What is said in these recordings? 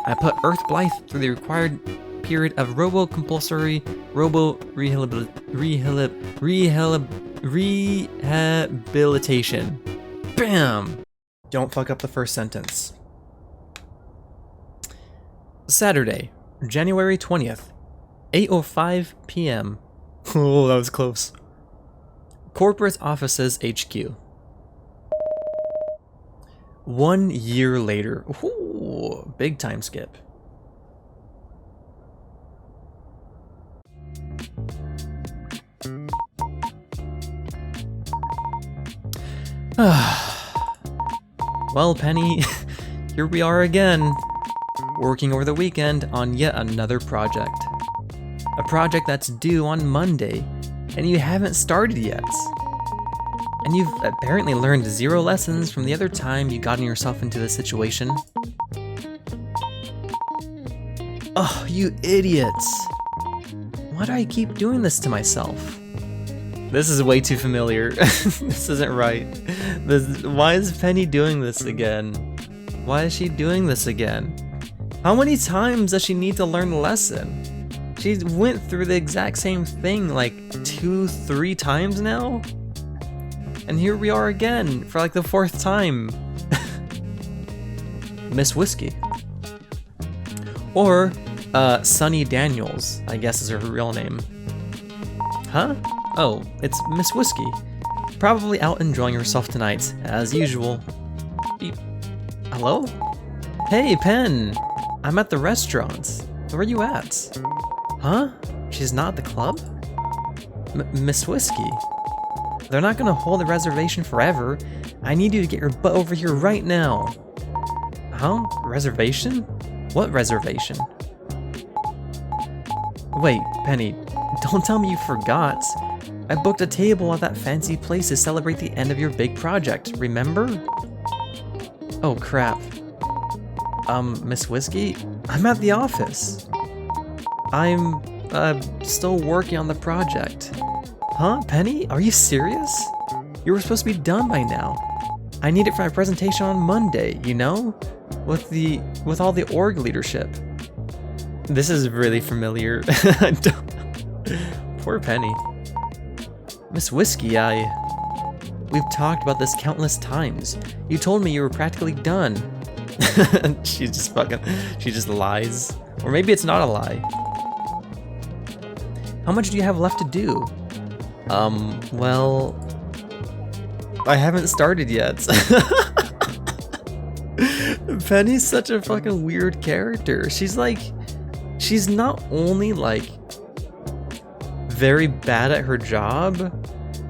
I put Earth Blythe through the required period of robo-compulsory rehabilitation. Bam! Don't fuck up the first sentence. Saturday, January 20th, 8:05 p.m. Oh, that was close. Corporate Offices HQ. 1 year later. Ooh, big time skip. Well, Penny, here we are again, working over the weekend on yet another project. A project that's due on Monday, and you haven't started yet. And you've apparently learned 0 lessons from the other time you gotten yourself into this situation. Oh, you idiots! Why do I keep doing this to myself? This is way too familiar. This isn't right. Why is Penny doing this again? Why is she doing this again? How many times does she need to learn the lesson? She went through the exact same thing like 2-3 times now? And here we are again for like the 4th time. Miss Whiskey. Or Sunny Daniels, I guess is her real name. Huh? Oh, it's Miss Whiskey. Probably out enjoying herself tonight, as usual. Beep. Hello? Hey, Pen! I'm at the restaurant. Where are you at? Huh? She's not at the club? Miss Whiskey? They're not gonna hold a reservation forever. I need you to get your butt over here right now. Huh? Reservation? What reservation? Wait, Penny, don't tell me you forgot. I booked a table at that fancy place to celebrate the end of your big project, remember? Oh crap. Miss Whiskey? I'm at the office. I'm, still working on the project. Huh, Penny? Are you serious? You were supposed to be done by now. I need it for my presentation on Monday, you know? With all the org leadership. This is really familiar. Poor Penny. Miss Whiskey, we've talked about this countless times. You told me you were practically done. She just lies. Or maybe it's not a lie. How much do you have left to do? Well, I haven't started yet. Penny's such a fucking weird character. She's not only like very bad at her job,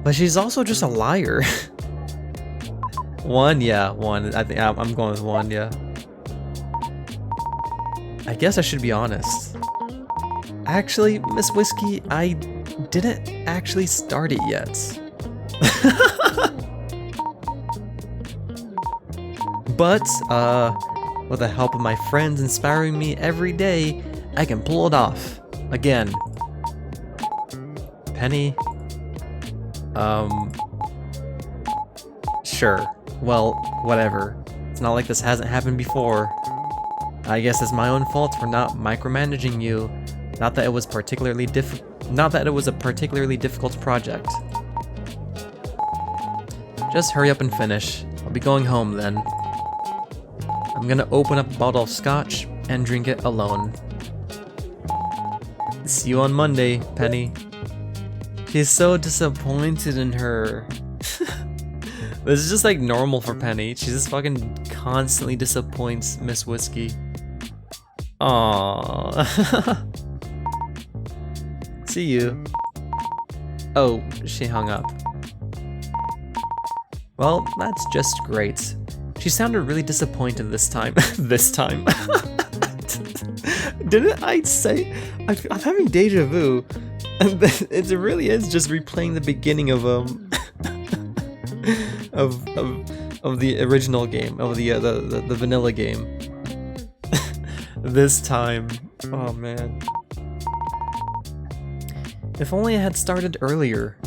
but she's also just a liar. 1, yeah, 1. I think I'm going with 1, yeah. I guess I should be honest. Actually, Miss Whiskey, I didn't actually start it yet. But, with the help of my friends inspiring me every day, I can pull it off. Again. Penny? Sure. Well, whatever. It's not like this hasn't happened before. I guess it's my own fault for not micromanaging you. Not that it was a particularly difficult project. Just hurry up and finish. I'll be going home then. I'm gonna open up a bottle of scotch and drink it alone. See you on Monday, Penny. She's so disappointed in her. This is just like normal for Penny. She just fucking constantly disappoints Miss Whiskey. Aww. See you. Oh, she hung up. Well, that's just great. She sounded really disappointed this time. This time. Didn't I say? I'm having deja vu. It really is just replaying the beginning of of the original game, of the vanilla game. This time, oh man. If only I had started earlier.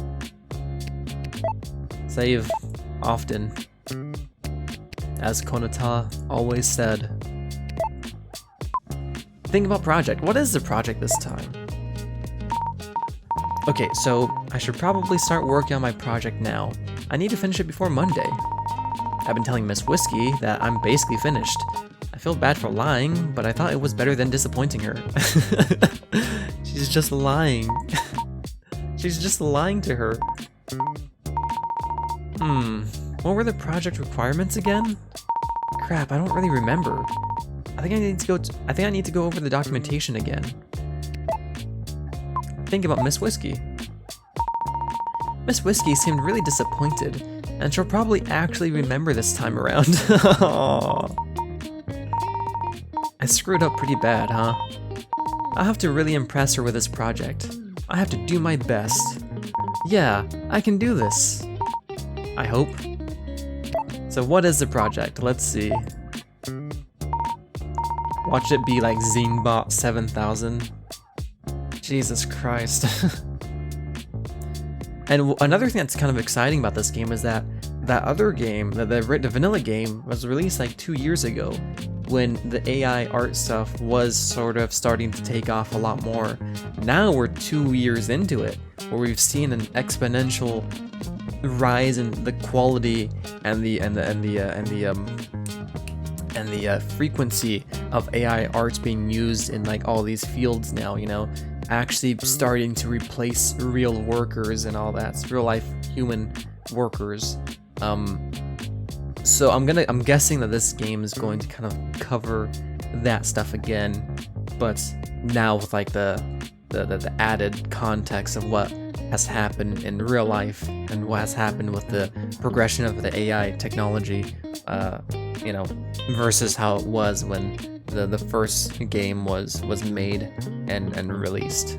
Save often, as Konata always said. Think about project. What is the project this time? Okay, so I should probably start working on my project now. I need to finish it before Monday. I've been telling Miss Whiskey that I'm basically finished. I feel bad for lying, but I thought it was better than disappointing her. She's just lying. She's just lying to her. What were the project requirements again? Crap, I don't really remember. I think I need to go over the documentation again. Think about Miss Whiskey. Miss Whiskey seemed really disappointed, and she'll probably actually remember this time around. I screwed up pretty bad, huh? I'll have to really impress her with this project. I have to do my best. Yeah, I can do this. I hope. So what is the project? Let's see. Watch it be like Zingbot 7000. Jesus Christ. And another thing that's kind of exciting about this game is that other game, the vanilla game, was released like 2 years ago when the AI art stuff was sort of starting to take off a lot more. Now we're 2 years into it, where we've seen an exponential rise in the quality and the frequency of AI arts being used in like all these fields now, you know, actually starting to replace real workers and all that, real life human workers. So I'm guessing that this game is going to kind of cover that stuff again, but now with like the added context of what has happened in real life and what has happened with the progression of the AI technology, you know, versus how it was when the first game was made and released.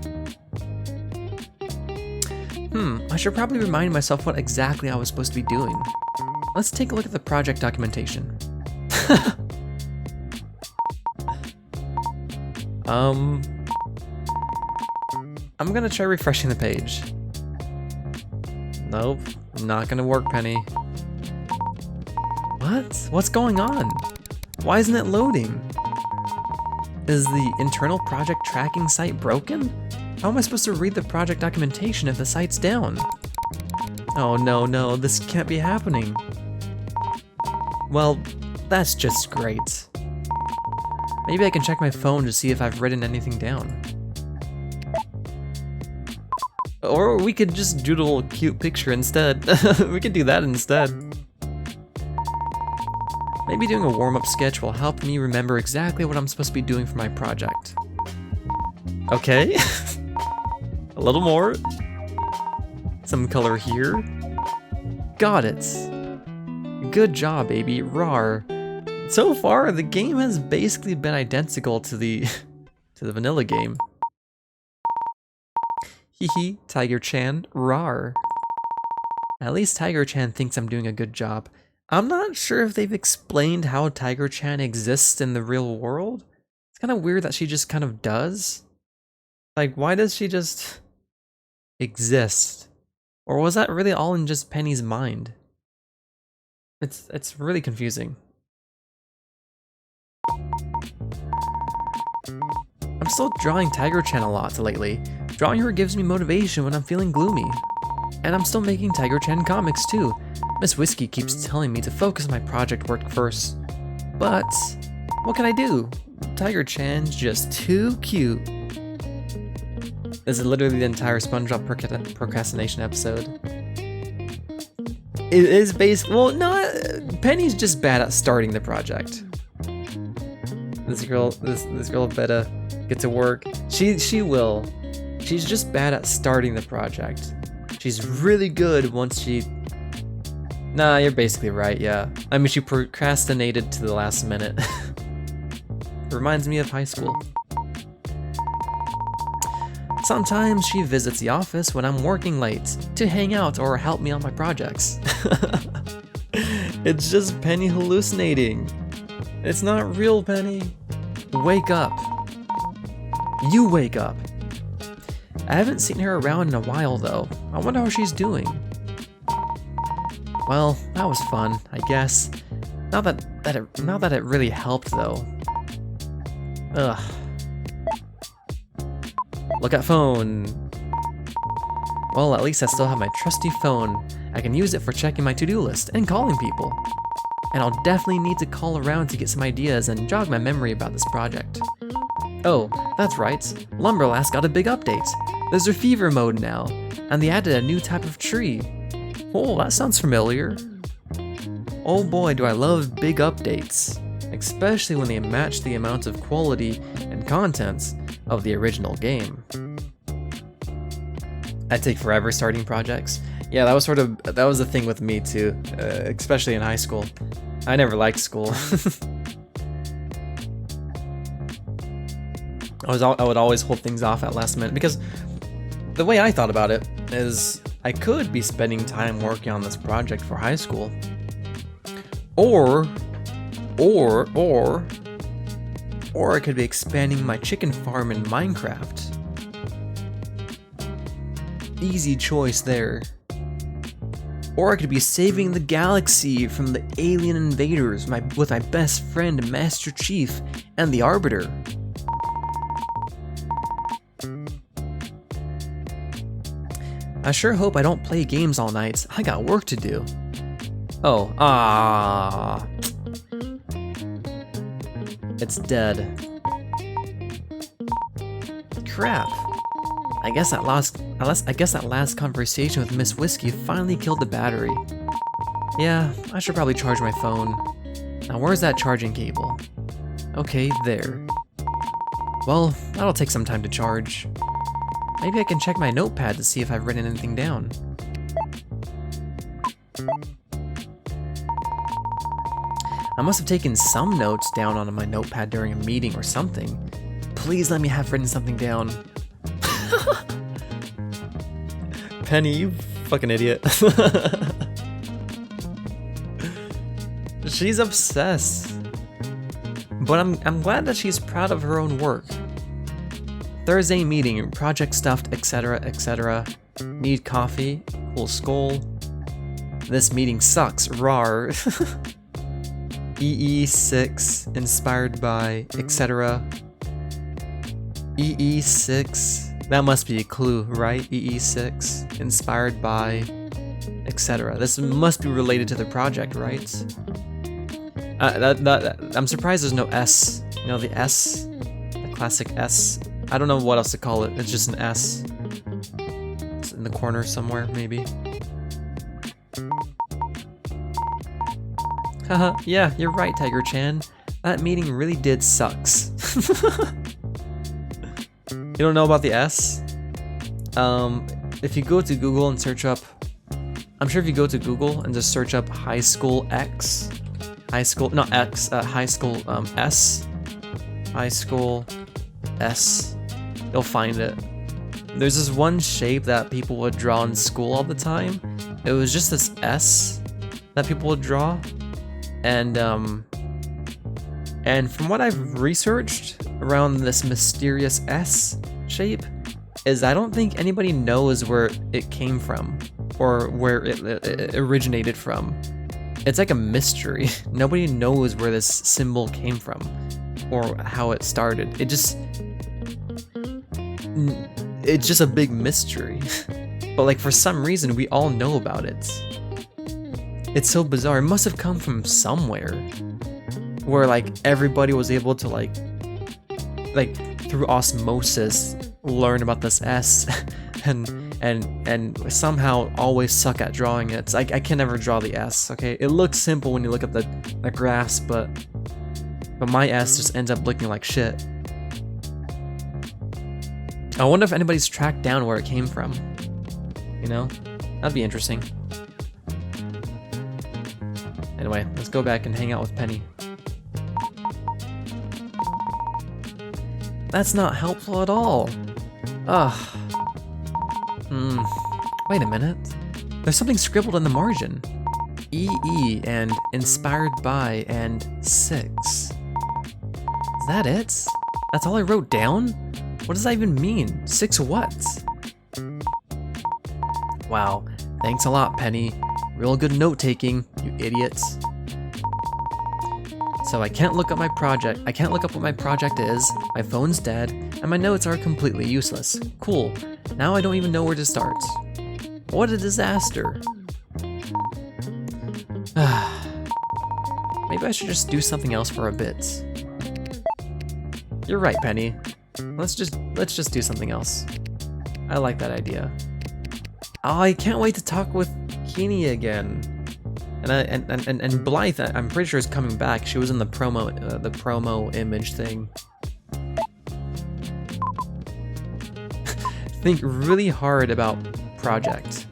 I should probably remind myself what exactly I was supposed to be doing. Let's take a look at the project documentation. I'm gonna try refreshing the page. Nope, not gonna work, Penny. What? What's going on? Why isn't it loading? Is the internal project tracking site broken? How am I supposed to read the project documentation if the site's down? Oh no, this can't be happening. Well, that's just great. Maybe I can check my phone to see if I've written anything down. Or we could just doodle a cute picture instead. We could do that instead. Maybe doing a warm-up sketch will help me remember exactly what I'm supposed to be doing for my project. Okay. A little more. Some color here. Got it. Good job, baby. Rawr. So far, the game has basically been identical to the vanilla game. Hehe, Tiger-chan. Rawr. At least Tiger-chan thinks I'm doing a good job. I'm not sure if they've explained how Tiger-chan exists in the real world. It's kind of weird that she just kind of does. Like, why does she just exist? Or was that really all in just Penny's mind? It's really confusing. I'm still drawing Tiger-chan a lot lately. Drawing her gives me motivation when I'm feeling gloomy. And I'm still making Tiger-chan comics too. Miss Whiskey keeps telling me to focus on my project work first. But what can I do? Tiger-chan's just too cute. This is literally the entire SpongeBob procrastination episode. It is based. Well, no, Penny's just bad at starting the project. This girl better get to work. She will. She's just bad at starting the project. She's really good once she. Nah, you're basically right. Yeah, I mean she procrastinated to the last minute. Reminds me of high school. Sometimes she visits the office when I'm working late to hang out or help me on my projects. It's just Penny hallucinating. It's not real, Penny. Wake up. You wake up. I haven't seen her around in a while though. I wonder how she's doing. Well, that was fun, I guess. Not that it really helped though. Ugh. look at phone. Well, at least I still have my trusty phone. I can use it for checking my to-do list and calling people. And I'll definitely need to call around to get some ideas and jog my memory about this project. Oh, that's right, Lumberlass got a big update. There's a fever mode now, and they added a new type of tree. Oh, that sounds familiar. Oh boy, do I love big updates, especially when they match the amount of quality and contents of the original game. I take forever starting projects. Yeah, that was the thing with me too, especially in high school. I never liked school. I would always hold things off at last minute because the way I thought about it is I could be spending time working on this project for high school, or I could be expanding my chicken farm in Minecraft. Easy choice there. Or I could be saving the galaxy from the alien invaders with my best friend Master Chief and the Arbiter. I sure hope I don't play games all night. I got work to do. Oh, it's dead. Crap. I guess that last conversation with Miss Whiskey finally killed the battery. Yeah, I should probably charge my phone. Now where's that charging cable? Okay, there. Well, that'll take some time to charge. Maybe I can check my notepad to see if I've written anything down. I must have taken some notes down on my notepad during a meeting or something. Please let me have written something down. Penny, you fucking idiot. She's obsessed. But I'm glad that she's proud of her own work. Thursday meeting, project stuffed, etc, etc. Need coffee, cool skull. This meeting sucks, rar. EE6, inspired by, etc. EE6, that must be a clue, right? EE6, inspired by, etc. This must be related to the project, right? I'm surprised there's no S. You know, the S, the classic S. I don't know what else to call it. It's just an S. It's in the corner somewhere, maybe. Haha, yeah, you're right, Tiger Chan. That meeting really did sucks. You don't know about the S? If you go to Google and search up, I'm sure if you go to Google and just search up high school X, high school, not X, high school S, high school S, you'll find it. There's this one shape that people would draw in school all the time. It was just this S that people would draw. And from what I've researched around this mysterious S shape, is I don't think anybody knows where it came from or where it originated from. It's like a mystery. Nobody knows where this symbol came from or how it started. It's just a big mystery. But like for some reason we all know about it. It's so bizarre. It must have come from somewhere where like everybody was able to like through osmosis learn about this S and somehow always suck at drawing it. I can never draw the S, okay? It looks simple when you look at the graphs, but my S just ends up looking like shit. I wonder if anybody's tracked down where it came from. You know? That'd be interesting. Anyway, let's go back and hang out with Penny. That's not helpful at all. Ugh. Wait a minute. There's something scribbled in the margin. EE and inspired by and 6. Is that it? That's all I wrote down? What does that even mean? 6 what? Wow. Thanks a lot, Penny. Real good note-taking, you idiots. So I can't look up my project. I can't look up what my project is. My phone's dead, and my notes are completely useless. Cool. Now I don't even know where to start. What a disaster. Maybe I should just do something else for a bit. You're right, Penny. Let's just do something else. I like that idea. Oh, I can't wait to talk with Keeney again. And Blythe, I'm pretty sure is coming back. She was in the promo image thing. Think really hard about project.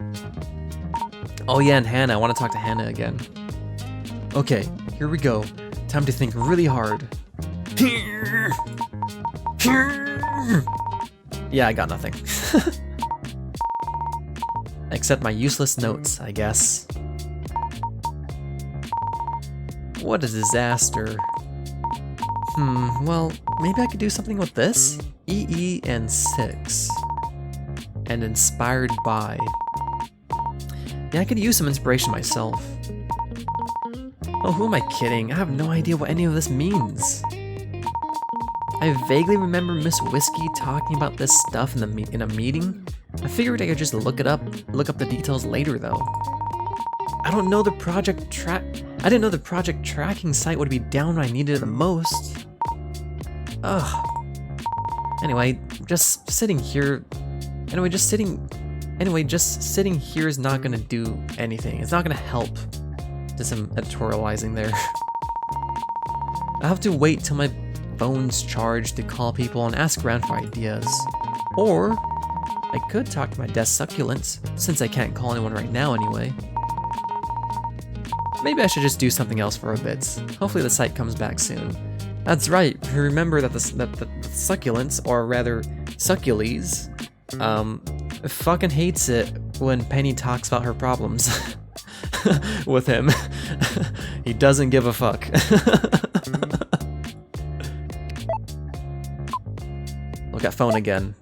Oh yeah, and Hannah. I want to talk to Hannah again. Okay, here we go. Time to think really hard. Yeah, I got nothing. Except my useless notes, I guess. What a disaster. Well, maybe I could do something with this? EE and 6. And inspired by. Yeah, I could use some inspiration myself. Oh, who am I kidding? I have no idea what any of this means. I vaguely remember Miss Whiskey talking about this stuff in a meeting. I figured I could just look up the details later though. I didn't know the project tracking site would be down when I needed it the most. Ugh. Anyway, just sitting here is not gonna do anything. It's not gonna help. Just some editorializing there. I'll have to wait till my phone's charged to call people and ask around for ideas. Or I could talk to my desk succulents, since I can't call anyone right now anyway. Maybe I should just do something else for a bit. Hopefully the site comes back soon. That's right, remember that the succulents, or rather succules, fucking hates it when Penny talks about her problems with him. He doesn't give a fuck. Look at phone again.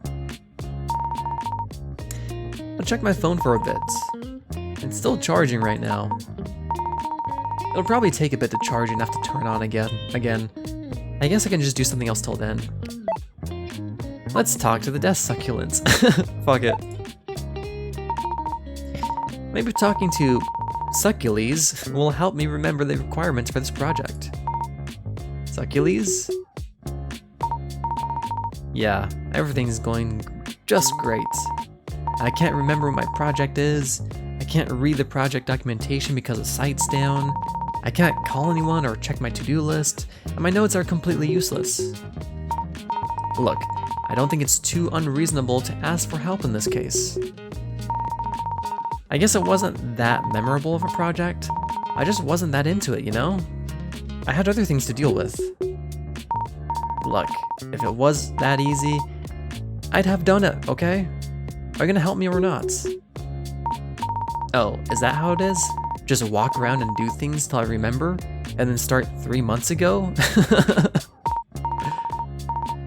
I'll check my phone for a bit. It's still charging right now. It'll probably take a bit to charge enough to turn on again. I guess I can just do something else till then. Let's talk to the desk succulents. Fuck it. Maybe talking to succules will help me remember the requirements for this project. Succules? Yeah, everything's going just great. I can't remember what my project is. I can't read the project documentation because the site's down. I can't call anyone or check my to-do list, and my notes are completely useless. Look, I don't think it's too unreasonable to ask for help in this case. I guess it wasn't that memorable of a project. I just wasn't that into it, you know? I had other things to deal with. Look, if it was that easy, I'd have done it, okay? Are you gonna help me or not? Oh, is that how it is? Just walk around and do things till I remember, and then start 3 months ago?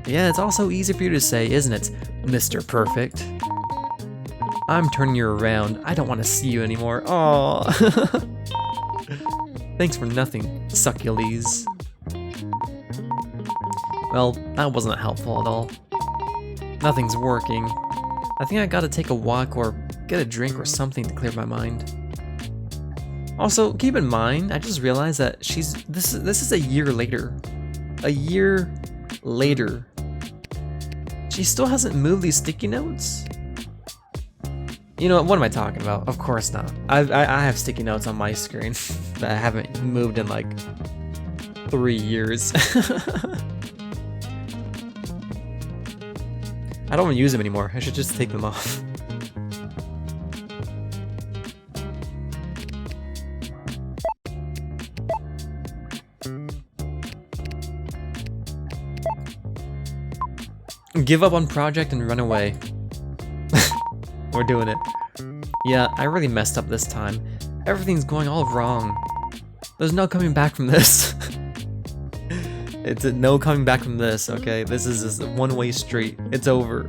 Yeah, it's all so easy for you to say, isn't it, Mr. Perfect? I'm turning you around. I don't want to see you anymore. Aww. Thanks for nothing, succules. Well, that wasn't helpful at all. Nothing's working. I think I gotta take a walk or get a drink or something to clear my mind. Also, keep in mind, I just realized that this is a year later. A year later. She still hasn't moved these sticky notes? You know what am I talking about? Of course not. I have sticky notes on my screen that I haven't moved in like 3 years. I don't want to use them anymore. I should just take them off. Give up on project and run away. We're doing it. Yeah, I really messed up this time. Everything's going all wrong. There's no coming back from this. It's no coming back from this, okay? This is just a one-way street. It's over.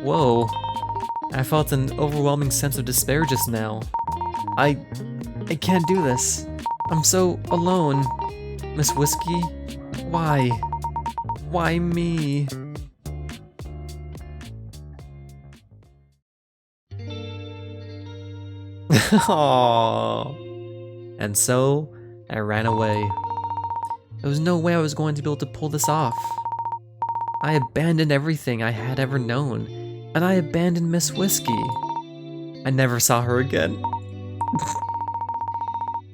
Whoa. I felt an overwhelming sense of despair just now. I can't do this. I'm so alone. Miss Whiskey, why? Why me? Aww. And so, I ran away. There was no way I was going to be able to pull this off. I abandoned everything I had ever known, and I abandoned Miss Whiskey. I never saw her again.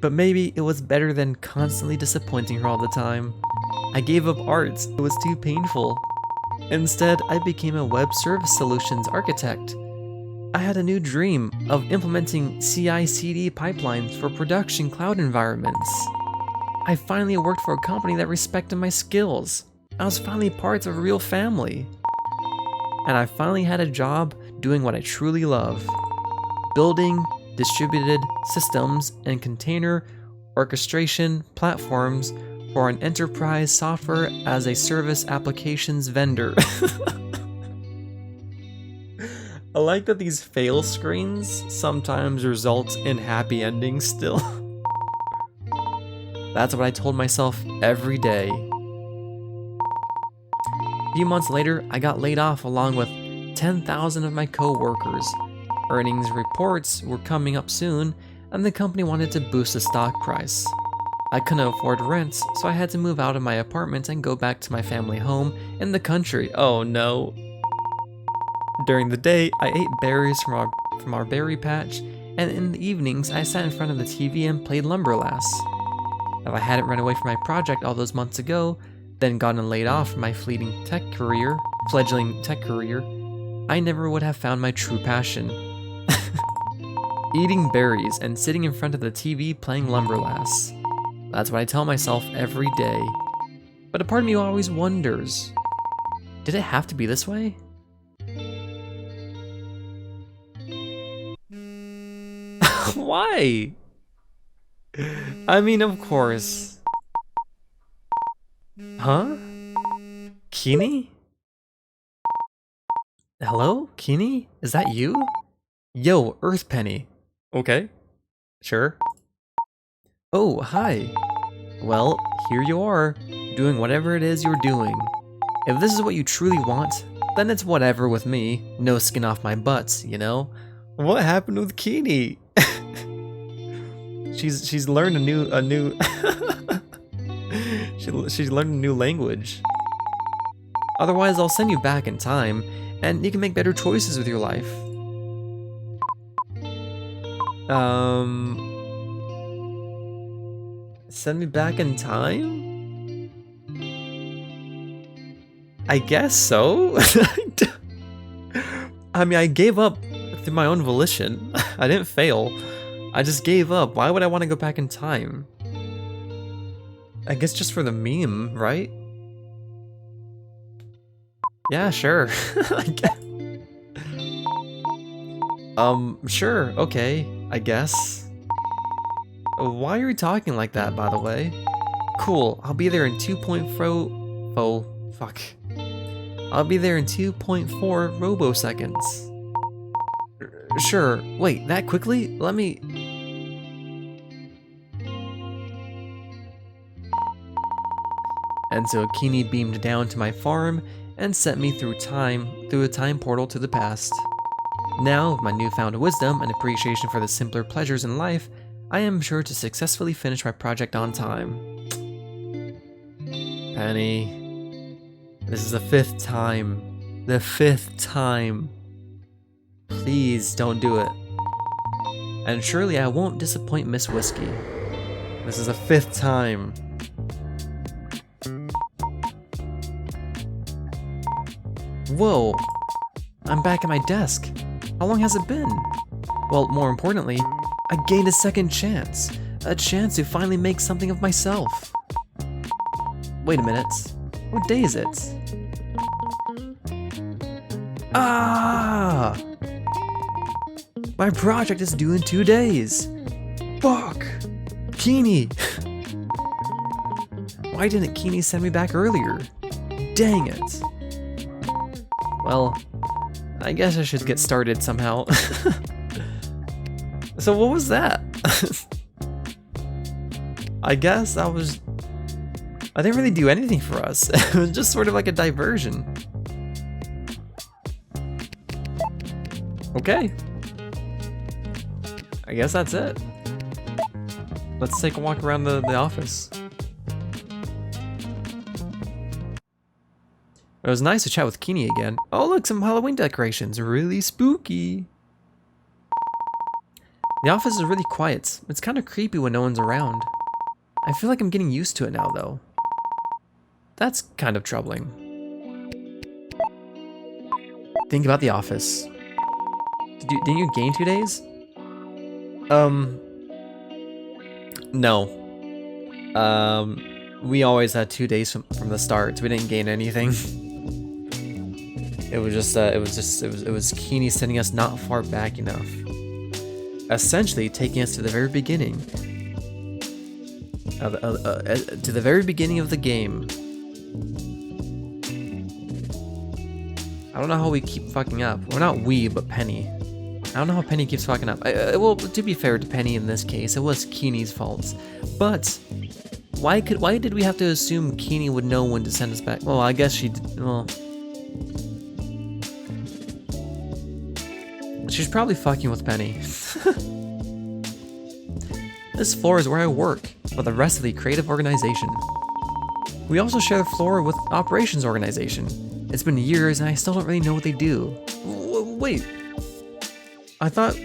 But maybe it was better than constantly disappointing her all the time. I gave up art, it was too painful. Instead, I became a web service solutions architect. I had a new dream of implementing CI/CD pipelines for production cloud environments. I finally worked for a company that respected my skills. I was finally part of a real family. And I finally had a job doing what I truly love. Building distributed systems and container orchestration platforms for an enterprise software as a service applications vendor. I like that these fail screens sometimes result in happy endings still. That's what I told myself every day. A few months later, I got laid off along with 10,000 of my co-workers. Earnings reports were coming up soon, and the company wanted to boost the stock price. I couldn't afford rent, so I had to move out of my apartment and go back to my family home in the country. Oh no. During the day, I ate berries from our berry patch, and in the evenings, I sat in front of the TV and played Lumberlass. If I hadn't run away from my project all those months ago, then gotten laid off from my fledgling tech career, I never would have found my true passion. Eating berries and sitting in front of the TV playing Lumberlass. That's what I tell myself every day. But a part of me always wonders, did it have to be this way? Why? I mean, of course. Huh? Keeney? Hello, Keeney? Is that you? Yo, Earth Penny. Okay. Sure. Oh, hi. Well, here you are, doing whatever it is you're doing. If this is what you truly want, then it's whatever with me. No skin off my butt, you know? What happened with Keeney? she's learned a new she's learned a new language. Otherwise, I'll send you back in time, and you can make better choices with your life. Send me back in time? I guess so. I mean, I gave up through my own volition. I didn't fail. I just gave up. Why would I want to go back in time? I guess just for the meme, right? Yeah, sure. Sure, okay, I guess. Why are you talking like that, by the way? Cool, I'll be there in 2.4... Oh, fuck. I'll be there in 2.4 roboseconds. Sure, wait, that quickly? Let me... And so Keeney beamed down to my farm and sent me through a time portal to the past. Now, with my newfound wisdom and appreciation for the simpler pleasures in life, I am sure to successfully finish my project on time. Penny, this is the 5th time. The 5th time. Please don't do it. And surely I won't disappoint Miss Whiskey. This is the 5th time. Whoa, I'm back at my desk. How long has it been? Well, more importantly, I gained a second chance. A chance to finally make something of myself. Wait a minute. What day is it? Ah! My project is due in 2 days. Fuck! Keeney! Why didn't Keeney send me back earlier? Dang it. Well, I guess I should get started somehow. So what was that? I guess I didn't really do anything for us. It was just sort of like a diversion. Okay. I guess that's it. Let's take a walk around the office. It was nice to chat with Keeney again. Oh look, some Halloween decorations. Really spooky. The office is really quiet. It's kind of creepy when no one's around. I feel like I'm getting used to it now though. That's kind of troubling. Think about the office. Didn't you gain 2 days? No. We always had 2 days from the start, so we didn't gain anything. It was Keeney sending us not far back enough. Essentially taking us to the very beginning. To the very beginning of the game. I don't know how we keep fucking up. Well, not we, but Penny. I don't know how Penny keeps fucking up. Well, to be fair to Penny in this case, it was Keeney's fault. But why did we have to assume Keeney would know when to send us back? Well, I guess she did. Well, she's probably fucking with Penny. This floor is where I work with the rest of the creative organization. We also share the floor with operations organization. It's been years and I still don't really know what they do. Wait. I thought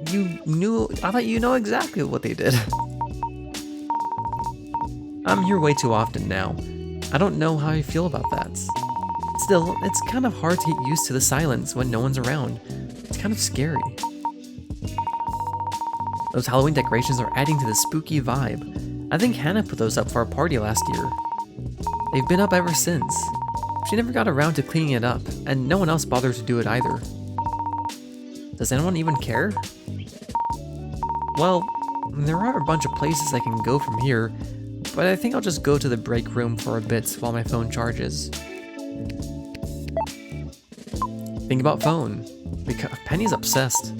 you know exactly what they did. I'm here way too often now. I don't know how I feel about that. Still, it's kind of hard to get used to the silence when no one's around. It's kind of scary. Those Halloween decorations are adding to the spooky vibe. I think Hannah put those up for our party last year. They've been up ever since. She never got around to cleaning it up, and no one else bothered to do it either. Does anyone even care? Well, there are a bunch of places I can go from here, but I think I'll just go to the break room for a bit while my phone charges. Think about phone, because Penny's obsessed.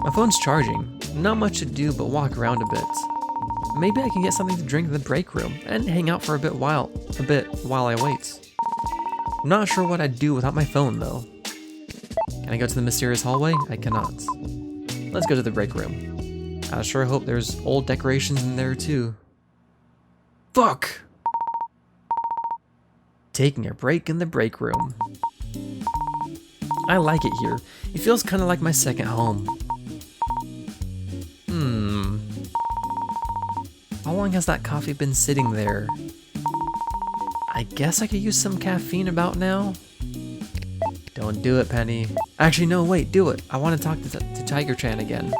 My phone's charging, not much to do but walk around a bit. Maybe I can get something to drink in the break room and hang out for a bit while I wait. I'm not sure what I'd do without my phone though. Can I go to the mysterious hallway? I cannot. Let's go to the break room. I sure hope there's old decorations in there too. Fuck! Taking a break in the break room. I like it here. It feels kind of like my second home. How long has that coffee been sitting there? I guess I could use some caffeine about now? Don't do it, Penny. Actually, no, wait, do it. I want to talk to Tiger Chan again.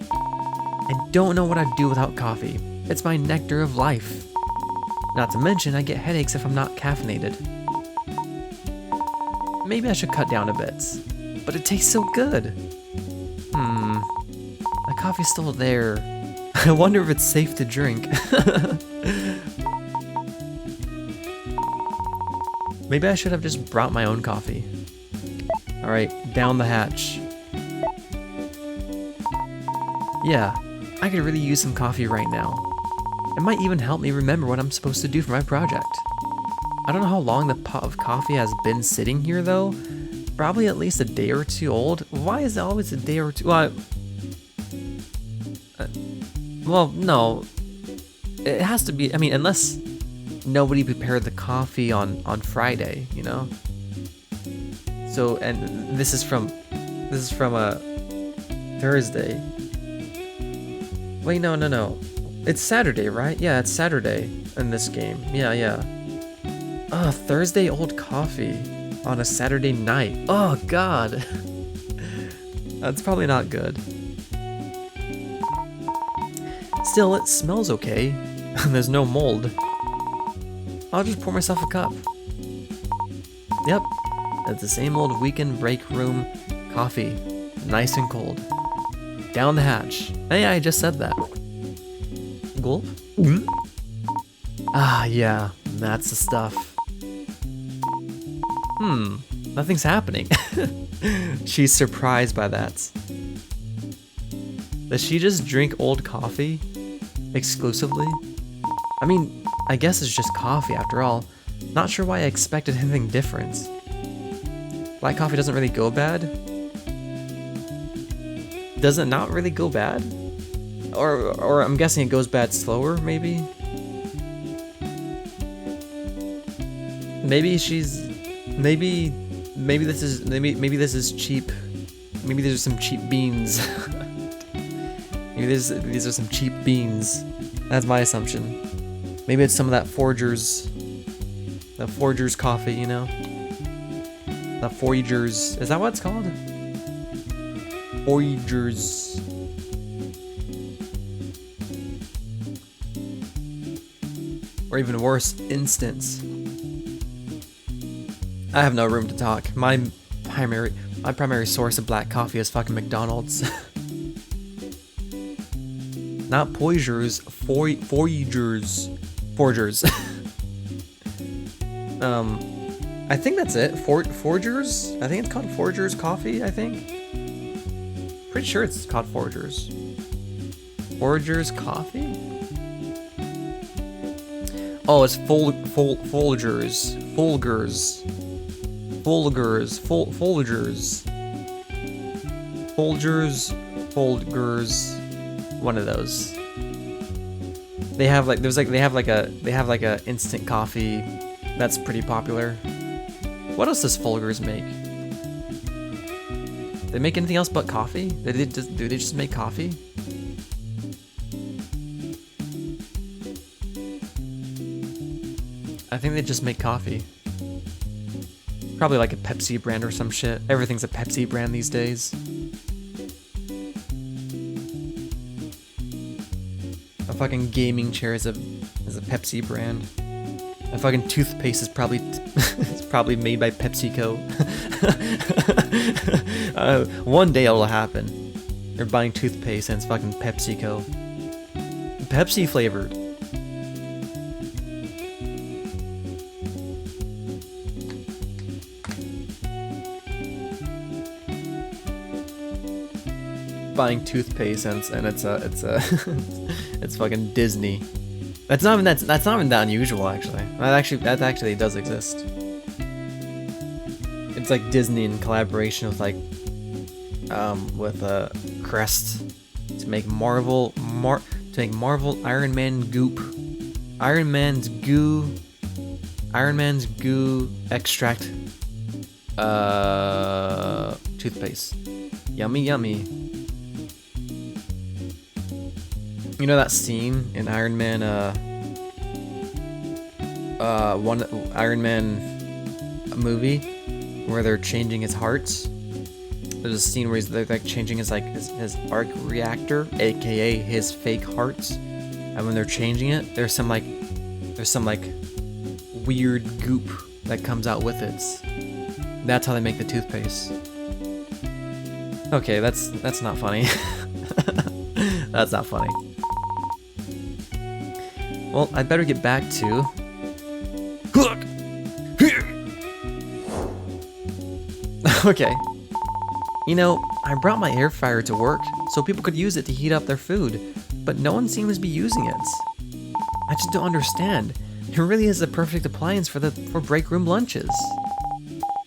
I don't know what I'd do without coffee. It's my nectar of life. Not to mention, I get headaches if I'm not caffeinated. Maybe I should cut down a bit. But it tastes so good. The coffee's still there. I wonder if it's safe to drink. Maybe I should have just brought my own coffee. Alright, down the hatch. Yeah, I could really use some coffee right now. It might even help me remember what I'm supposed to do for my project. I don't know how long the pot of coffee has been sitting here though. Probably at least a day or two old. Why is it always a day or two? Well, no. It has to be, I mean, unless nobody prepared the coffee on Friday, you know? So, and this is from Thursday. Wait, no. It's Saturday, right? Yeah, it's Saturday in this game. Yeah. Thursday old coffee on a Saturday night. Oh, God. That's probably not good. Still, it smells okay. There's no mold. I'll just pour myself a cup. Yep, it's the same old weekend break room coffee. Nice and cold. Down the hatch. Hey, I just said that. Gulp? Ah, yeah, that's the stuff. Nothing's happening. She's surprised by that. Does she just drink old coffee? Exclusively? I mean, I guess it's just coffee after all. Not sure why I expected anything different. Black coffee doesn't really go bad? Does it not really go bad? Or I'm guessing it goes bad slower, maybe? Maybe she's... Maybe this is cheap. Maybe there's some cheap beans. Maybe these are some cheap beans. That's my assumption. Maybe it's some of that Forger's coffee, you know? The Voyagers. Is that what it's called? Voyagers. Or even worse, Instants. I have no room to talk. My primary source of black coffee is fucking McDonald's. Not Voyagers, Voyagers. Forgers. I think that's it. Forgers? I think it's called Forgers Coffee, I think. Pretty sure it's called Forgers. Forgers Coffee? Oh, it's Folgers. Folgers. Folgers. One of those. They have like a instant coffee that's pretty popular. What else does Folgers make? They make anything else but coffee? Do they just make coffee? I think they just make coffee. Probably like a Pepsi brand or some shit. Everything's a Pepsi brand these days. A fucking gaming chair is a Pepsi brand. A fucking toothpaste is probably made by PepsiCo. One day it'll happen. You're buying toothpaste and it's fucking PepsiCo. Pepsi flavored. Buying toothpaste and it's it's fucking Disney. That's not even that unusual actually. That actually does exist. It's like Disney in collaboration with Crest to make Marvel Iron Man goop. Iron Man's goo extract toothpaste. Yummy yummy. You know that scene in Iron Man movie where they're changing his hearts? There's a scene where they're like changing his arc reactor, aka his fake hearts. And when they're changing it, there's some weird goop that comes out with it. That's how they make the toothpaste. Okay, that's not funny. That's not funny. Well, I better get back to... Okay. You know, I brought my air fryer to work so people could use it to heat up their food, but no one seems to be using it. I just don't understand. It really is the perfect appliance for break room lunches.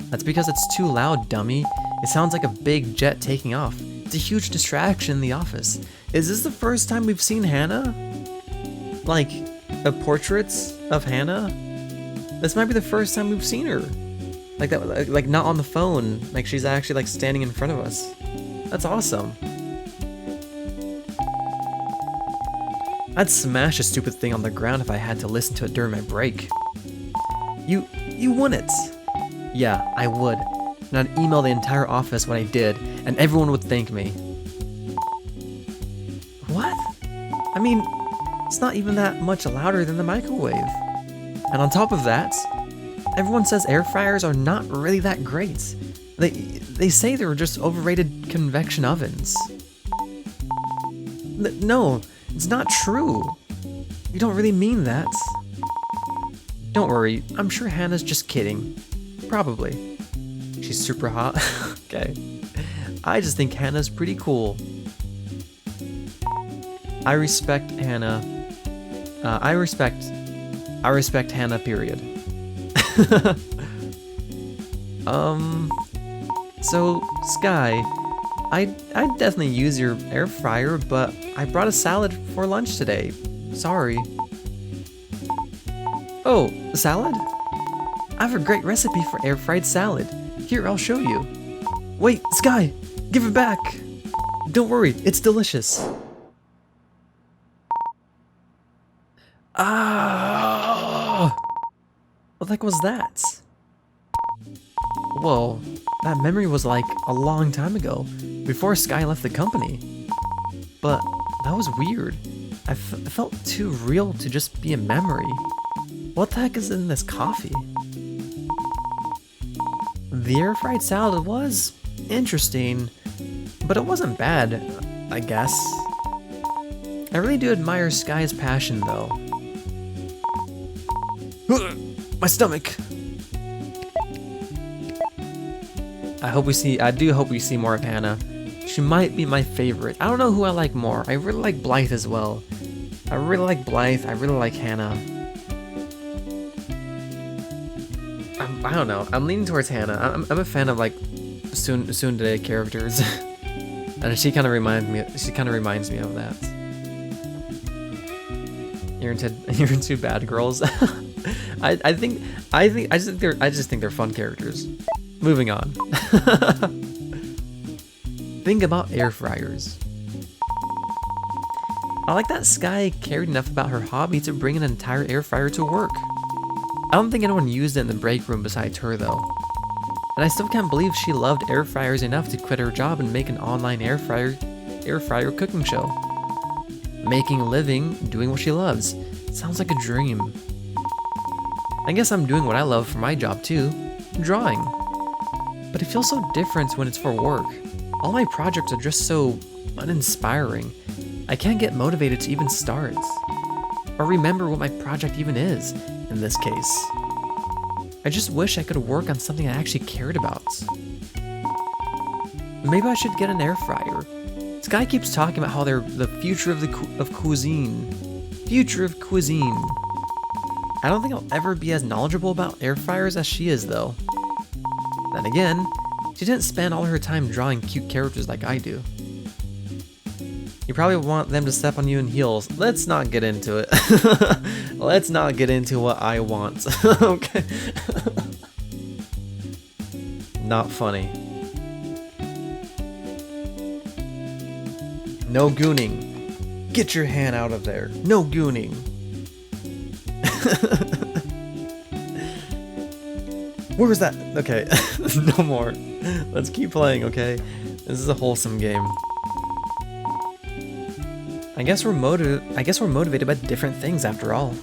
That's because it's too loud, dummy. It sounds like a big jet taking off. It's a huge distraction in the office. Is this the first time we've seen Hannah? Like, portraits of Hannah? This might be the first time we've seen her. Like that, like not on the phone. Like she's actually like standing in front of us. That's awesome. I'd smash a stupid thing on the ground if I had to listen to it during my break. You wouldn't. Yeah, I would. And I'd email the entire office what I did, and everyone would thank me. What? I mean, it's not even that much louder than the microwave. And on top of that, everyone says air fryers are not really that great. They say they're just overrated convection ovens. No, it's not true. You don't really mean that. Don't worry, I'm sure Hannah's just kidding. Probably. She's super hot. Okay. I just think Hannah's pretty cool. I respect Hannah. I respect Hannah, period. So, Sky, I'd definitely use your air fryer, but I brought a salad for lunch today. Sorry. Oh, salad? I have a great recipe for air fried salad. Here, I'll show you. Wait, Sky, give it back. Don't worry, it's delicious. Ah! What the heck was that? Whoa, that memory was like a long time ago, before Sky left the company. But that was weird. It felt too real to just be a memory. What the heck is in this coffee? The air fried salad was interesting, but it wasn't bad, I guess. I really do admire Sky's passion though. My stomach! I do hope we see more of Hannah. She might be my favorite. I don't know who I like more. I really like Blythe as well. I really like Blythe, I really like Hannah. I don't know, I'm leaning towards Hannah. I'm a fan of like Tsundere characters. And she kind of reminds me of that. You're into bad girls. I just think they're fun characters. Moving on. Think about air fryers. I like that Sky cared enough about her hobby to bring an entire air fryer to work. I don't think anyone used it in the break room besides her though. And I still can't believe she loved air fryers enough to quit her job and make an online air fryer cooking show. Making a living, doing what she loves. Sounds like a dream. I guess I'm doing what I love for my job too, drawing. But it feels so different when it's for work. All my projects are just so uninspiring. I can't get motivated to even start. Or remember what my project even is, in this case. I just wish I could work on something I actually cared about. Maybe I should get an air fryer. Sky keeps talking about how they're the future of cuisine. Future of cuisine. I don't think I'll ever be as knowledgeable about air fryers as she is though. Then again, she didn't spend all her time drawing cute characters like I do. You probably want them to step on you in heels. Let's not get into it. Let's not get into what I want. Okay. Not funny. No gooning. Get your hand out of there. No gooning. Where was that? Okay. No more. Let's keep playing, okay? This is a wholesome game. I guess we're motivated by different things after all.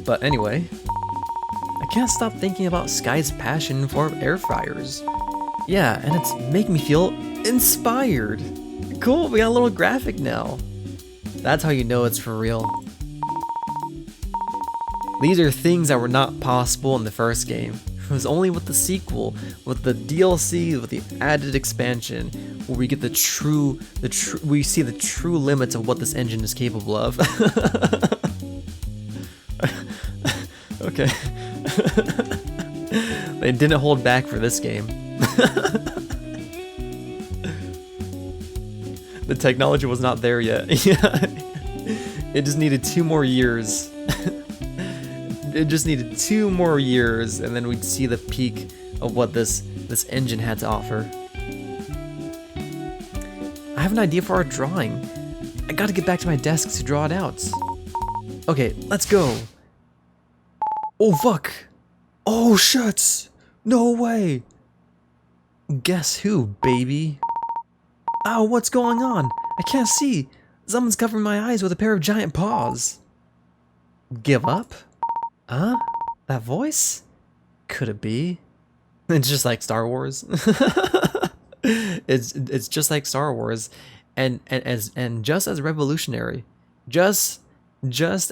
But anyway, I can't stop thinking about Sky's passion for air fryers. Yeah, and it's making me feel inspired. Cool, we got a little graphic now. That's how you know it's for real. These are things that were not possible in the first game. It was only with the sequel, with the DLC, with the added expansion, where we get we see the true limits of what this engine is capable of. Okay. They didn't hold back for this game. The technology was not there yet. Yeah. It just needed 2 more years. It just needed 2 more years, and then we'd see the peak of what this engine had to offer. I have an idea for our drawing. I gotta get back to my desk to draw it out. Okay, let's go. Oh fuck! Oh shuts! No way! Guess who, baby? Ow, what's going on? I can't see. Someone's covering my eyes with a pair of giant paws. Give up? Huh? That voice? Could it be? It's just like Star Wars. It's just like Star Wars, and just as revolutionary, just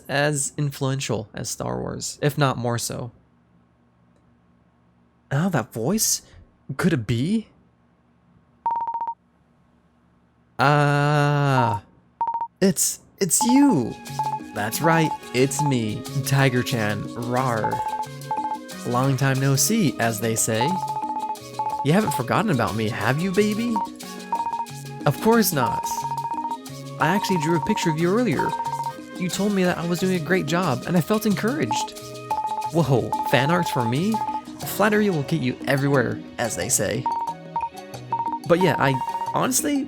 as influential as Star Wars, if not more so. Oh, that voice? Could it be? Ah, it's you. That's right, it's me, Tiger-chan, rawr. Long time no see, as they say. You haven't forgotten about me, have you, baby? Of course not. I actually drew a picture of you earlier. You told me that I was doing a great job, and I felt encouraged. Whoa, fan art for me? Flattery will get you everywhere, as they say. But yeah, honestly,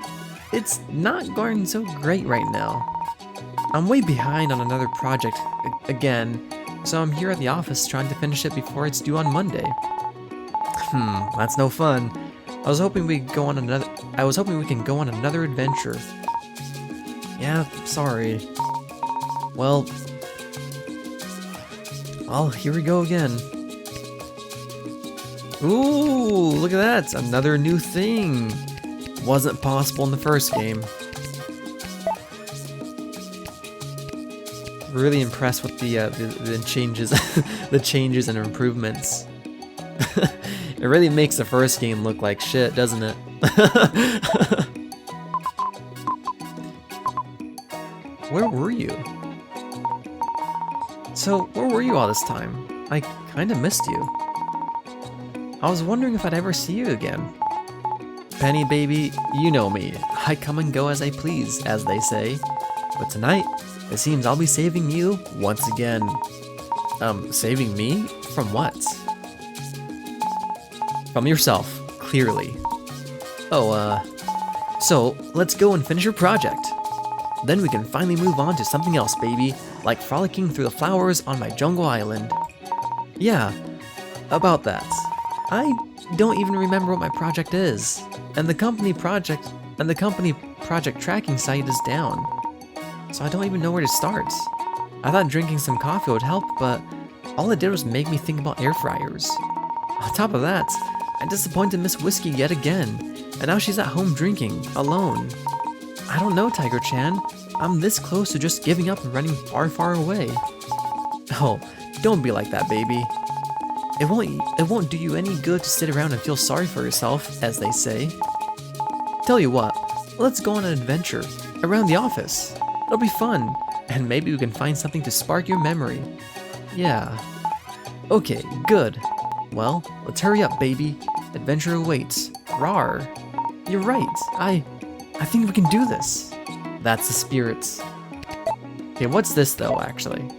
it's not going so great right now. I'm way behind on another project again, so I'm here at the office trying to finish it before it's due on Monday. That's no fun. I was hoping we can go on another adventure. Yeah, sorry. Well, here we go again. Ooh, look at that! Another new thing. Wasn't possible in the first game. Really impressed with the changes, the changes and improvements. It really makes the first game look like shit, doesn't it? Where were you? So, where were you all this time? I kinda missed you. I was wondering if I'd ever see you again. Penny baby, you know me. I come and go as I please, as they say. But tonight, it seems I'll be saving you once again. Saving me? From what? From yourself, clearly. Oh, so let's go and finish your project. Then we can finally move on to something else, baby, like frolicking through the flowers on my jungle island. Yeah, about that. I don't even remember what my project is, and the company project tracking site is down, so I don't even know where to start. I thought drinking some coffee would help, but all it did was make me think about air fryers. On top of that, I disappointed Miss Whiskey yet again, and now she's at home drinking, alone. I don't know, Tiger-chan. I'm this close to just giving up and running far, far away. Oh, don't be like that, baby. It won't do you any good to sit around and feel sorry for yourself, as they say. Tell you what, let's go on an adventure around the office. It'll be fun, and maybe we can find something to spark your memory. Yeah. Okay, good. Well, let's hurry up, baby. Adventure awaits. Rawr. You're right. I think we can do this. That's the spirit. Okay, what's this though, actually?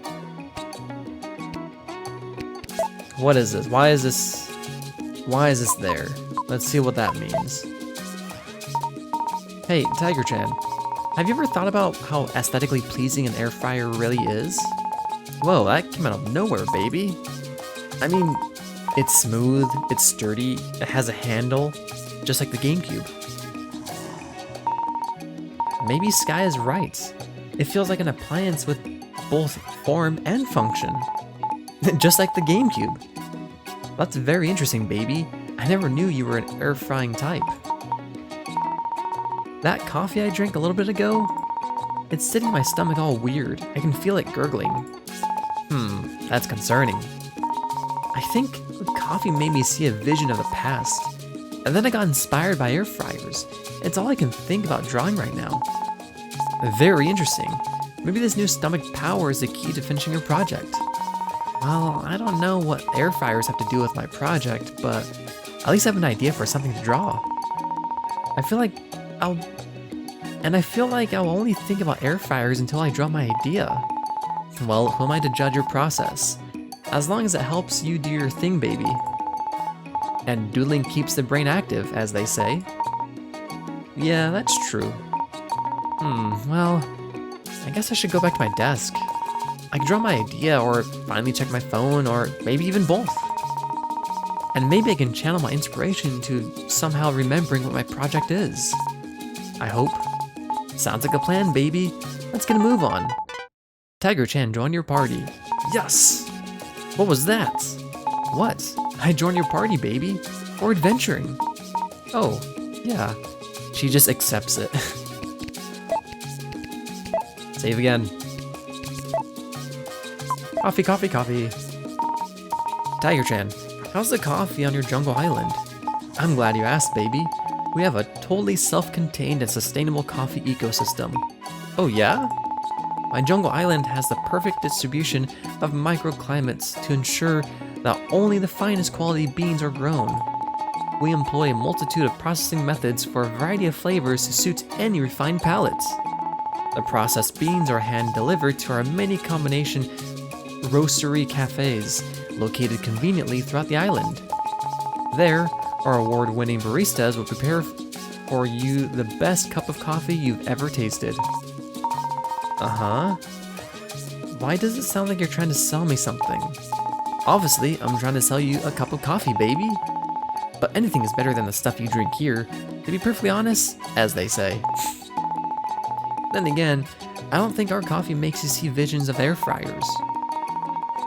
What is this? Why is this there? Let's see what that means. Hey, Tiger-chan, have you ever thought about how aesthetically pleasing an air fryer really is? Whoa, that came out of nowhere, baby. I mean, it's smooth, it's sturdy, it has a handle, just like the GameCube. Maybe Sky is right. It feels like an appliance with both form and function. Just like the GameCube. That's very interesting, baby. I never knew you were an air frying type. That coffee I drank a little bit ago, it's sitting in my stomach all weird. I can feel it gurgling. That's concerning. I think the coffee made me see a vision of the past, and then I got inspired by air fryers. It's all I can think about drawing right now. Very interesting. Maybe this new stomach power is the key to finishing your project. Well, I don't know what air fryers have to do with my project, but at least I have an idea for something to draw. I feel like I'll only think about air fryers until I draw my idea. Well, who am I to judge your process? As long as it helps you do your thing, baby. And doodling keeps the brain active, as they say. Yeah, that's true. Well, I guess I should go back to my desk. I could draw my idea, or finally check my phone, or maybe even both. And maybe I can channel my inspiration to somehow remembering what my project is. I hope. Sounds like a plan, baby. Let's get a move on. Tiger-chan, join your party. Yes! What was that? What? I joined your party, baby. We're adventuring. Oh, yeah. She just accepts it. Save again. Coffee, coffee, coffee. Tiger-chan, how's the coffee on your jungle island? I'm glad you asked, baby. We have a totally self-contained and sustainable coffee ecosystem. Oh yeah? My jungle island has the perfect distribution of microclimates to ensure that only the finest quality beans are grown. We employ a multitude of processing methods for a variety of flavors to suit any refined palates. The processed beans are hand-delivered to our many combination roastery cafes located conveniently throughout the island. There, our award-winning baristas will prepare for you the best cup of coffee you've ever tasted. Uh-huh. Why does it sound like you're trying to sell me something? Obviously, I'm trying to sell you a cup of coffee, baby. But anything is better than the stuff you drink here, to be perfectly honest, as they say. Then again, I don't think our coffee makes you see visions of air fryers.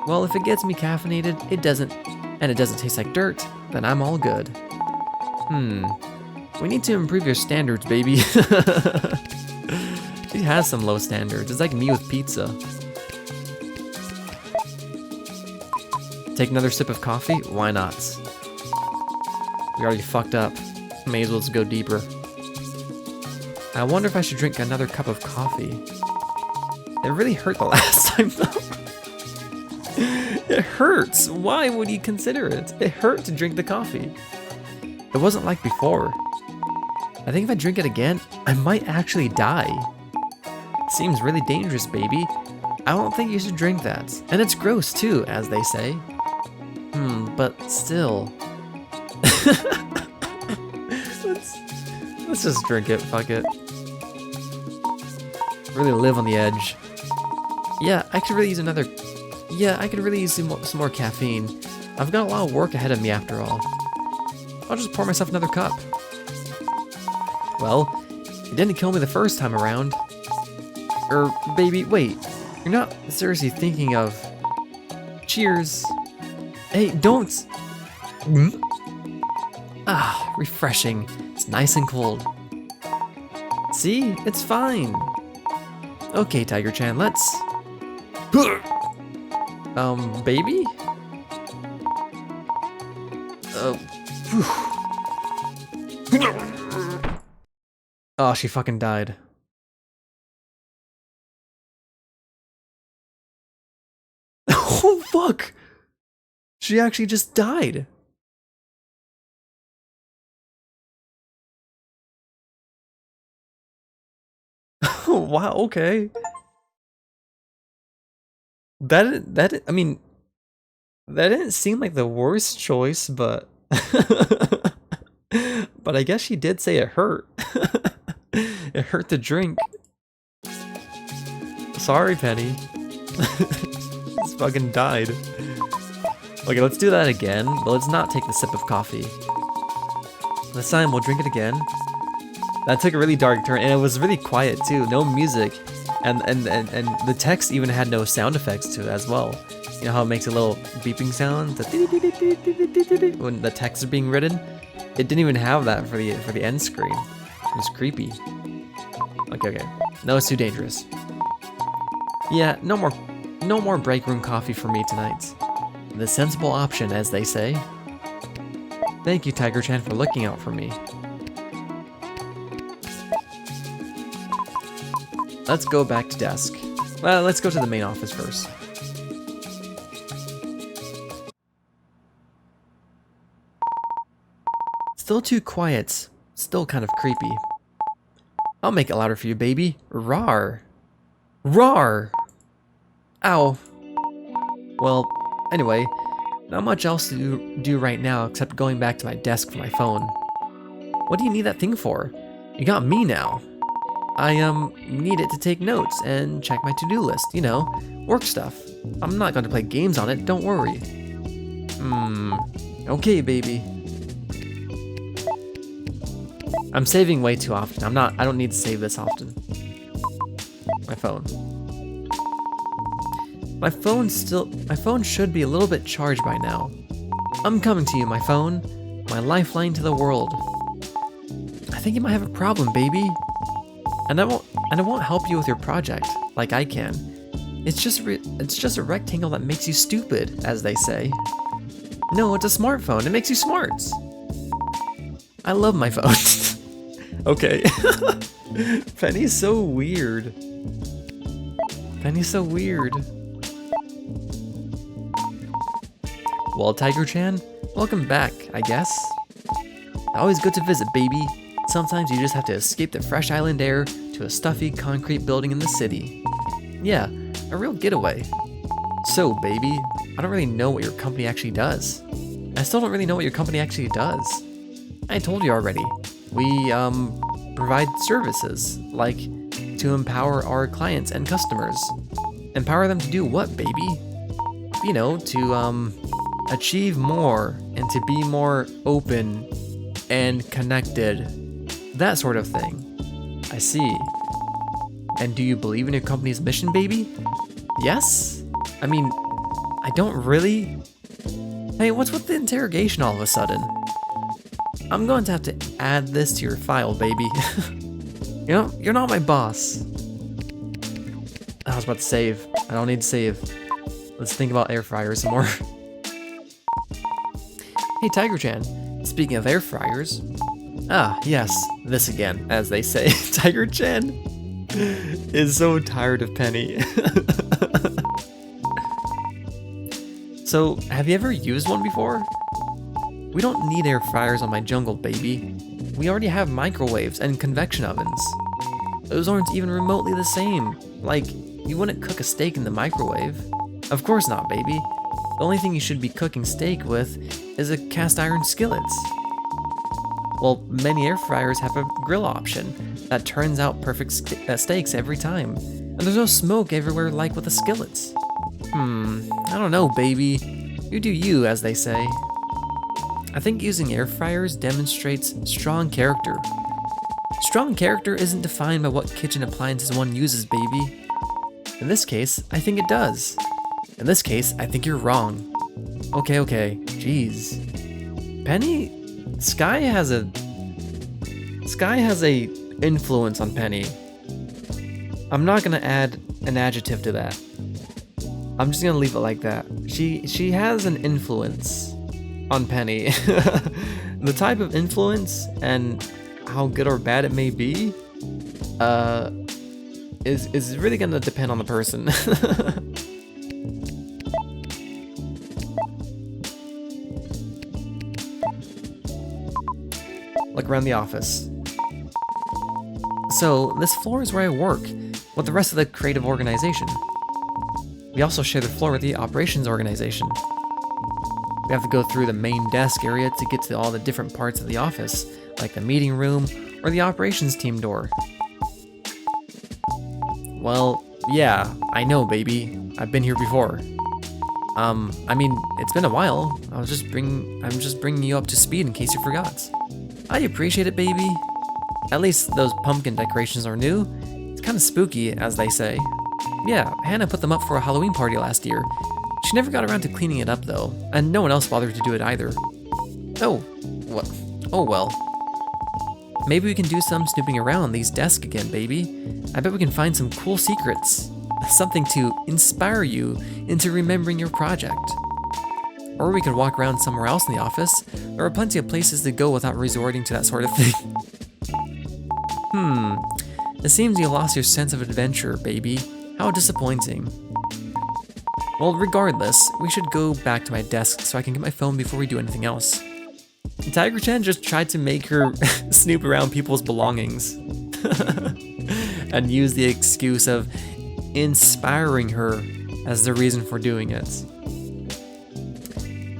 Well, if it gets me caffeinated, it doesn't taste like dirt, then I'm all good. We need to improve your standards, baby. She has some low standards. It's like me with pizza. Take another sip of coffee? Why not? We already fucked up. May as well just go deeper. I wonder if I should drink another cup of coffee. It really hurt the last time though. It hurts. Why would you consider it? It hurt to drink the coffee. It wasn't like before. I think if I drink it again, I might actually die. Seems really dangerous, baby. I don't think you should drink that. And it's gross too, as they say. But still. Let's just drink it, fuck it. Really live on the edge. Yeah, I could really use some more caffeine. I've got a lot of work ahead of me after all. I'll just pour myself another cup. Well, it didn't kill me the first time around. Baby, wait. You're not seriously thinking of... Cheers. Hey, don't... Ah, refreshing. It's nice and cold. See? It's fine. Okay, Tiger-chan, let's... Baby? Oh, she fucking died. Oh, fuck! She actually just died. Oh, wow, okay. I mean, that didn't seem like the worst choice, but... But I guess she did say it hurt. It hurt to drink. Sorry, Penny. Just fucking died. Okay, let's do that again, but let's not take the sip of coffee. This time we'll drink it again. That took a really dark turn, and it was really quiet too. No music, and the text even had no sound effects to it as well. You know how it makes a little beeping sound when the text is being written? It didn't even have that for the end screen. It was creepy. Okay. No, it's too dangerous. Yeah, no more break room coffee for me tonight. The sensible option, as they say. Thank you, Tiger-chan, for looking out for me. Let's go back to desk. Well, let's go to the main office first. Still too quiet. Still kind of creepy. I'll make it louder for you, baby. Rawr. Rawr! Ow. Well, anyway, not much else to do right now except going back to my desk for my phone. What do you need that thing for? You got me now. I need it to take notes and check my to-do list, you know, work stuff. I'm not going to play games on it, don't worry. Okay, baby. I'm saving way too often. I don't need to save this often. My phone. My phone should be a little bit charged by now. I'm coming to you, my phone. My lifeline to the world. I think you might have a problem, baby. And I won't help you with your project, like I can. It's just a rectangle that makes you stupid, as they say. No, it's a smartphone. It makes you smart. I love my phone. Okay. Penny's so weird. Penny's so weird. Well, Tiger-chan, welcome back, I guess. Always good to visit, baby. Sometimes you just have to escape the fresh island air to a stuffy concrete building in the city. Yeah, a real getaway. So, baby, I don't really know what your company actually does. I still don't really know what your company actually does. I told you already. We, provide services, like to empower our clients and customers. Empower them to do what, baby? You know, to, achieve more and to be more open and connected. That sort of thing. I see. And do you believe in your company's mission, baby? Yes? I mean, I don't really. Hey, what's with the interrogation all of a sudden? I'm going to have to add this to your file, baby. You know, you're not my boss. I was about to save. I don't need to save. Let's think about air fryers more. Hey, Tiger-chan. Speaking of air fryers. Ah, yes, this again, as they say. Tiger-chan is so tired of Penny. So, have you ever used one before? We don't need air fryers on my jungle, baby. We already have microwaves and convection ovens. Those aren't even remotely the same. Like, you wouldn't cook a steak in the microwave. Of course not, baby. The only thing you should be cooking steak with is a cast iron skillets. Well, many air fryers have a grill option that turns out perfect steaks every time. And there's no smoke everywhere like with the skillets. I don't know, baby. You do you, as they say. I think using air fryers demonstrates strong character. Strong character isn't defined by what kitchen appliances one uses, baby. In this case, I think it does. In this case, I think you're wrong. Okay, jeez. Penny, Sky has a influence on Penny. I'm not gonna add an adjective to that. I'm just gonna leave it like that. She has an influence on Penny. The type of influence and how good or bad it may be, is really gonna depend on the person. Look around the office. So, this floor is where I work, with the rest of the creative organization. We also share the floor with the operations organization. We have to go through the main desk area to get to all the different parts of the office, like the meeting room or the operations team door. Well, yeah, I know, baby. I've been here before. I mean, it's been a while. I'm just bringing you up to speed in case you forgot. I appreciate it, baby. At least those pumpkin decorations are new. It's kind of spooky, as they say. Yeah, Hannah put them up for a Halloween party last year. She never got around to cleaning it up, though, and no one else bothered to do it either. Oh, what? Oh well. Maybe we can do some snooping around these desks again, baby. I bet we can find some cool secrets. Something to inspire you into remembering your project. Or we could walk around somewhere else in the office. There are plenty of places to go without resorting to that sort of thing. It seems you lost your sense of adventure, baby. How disappointing. Well, regardless, we should go back to my desk so I can get my phone before we do anything else. Tiger-chan just tried to make her snoop around people's belongings. And use the excuse of inspiring her as the reason for doing it.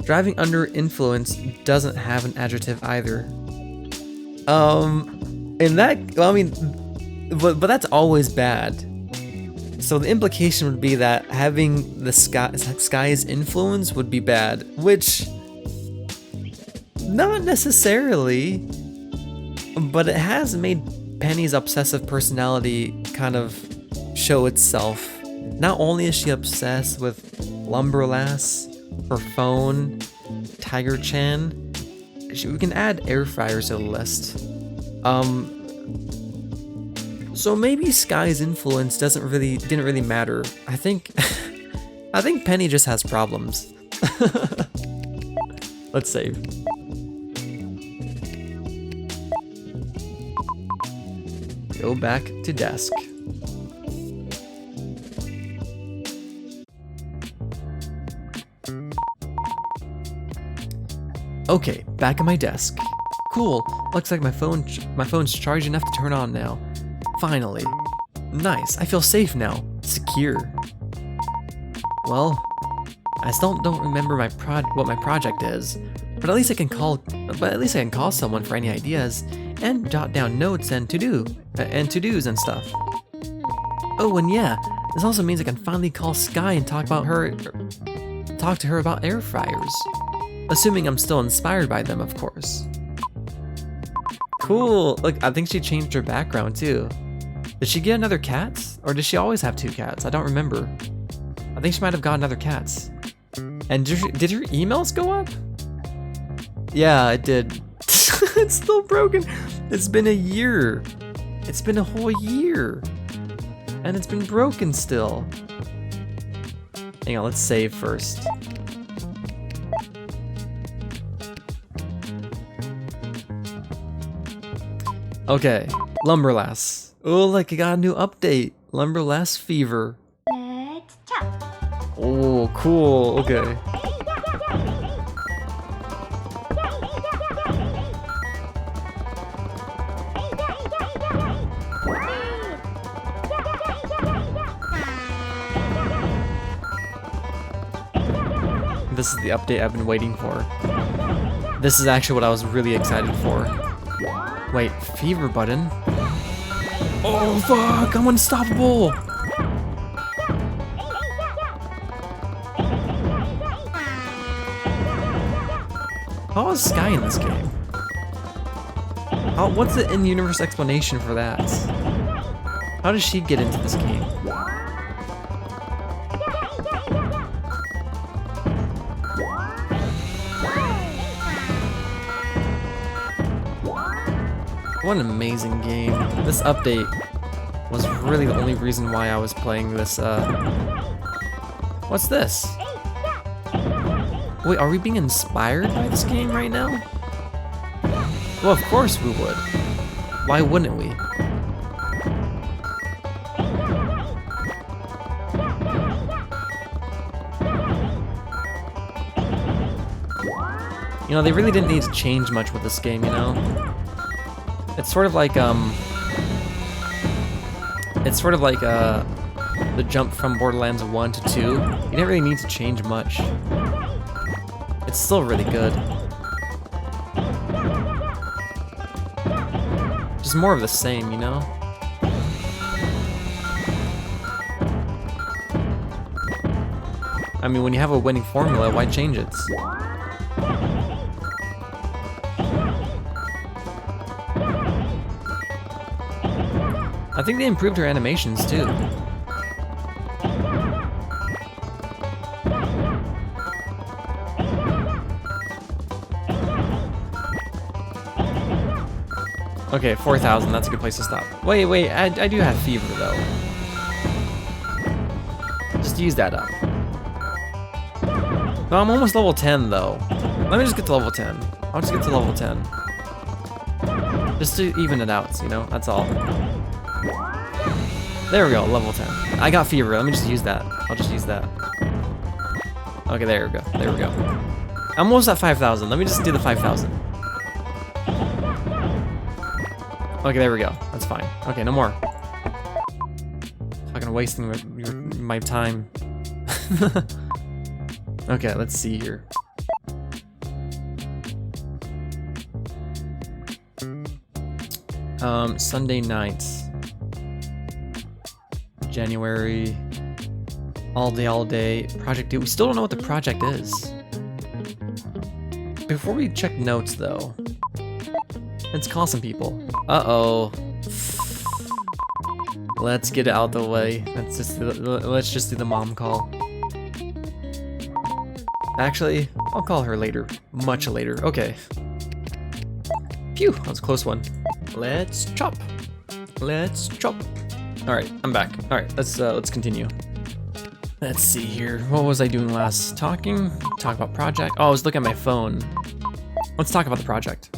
Driving under influence doesn't have an adjective either. But that's always bad. So the implication would be that having the sky's influence would be bad, which not necessarily, but it has made Penny's obsessive personality kind of show itself. Not only is she obsessed with Lumberlass, her phone, Tiger-chan, we can add air fryers to the list. So maybe Sky's influence didn't really matter. I think Penny just has problems. Let's save. go back to desk. Okay, back at my desk. Cool, looks like my phone's charged enough to turn on now. Finally. Nice, I feel safe now. Secure. Well, I still don't remember what my project is, but at least I can call someone for any ideas and jot down notes and to-dos and stuff. Oh, and yeah, this also means I can finally call Sky and talk to her about air fryers. Assuming I'm still inspired by them, of course. Cool, look, I think she changed her background too. Did she get another cat? Or did she always have 2 cats? I don't remember. I think she might have gotten other cats. And did her emails go up? Yeah, it did. It's still broken. It's been a year. It's been a whole year. And it's been broken still. Hang on, let's save first. Okay, Lumberlass. Oh, like I got a new update. Lumberlass Fever. Let's chop. Oh, cool. Okay. This is the update I've been waiting for. This is actually what I was really excited for. Wait, Fever button? Oh fuck, I'm unstoppable! How is Sky in this game? What's the in-universe explanation for that? How does she get into this game? What an amazing game. This update was really the only reason why I was playing this, What's this? Wait, are we being inspired by this game right now? Well, of course we would. Why wouldn't we? You know, they really didn't need to change much with this game, you know? It's sort of like, the jump from Borderlands 1 to 2. You didn't really need to change much. It's still really good. Just more of the same, you know? I mean, when you have a winning formula, why change it? I think they improved her animations too. Okay, 4,000, that's a good place to stop. Wait, I do have Fever though. Just use that up. No, I'm almost level 10 though. Let me just get to level 10. I'll just get to level 10. Just to even it out, you know, that's all. There we go, level 10. I got Fever, let me just use that. I'll just use that. Okay, there we go, there we go. I'm almost at 5,000, let me just do the 5,000. Okay, there we go, that's fine. Okay, no more. Fucking wasting my time. Okay, let's see here. Sunday night. January. All day. Project due. We still don't know what the project is. Before we check notes, though, let's call some people. Uh-oh. Let's get it out the way. Let's just do the mom call. Actually, I'll call her later. Much later. Okay. Phew, that was a close one. Let's chop. Let's chop. All right, I'm back. All right, let's continue. Let's see here. What was I doing last? Talk about project. Oh, I was looking at my phone. Let's talk about the project.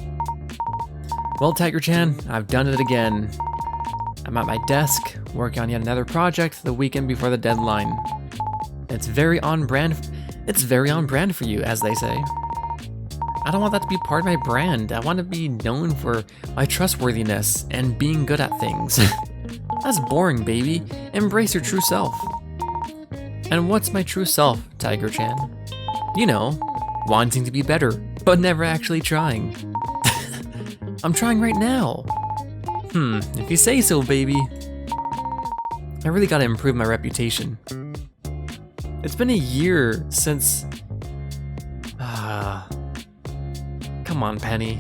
Well, Tiger-chan, I've done it again. I'm at my desk, working on yet another project the weekend before the deadline. It's very on brand for you, as they say. I don't want that to be part of my brand. I want to be known for my trustworthiness and being good at things. That's boring, baby. Embrace your true self. And what's my true self, Tiger-chan? You know, wanting to be better, but never actually trying. I'm trying right now. If you say so, baby. I really gotta improve my reputation. It's been a year since... Come on, Penny.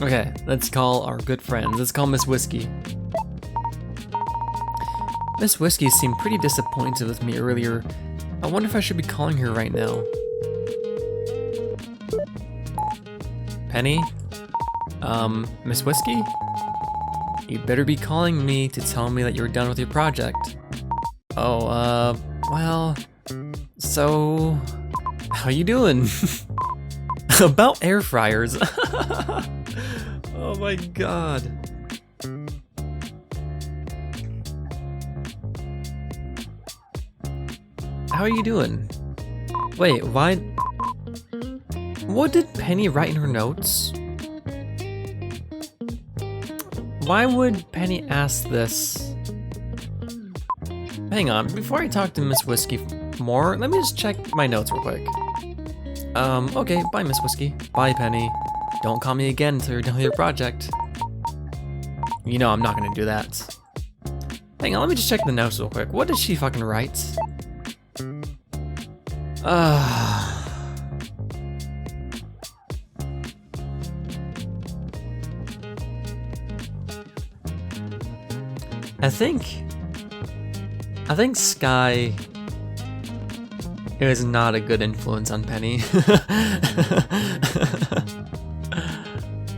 Okay, let's call our good friends. Let's call Miss Whiskey. Miss Whiskey seemed pretty disappointed with me earlier. I wonder if I should be calling her right now. Penny? Miss Whiskey? You better be calling me to tell me that you're done with your project. Oh, well... So... How you doing? About air fryers. Oh my god. How are you doing? Wait, why... What did Penny write in her notes? Why would Penny ask this? Hang on, before I talk to Miss Whiskey more, let me just check my notes real quick. Okay, bye Miss Whiskey. Bye Penny. Don't call me again until you're done with your project. You know I'm not gonna do that. Hang on, let me just check the notes real quick. What did she fucking write? I think Sky is not a good influence on Penny.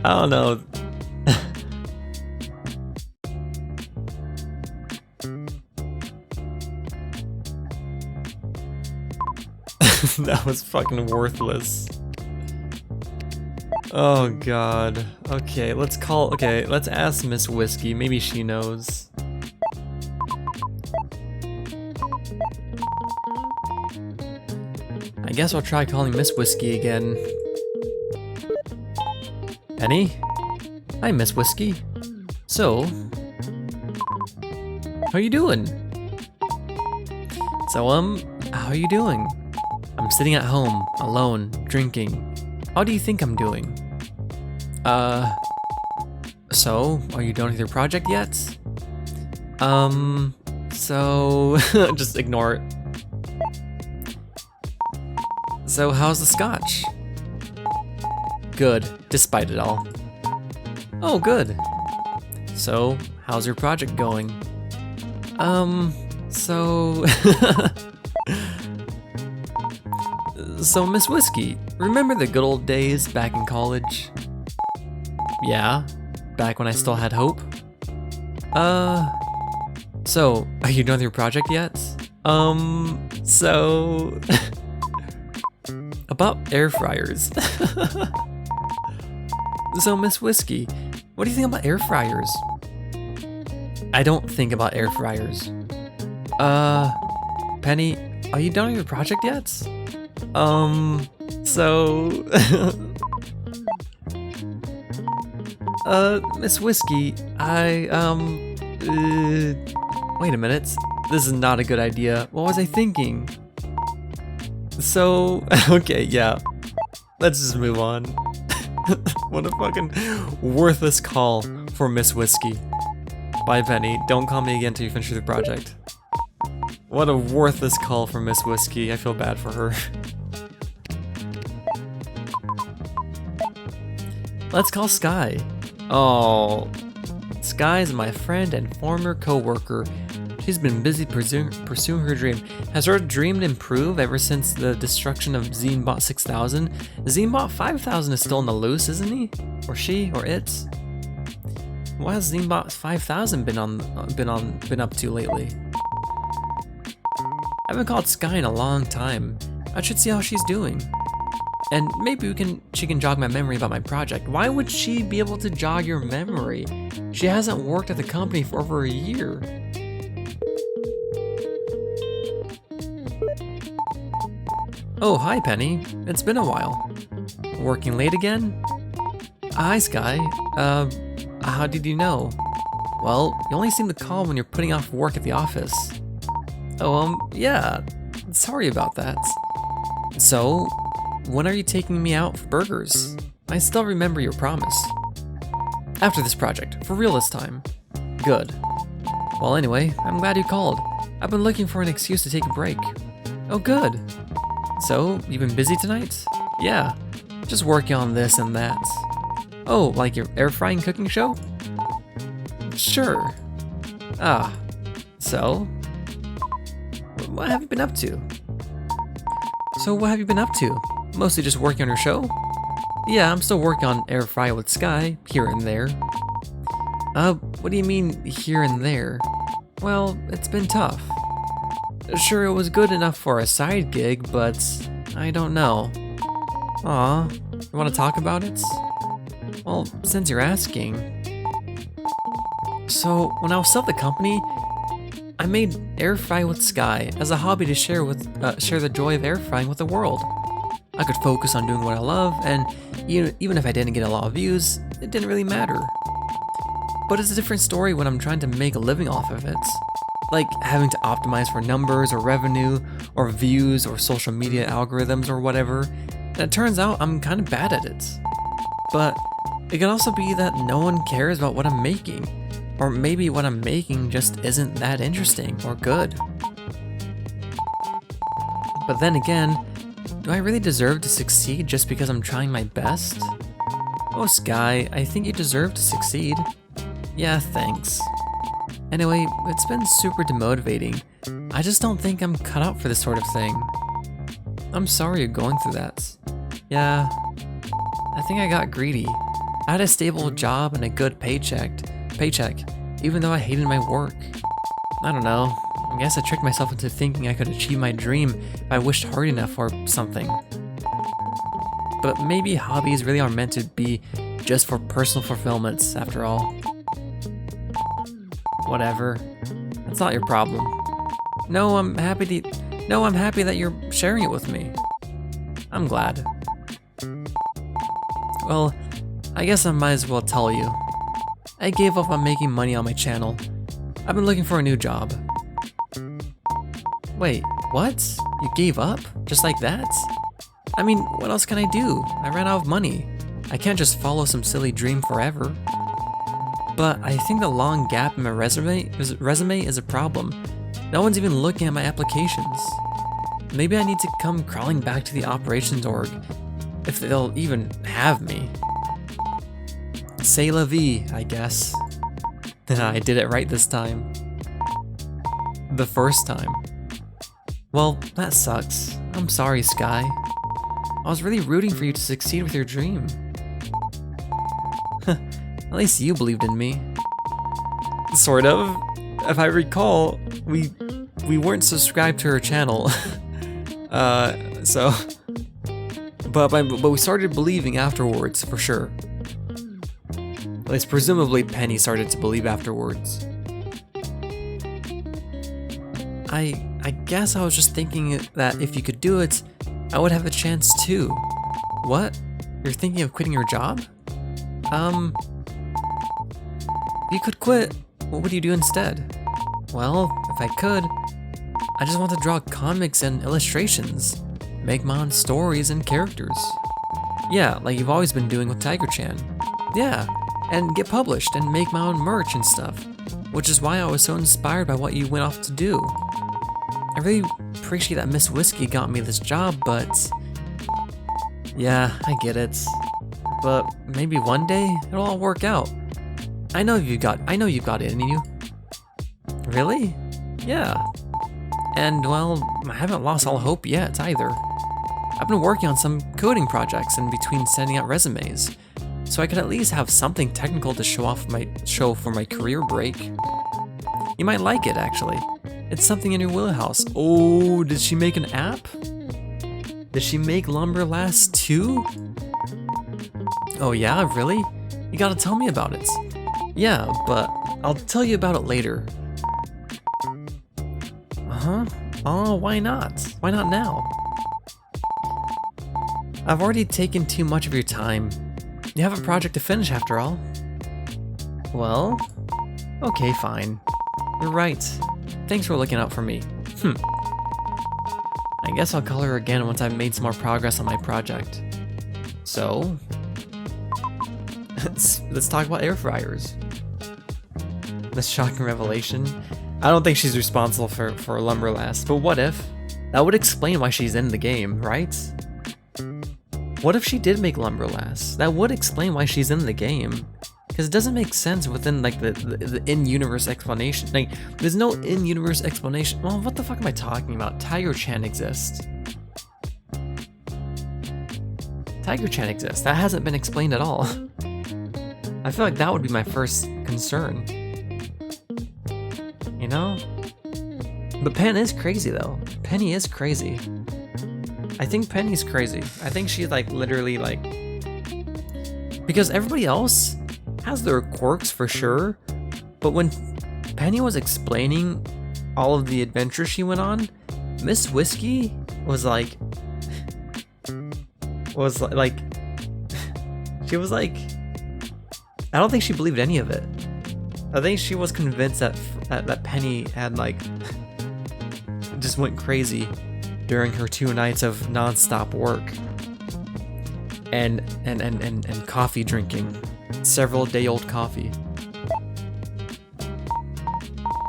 I don't know. That was fucking worthless. Oh god. Okay, let's ask Miss Whiskey. Maybe she knows. I guess I'll try calling Miss Whiskey again. Penny? Hi, Miss Whiskey. So, how you doing? How you doing? I'm sitting at home, alone, drinking. How do you think I'm doing? So, are you done with your project yet? Just ignore it. So, how's the scotch? Good, despite it all. Oh, good. So, how's your project going? So Miss Whiskey, remember the good old days back in college? Yeah, back when I still had hope? So, are you done with your project yet? About air fryers. So, Miss Whiskey, what do you think about air fryers? I don't think about air fryers. Penny, are you done with your project yet? Miss Whiskey, wait a minute. This is not a good idea. What was I thinking? So, okay, yeah. Let's just move on. What a fucking worthless call for Miss Whiskey. Bye, Penny. Don't call me again till you finish the project. What a worthless call for Miss Whiskey. I feel bad for her. Let's call Sky. Oh, Sky is my friend and former co-worker. She's been busy pursuing her dream. Has her dream improved ever since the destruction of Zenbot 6000? Zenbot 5000 is still in the loose, isn't he? Or she? Or it? What has Zenbot 5000 been up to lately? I haven't called Sky in a long time. I should see how she's doing. And maybe she can jog my memory about my project. Why would she be able to jog your memory? She hasn't worked at the company for over a year. Oh, hi Penny. It's been a while. Working late again? Hi Sky. How did you know? Well, you only seem to call when you're putting off work at the office. Oh, yeah. Sorry about that. So, when are you taking me out for burgers? I still remember your promise. After this project, for real this time. Good. Well, anyway, I'm glad you called. I've been looking for an excuse to take a break. Oh, good. So, you've been busy tonight? Yeah, just working on this and that. Oh, like your air frying cooking show? Sure. Ah, so? What have you been up to? Mostly just working on your show? Yeah, I'm still working on Air Fry with Sky, here and there. What do you mean, here and there? Well, it's been tough. Sure, it was good enough for a side gig, but I don't know. Aw, you want to talk about it? Well, since you're asking. So, when I was still at the company, I made Air Fry with Sky as a hobby to share the joy of air frying with the world. I could focus on doing what I love, and even if I didn't get a lot of views, it didn't really matter. But it's a different story when I'm trying to make a living off of it. Like having to optimize for numbers or revenue or views or social media algorithms or whatever. And it turns out I'm kind of bad at it. But it can also be that no one cares about what I'm making. Or maybe what I'm making just isn't that interesting or good. But then again, do I really deserve to succeed just because I'm trying my best? Oh Sky, I think you deserve to succeed. Yeah, thanks. Anyway, it's been super demotivating. I just don't think I'm cut out for this sort of thing. I'm sorry you're going through that. Yeah, I think I got greedy. I had a stable job and a good paycheck, even though I hated my work. I don't know, I guess I tricked myself into thinking I could achieve my dream if I wished hard enough or something. But maybe hobbies really are meant to be just for personal fulfillments after all. Whatever, that's not your problem. No, I'm happy that you're sharing it with me. I'm glad. Well, I guess I might as well tell you. I gave up on making money on my channel. I've been looking for a new job. Wait, what? You gave up? Just like that? I mean, what else can I do? I ran out of money. I can't just follow some silly dream forever. But I think the long gap in my resume is a problem. No one's even looking at my applications. Maybe I need to come crawling back to the operations org, if they'll even have me. C'est la vie, I guess. I did it right this time. The first time. Well, that sucks. I'm sorry, Sky. I was really rooting for you to succeed with your dream. At least you believed in me. Sort of. If I recall, we weren't subscribed to her channel. But we started believing afterwards, for sure. At least presumably Penny started to believe afterwards. I guess I was just thinking that if you could do it, I would have a chance too. What? You're thinking of quitting your job? If you could quit, what would you do instead? Well, if I could, I just want to draw comics and illustrations, make my own stories and characters. Yeah, like you've always been doing with Tiger-chan. Yeah, and get published and make my own merch and stuff, which is why I was so inspired by what you went off to do. I really appreciate that Miss Whiskey got me this job, but yeah, I get it. But maybe one day it'll all work out. I know you've got it in you. Really? Yeah. And well, I haven't lost all hope yet either. I've been working on some coding projects in between sending out resumes, so I could at least have something technical to show for my career break. You might like it, actually. It's something in your wheelhouse. Oh, did she make an app? Did she make lumber last too? Oh yeah, really? You gotta tell me about it. Yeah, but I'll tell you about it later. Uh-huh. Oh, why not? Why not now? I've already taken too much of your time. You have a project to finish after all. Well, okay, fine. You're right. Thanks for looking out for me. I guess I'll call her again once I've made some more progress on my project. So, let's talk about air fryers. The shocking revelation. I don't think she's responsible for Lumber Lass, but what if? That would explain why she's in the game, right? What if she did make Lumber Lass? That would explain why she's in the game. Because it doesn't make sense within like the in-universe explanation. Like, there's no in-universe explanation. Well, what the fuck am I talking about? Tiger-chan exists. Tiger-chan exists. That hasn't been explained at all. I feel like that would be my first concern. You know? But Pen is crazy though. Penny is crazy. I think Penny's crazy. I think she like literally like... Because everybody else has their quirks for sure, but when Penny was explaining all of the adventures she went on, Miss Whiskey was like, she was like, I don't think she believed any of it. I think she was convinced that Penny had like just went crazy during her 2 nights of non-stop work and coffee drinking. Several day-old coffee.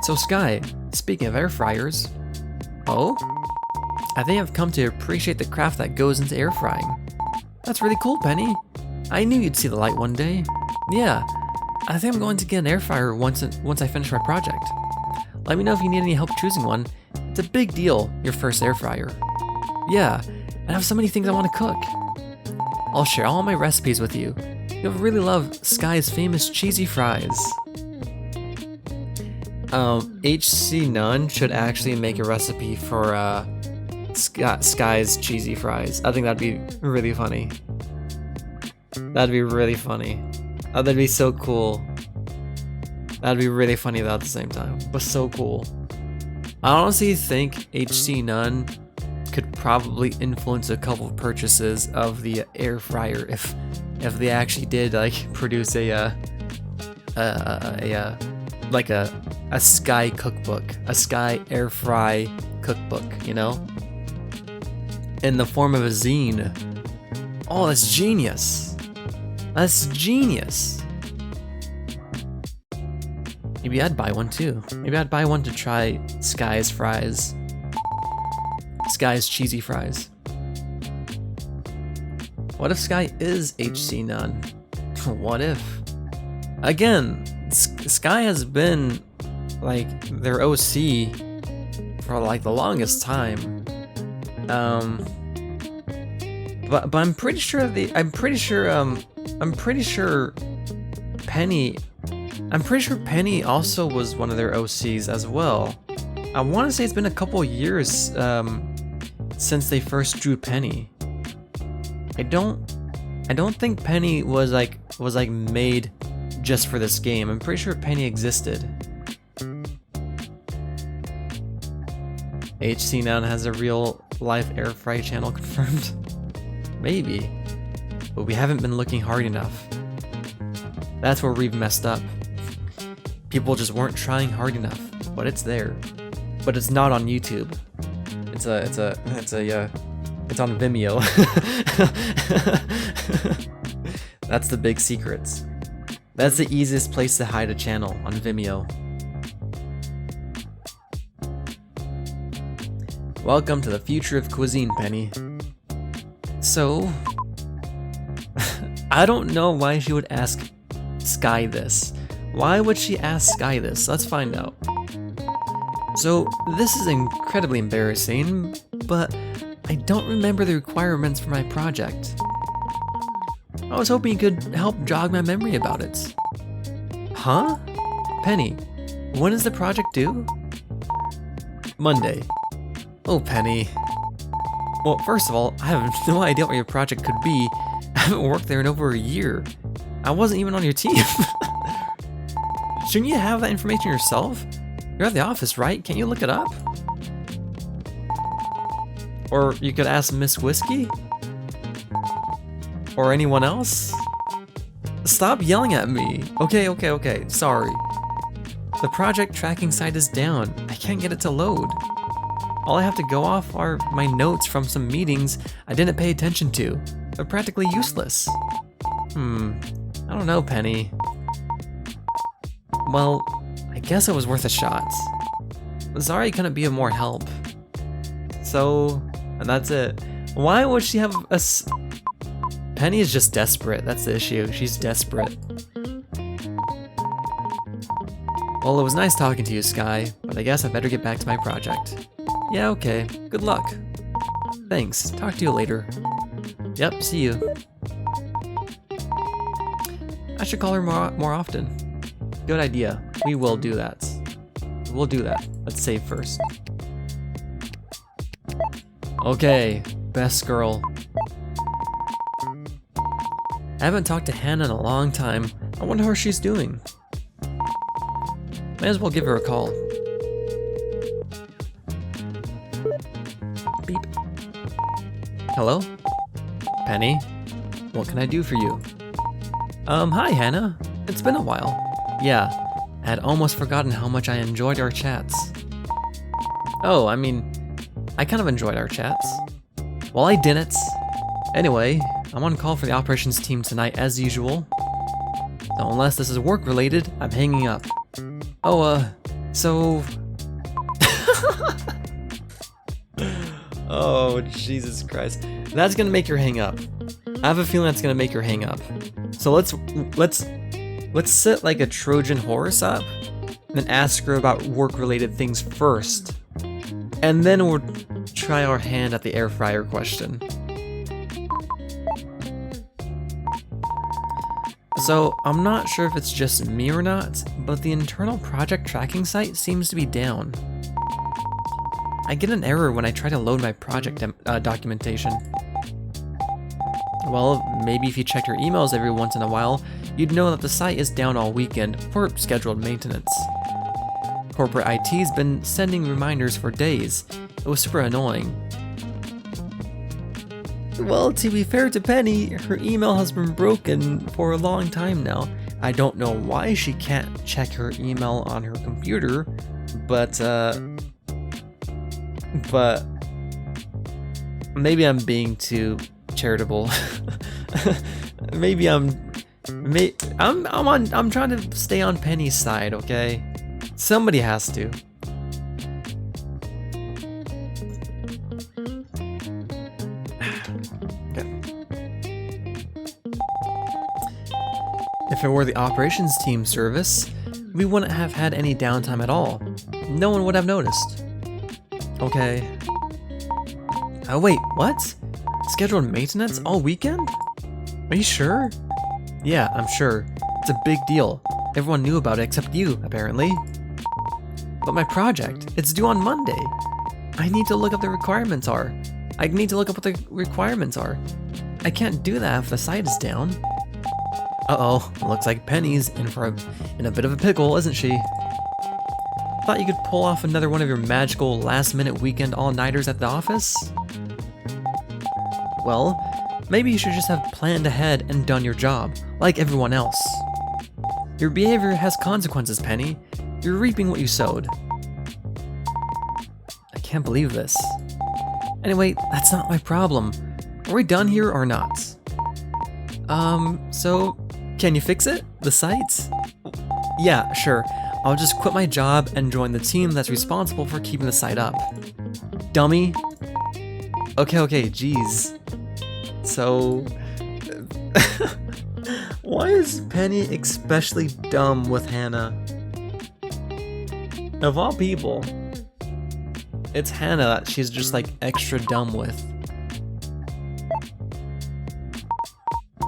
So Sky, speaking of air fryers, oh? I think I've come to appreciate the craft that goes into air frying. That's really cool, Penny. I knew you'd see the light one day. Yeah, I think I'm going to get an air fryer once I finish my project. Let me know if you need any help choosing one. It's a big deal, your first air fryer. Yeah, I have so many things I want to cook. I'll share all my recipes with you. You'll really love Sky's famous cheesy fries. HC Nunn should actually make a recipe for Sky's cheesy fries. I think that'd be really funny. That'd be really funny. Oh, that'd be so cool. That'd be really funny though at the same time, but so cool. I honestly think HC Nunn could probably influence a couple of purchases of the air fryer if they actually did like produce a Sky cookbook, a Sky air fry cookbook, you know, in the form of a zine. Oh, that's genius. That's genius. Maybe I'd buy one too. Maybe I'd buy one to try Sky's fries. Sky's cheesy fries. What if Sky is HC Nunn? What if? Again, Sky has been like their OC for like the longest time. But I'm pretty sure Penny also was one of their OCs as well. I want to say it's been a couple years since they first drew Penny. I don't think Penny was made just for this game. I'm pretty sure Penny existed. HC Nunn has a real life air fry channel confirmed. Maybe, but we haven't been looking hard enough. That's where we've messed up. People just weren't trying hard enough, but it's there. But it's not on YouTube. It's on Vimeo. That's the big secret. That's the easiest place to hide a channel, on Vimeo. Welcome to the future of cuisine, Penny. So, I don't know why she would ask Sky this. Why would she ask Sky this? Let's find out. So, this is incredibly embarrassing, but I don't remember the requirements for my project. I was hoping you could help jog my memory about it. Huh? Penny, when is the project due? Monday. Oh, Penny. Well, first of all, I have no idea what your project could be. I haven't worked there in over a year. I wasn't even on your team. Shouldn't you have that information yourself? You're at the office, right? Can't you look it up? Or you could ask Miss Whiskey? Or anyone else? Stop yelling at me. Okay, sorry. The project tracking site is down. I can't get it to load. All I have to go off are my notes from some meetings I didn't pay attention to. They're practically useless. I don't know, Penny. Well, I guess it was worth a shot. Sorry I couldn't be of more help. So, and that's it. Why would she have a Penny is just desperate, that's the issue. She's desperate. Well, it was nice talking to you, Sky, but I guess I better get back to my project. Yeah, okay. Good luck. Thanks. Talk to you later. Yep, see you. I should call her more often. Good idea. We will do that. We'll do that. Let's save first. Okay, best girl. I haven't talked to Hannah in a long time. I wonder how she's doing. May as well give her a call. Beep. Hello? Penny? What can I do for you? Hi Hannah. It's been a while. Yeah, I had almost forgotten how much I enjoyed our chats. Oh, I mean, I kind of enjoyed our chats. Well, I didn't. Anyway, I'm on call for the operations team tonight as usual. So unless this is work related, I'm hanging up. Oh, so... Oh, Jesus Christ. That's gonna make her hang up. I have a feeling that's gonna make her hang up. So let's set like a Trojan horse up, and then ask her about work-related things first. And then we'll try our hand at the air fryer question. So, I'm not sure if it's just me or not, but the internal project tracking site seems to be down. I get an error when I try to load my project documentation. Well, maybe if you checked your emails every once in a while, you'd know that the site is down all weekend for scheduled maintenance. Corporate IT's been sending reminders for days. It was super annoying. Well, to be fair to Penny, her email has been broken for a long time now. I don't know why she can't check her email on her computer, but maybe I'm being too charitable. Maybe I'm trying to stay on Penny's side, okay? Somebody has to. If it were the operations team service, we wouldn't have had any downtime at all. No one would have noticed. Okay. Oh wait, what? Scheduled maintenance all weekend? Are you sure? Yeah, I'm sure. It's a big deal. Everyone knew about it except you, apparently. But my project, it's due on Monday. I need to look up the requirements are. I need to look up what the requirements are. I can't do that if the site is down. Uh-oh, looks like Penny's in a bit of a pickle, isn't she? Thought you could pull off another one of your magical last-minute weekend all-nighters at the office? Well, maybe you should just have planned ahead and done your job, like everyone else. Your behavior has consequences, Penny. You're reaping what you sowed. I can't believe this. Anyway, that's not my problem. Are we done here or not? So, can you fix it? The site? Yeah, sure. I'll just quit my job and join the team that's responsible for keeping the site up. Dummy. Okay, jeez. So... why is Penny especially dumb with Hannah? Of all people, it's Hannah that she's just like extra dumb with.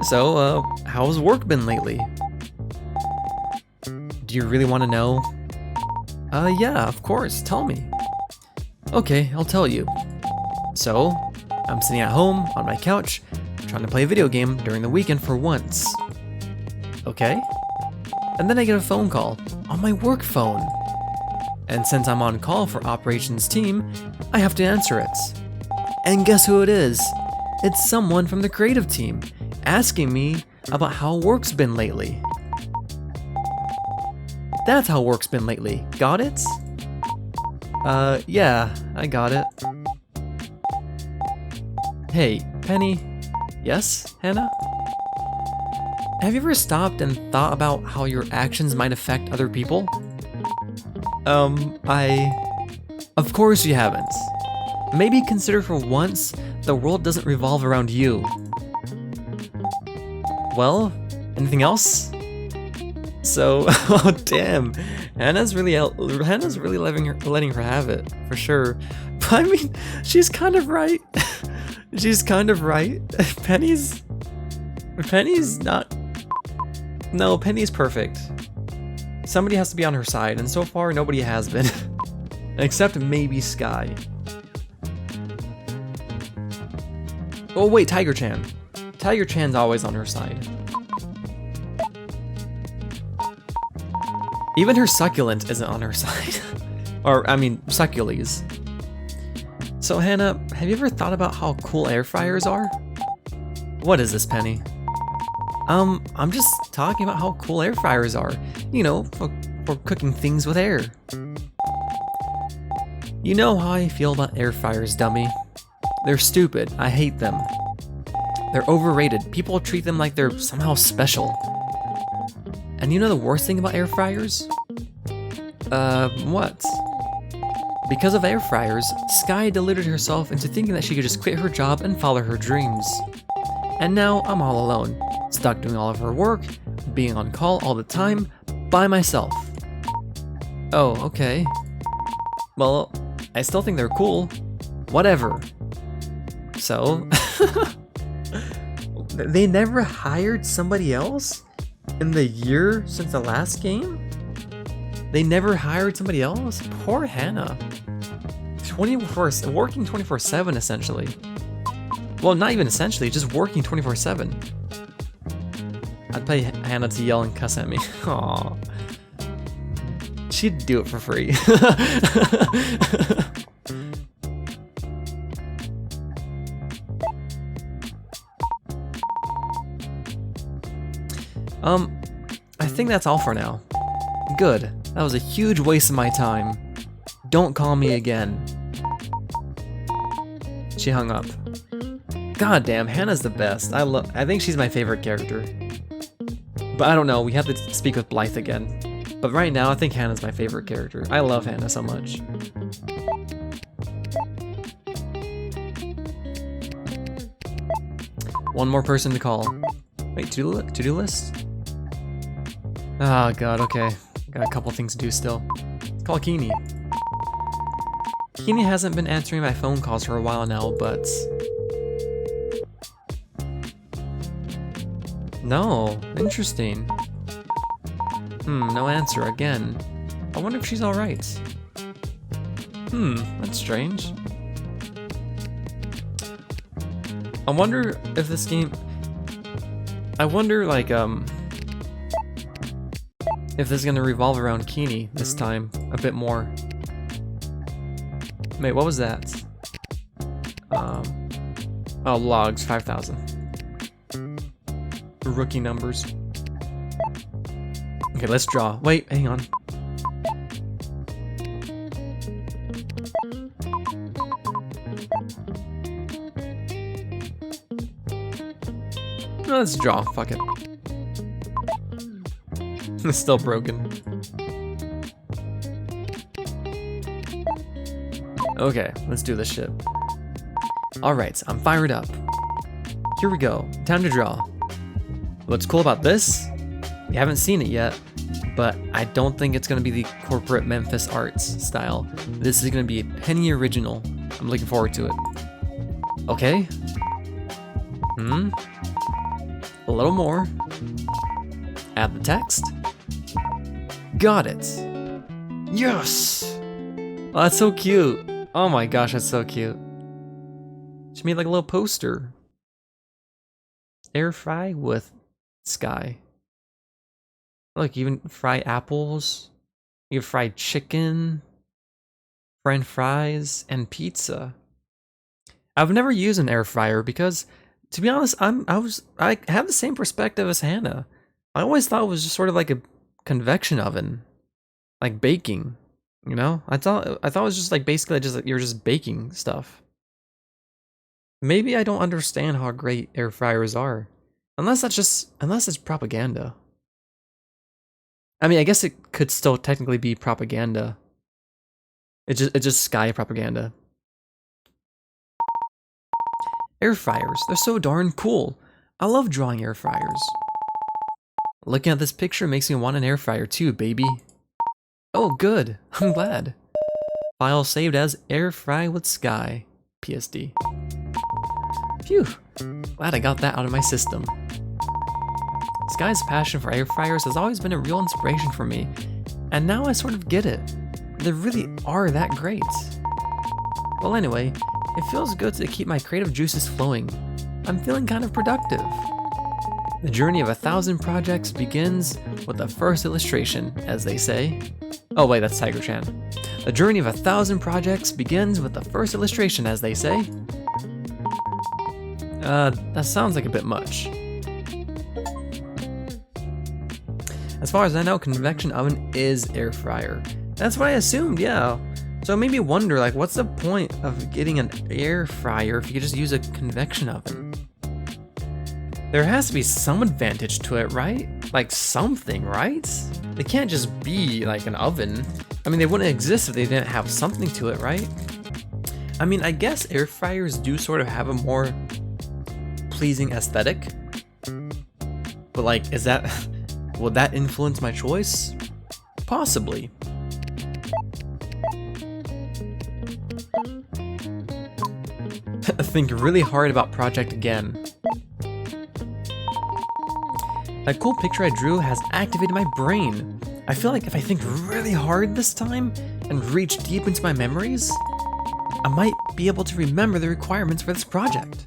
So, how's work been lately? Do you really want to know? Yeah, of course, tell me. Okay, I'll tell you. So, I'm sitting at home on my couch, trying to play a video game during the weekend for once. Okay. And then I get a phone call on my work phone. And since I'm on call for operations team, I have to answer it. And guess who it is? It's someone from the creative team asking me about how work's been lately. That's how work's been lately. Got it? Yeah, I got it. Hey, Penny. Yes, Hannah? Have you ever stopped and thought about how your actions might affect other people? Of course you haven't. Maybe consider for once the world doesn't revolve around you. Well, anything else? So, oh damn, Hannah's really letting her have it, for sure. But I mean, she's kind of right. She's kind of right. Penny's not. No, Penny's perfect. Somebody has to be on her side, and so far nobody has been. Except maybe Sky. Oh wait, Tiger-chan. Tiger-chan's always on her side. Even her succulent isn't on her side. Or, I mean, succules. So Hannah, have you ever thought about how cool air fryers are? What is this, Penny? I'm just talking about how cool air fryers are. You know, for cooking things with air. You know how I feel about air fryers, dummy. They're stupid. I hate them. They're overrated. People treat them like they're somehow special. And you know the worst thing about air fryers? What? Because of air fryers, Sky deluded herself into thinking that she could just quit her job and follow her dreams. And now I'm all alone, stuck doing all of her work, being on call all the time, by myself. Oh, okay. Well, I still think they're cool. Whatever. So, they never hired somebody else in the year since the last game? They never hired somebody else? Poor Hannah. Working 24/7 essentially. Well, not even essentially, just working 24/7. I'd pay Hannah to yell and cuss at me. Aww. She'd do it for free. I think that's all for now. Good. That was a huge waste of my time. Don't call me again. She hung up. God damn, Hannah's the best. I think she's my favorite character. But I don't know, we have to speak with Blythe again. But right now, I think Hannah's my favorite character. I love Hannah so much. One more person to call. Wait, to-do list? Oh god, okay. Got a couple things to do still. Let's call Keeney. Keeney hasn't been answering my phone calls for a while now, but... No, interesting. No answer again. I wonder if she's alright. That's strange. I wonder if this game... I wonder, like, if this is gonna revolve around Keeney this time a bit more. Wait, what was that? Oh, logs, 5,000. Rookie numbers. Okay, let's draw. Wait, hang on. Let's draw, fuck it. It's still broken. Okay, let's do this shit. Alright, I'm fired up. Here we go, time to draw. What's cool about this? We haven't seen it yet, but I don't think it's gonna be the corporate Memphis Arts style. This is gonna be a Penny original. I'm looking forward to it. Okay. A little more. Add the text. Got it. Yes! Oh, that's so cute. Oh my gosh, that's so cute. She made like a little poster. Air fry with Sky. Look, you can fry apples. You can fry chicken, French fries, and pizza. I've never used an air fryer because, to be honest, I have the same perspective as Hannah. I always thought it was just sort of like a convection oven, like baking. You know, I thought it was just like basically just like you're just baking stuff. Maybe I don't understand how great air fryers are, unless it's propaganda. I mean, I guess it could still technically be propaganda. It's just Sky propaganda. Air fryers, they're so darn cool. I love drawing air fryers. Looking at this picture makes me want an air fryer too, baby. Oh, good. I'm glad. File saved as air fry with Sky. PSD. Phew. Glad I got that out of my system. Sky's passion for air fryers has always been a real inspiration for me, and now I sort of get it. They really are that great. Well, anyway, it feels good to keep my creative juices flowing. I'm feeling kind of productive. The journey of 1,000 projects begins with the first illustration, as they say. Oh wait, that's Tiger-chan. The journey of 1,000 projects begins with the first illustration, as they say. That sounds like a bit much. As far as I know, convection oven is air fryer. That's what I assumed, yeah. So it made me wonder, like, what's the point of getting an air fryer if you could just use a convection oven? There has to be some advantage to it, right? Like something, right? They can't just be like an oven. I mean, they wouldn't exist if they didn't have something to it, right? I mean, I guess air fryers do sort of have a more pleasing aesthetic. But like, would that influence my choice? Possibly. Think really hard about project again. That cool picture I drew has activated my brain. I feel like if I think really hard this time and reach deep into my memories, I might be able to remember the requirements for this project.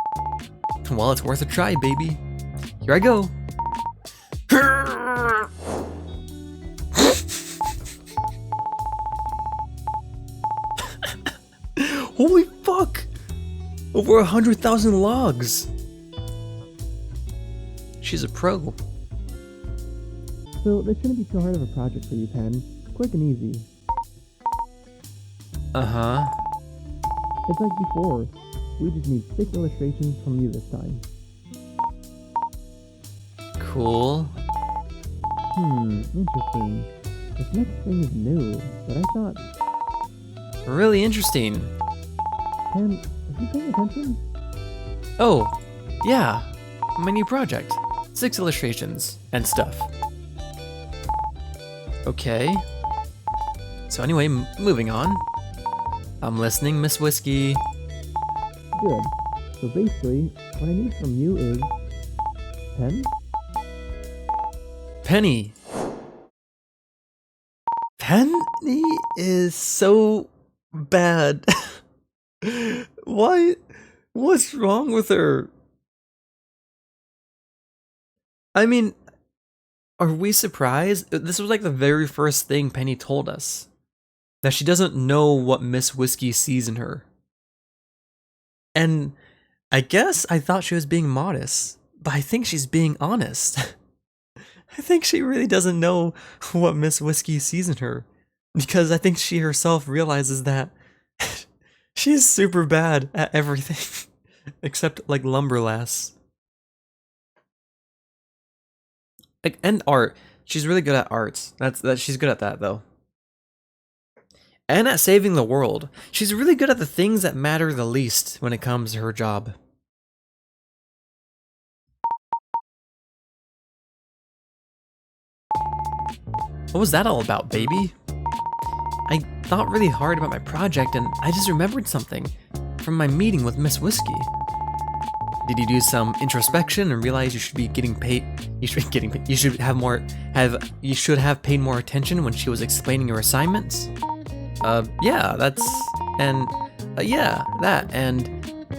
Well, it's worth a try, baby. Here I go. Holy fuck! Over 100,000 logs! She's a pro. So this shouldn't be too hard of a project for you, Pen. Quick and easy. Uh-huh. It's like before. We just need 6 illustrations from you this time. Cool. Interesting. This next thing is new, but I thought... Really interesting. Pen, are you paying attention? Oh, yeah. My new project. 6 illustrations and stuff. Okay. So anyway, moving on. I'm listening, Miss Whiskey. Good. So basically, what I need from you is... Pen? Penny. Penny is so bad. Why? What's wrong with her? I mean, are we surprised? This was like the very first thing Penny told us. That she doesn't know what Miss Whiskey sees in her. And I guess I thought she was being modest, but I think she's being honest. I think she really doesn't know what Miss Whiskey sees in her. Because I think she herself realizes that she's super bad at everything. Except like Lumberlass. Like, and art. She's really good at art. She's good at that though. And at saving the world. She's really good at the things that matter the least when it comes to her job. What was that all about, baby? I thought really hard about my project and I just remembered something from my meeting with Miss Whiskey. Did you do some introspection and realize you should be getting paid? You should have paid more attention when she was explaining your assignments? Yeah, that, and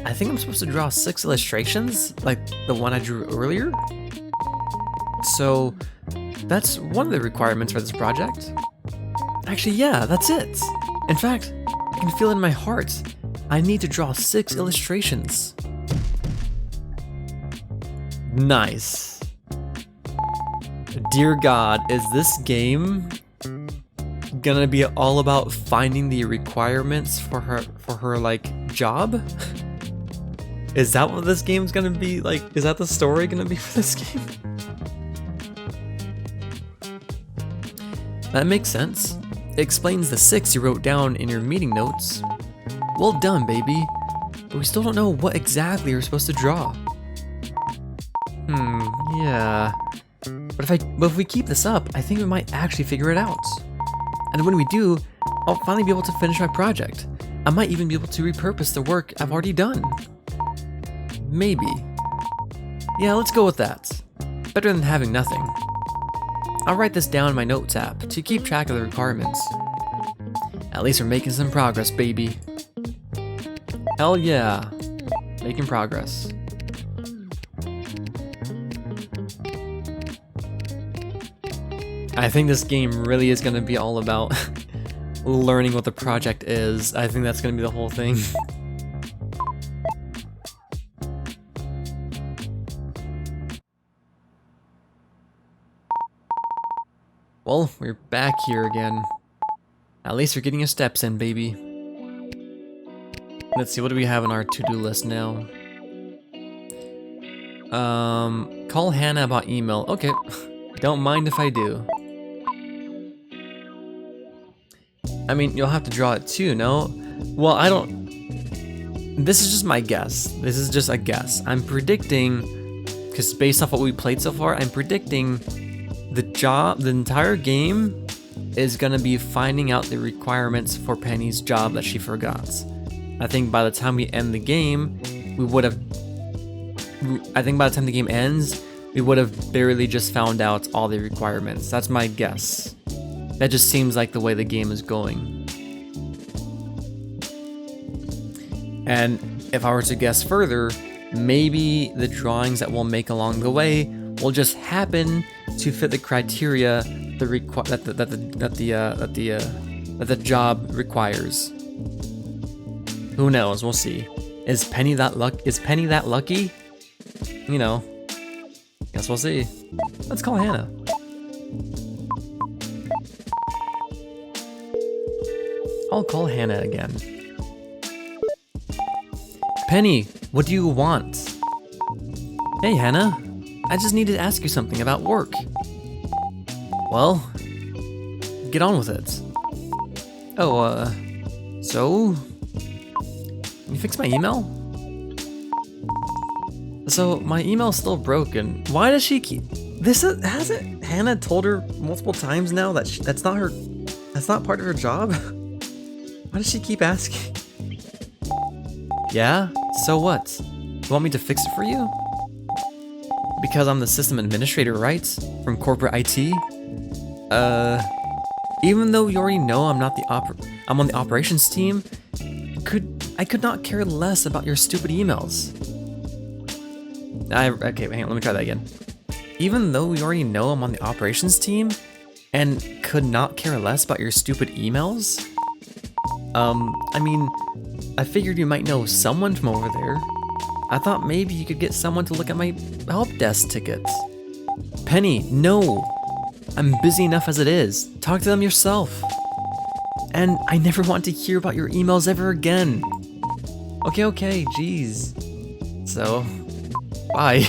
I think I'm supposed to draw 6 illustrations, like the one I drew earlier. So that's one of the requirements for this project. Actually, yeah, that's it. In fact, I can feel it in my heart. I need to draw 6 illustrations. Nice. Dear God, is this game gonna be all about finding the requirements for her like job? Is that what this game's gonna be like? Is that the story gonna be for this game? That makes sense. It explains the 6 you wrote down in your meeting notes. Well done, baby. But we still don't know what exactly you're supposed to draw. Yeah. But if we keep this up, I think we might actually figure it out. And when we do, I'll finally be able to finish my project. I might even be able to repurpose the work I've already done. Maybe. Yeah, let's go with that. Better than having nothing. I'll write this down in my notes app to keep track of the requirements. At least we're making some progress, baby. Hell yeah. Making progress. I think this game really is going to be all about learning what the project is. I think that's going to be the whole thing. Well, we're back here again. At least we're getting your steps in, baby. Let's see, what do we have on our to-do list now? Call Hannah about email. Okay, don't mind if I do. I mean, you'll have to draw it too, no? Well, I don't... This is just my guess. This is just a guess. I'm predicting, because based off what we played so far, I'm predicting the entire game is gonna be finding out the requirements for Penny's job that she forgot. I think by the time we end the game, I think by the time the game ends, we would have barely just found out all the requirements. That's my guess. That just seems like the way the game is going. And if I were to guess further, maybe the drawings that we'll make along the way will just happen to fit the criteria that the job requires. Who knows? We'll see. Is Penny that lucky? You know. Guess we'll see. Let's call Hannah. I'll call Hannah again. Penny, what do you want? Hey Hannah, I just need to ask you something about work. Well, get on with it. Oh, so? Can you fix my email? So, my email's still broken. Why does she keep... Hasn't Hannah told her multiple times now that that's not part of her job? Why does she keep asking? Yeah? So what? You want me to fix it for you? Because I'm the system administrator, right? From corporate IT? Even though you already know I'm on the operations team, I could not care less about your stupid emails. Okay, hang on, let me try that again. Even though you already know I'm on the operations team, and could not care less about your stupid emails? I mean, I figured you might know someone from over there. I thought maybe you could get someone to look at my help desk tickets. Penny, no! I'm busy enough as it is. Talk to them yourself. And I never want to hear about your emails ever again. Okay, jeez. So, bye.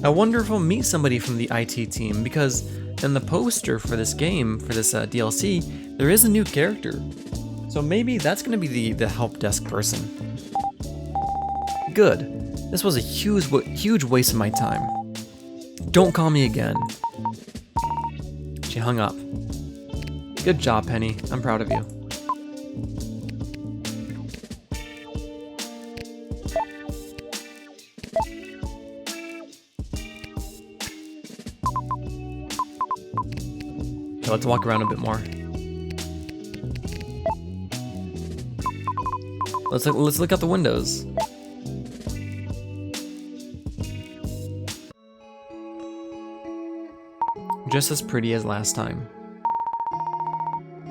I wonder if I'll meet somebody from the IT team, because in the poster for this game, for this DLC, there is a new character. So maybe that's gonna be the help desk person. Good. This was a huge waste of my time. Don't call me again. She hung up. Good job, Penny. I'm proud of you. Okay, let's walk around a bit more. Let's look out the windows. Just as pretty as last time.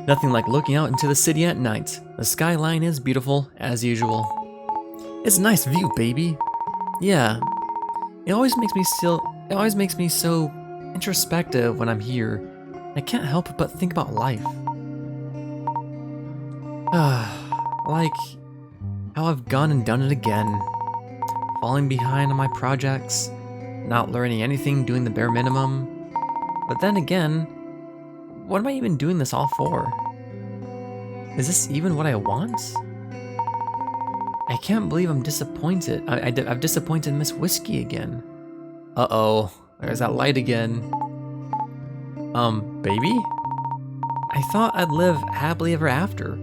Nothing like looking out into the city at night. The skyline is beautiful as usual. It's a nice view, baby. Yeah. It always makes me so introspective when I'm here. I can't help but think about life. Like how I've gone and done it again. Falling behind on my projects, not learning anything, doing the bare minimum. But then again, what am I even doing this all for? Is this even what I want? I can't believe I'm disappointed. I've disappointed Miss Whiskey again. Uh-oh, there's that light again. Baby? I thought I'd live happily ever after.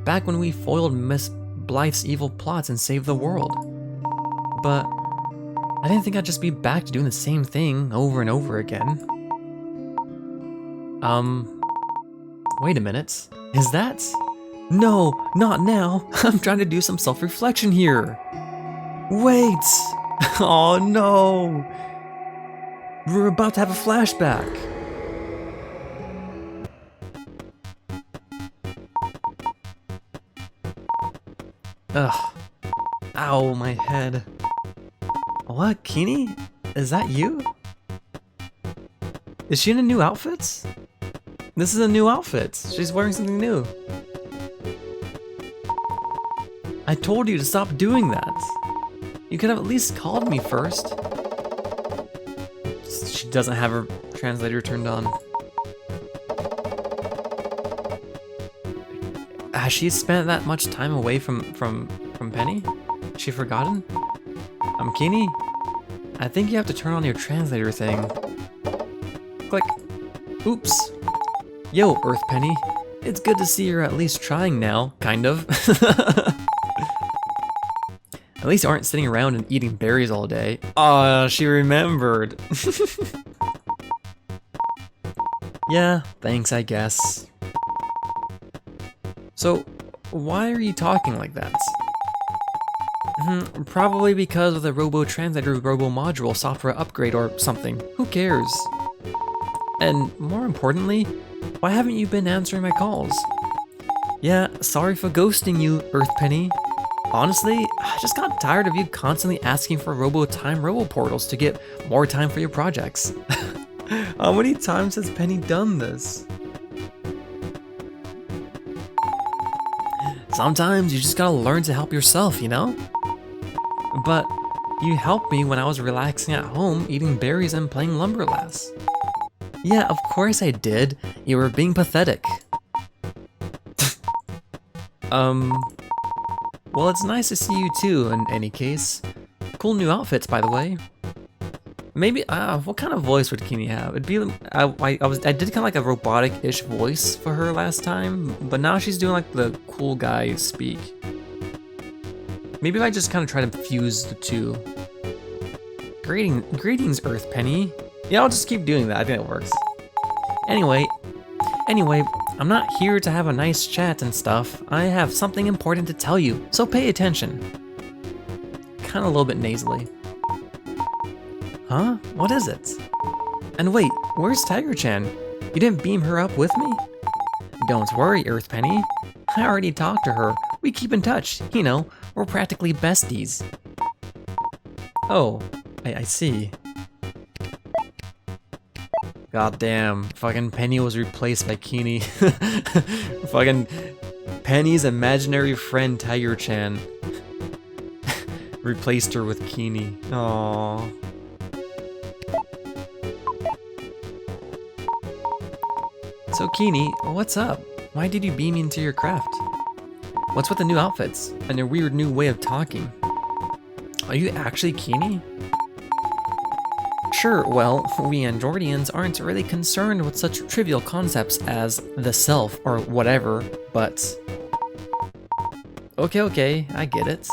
Back when we foiled Miss Blythe's evil plots and saved the world. But I didn't think I'd just be back to doing the same thing over and over again. Wait a minute. Is that? No, not now. I'm trying to do some self-reflection here. Wait. Oh no. We're about to have a flashback. Ugh. Ow, my head. What, Kini? Is that you? Is she in a new outfit? This is a new outfit. She's wearing something new. I told you to stop doing that. You could have at least called me first. She doesn't have her translator turned on. Has she spent that much time away from Penny? Has she forgotten? Kini? I think you have to turn on your translator thing. Click. Oops. Yo, Earth Penny. It's good to see you're at least trying now, kind of. At least you aren't sitting around and eating berries all day. Aw, she remembered. Yeah, thanks, I guess. So, why are you talking like that? Probably because of the Robo Translator Robo Module software upgrade or something. Who cares? And more importantly, why haven't you been answering my calls? Yeah, sorry for ghosting you, Earth Penny. Honestly, I just got tired of you constantly asking for Robo-Time Robo-Portals to get more time for your projects. How many times has Penny done this? Sometimes you just gotta learn to help yourself, you know? But you helped me when I was relaxing at home, eating berries and playing Lumberlass. Yeah, of course I did. You were being pathetic. Well, it's nice to see you too, in any case. Cool new outfits, by the way. Maybe, what kind of voice would Kini have? It'd be, I did kind of like a robotic-ish voice for her last time, but now she's doing like the cool guy speak. Maybe if I just kind of try to fuse the two. Greetings, Earth Penny. Yeah, I'll just keep doing that. I think it works. Anyway, I'm not here to have a nice chat and stuff. I have something important to tell you, so pay attention. Kinda a little bit nasally. Huh? What is it? And wait, where's Tiger-chan? You didn't beam her up with me? Don't worry, Earth Penny. I already talked to her. We keep in touch. You know, we're practically besties. Oh, I see. God damn, fucking Penny was replaced by Kini. Fucking Penny's imaginary friend Tiger-chan replaced her with Kini. Aww. So Kini, what's up? Why did you beam into your craft? What's with the new outfits and your weird new way of talking? Are you actually Kini? Sure, well, we Androidians aren't really concerned with such trivial concepts as the self or whatever, but... Okay, I get it.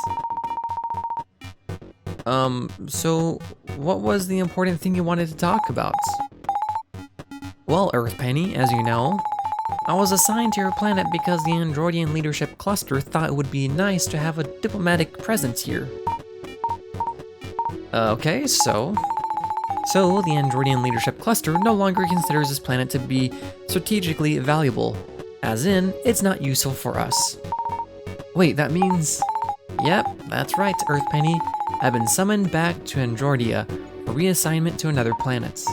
So what was the important thing you wanted to talk about? Well, Earth Penny, as you know, I was assigned to your planet because the Androidian Leadership Cluster thought it would be nice to have a diplomatic presence here. Okay, so the Androidian Leadership Cluster no longer considers this planet to be strategically valuable, as in, it's not useful for us. Wait, that means... Yep, that's right, Earthpenny. I've been summoned back to Androidia for reassignment to another planet.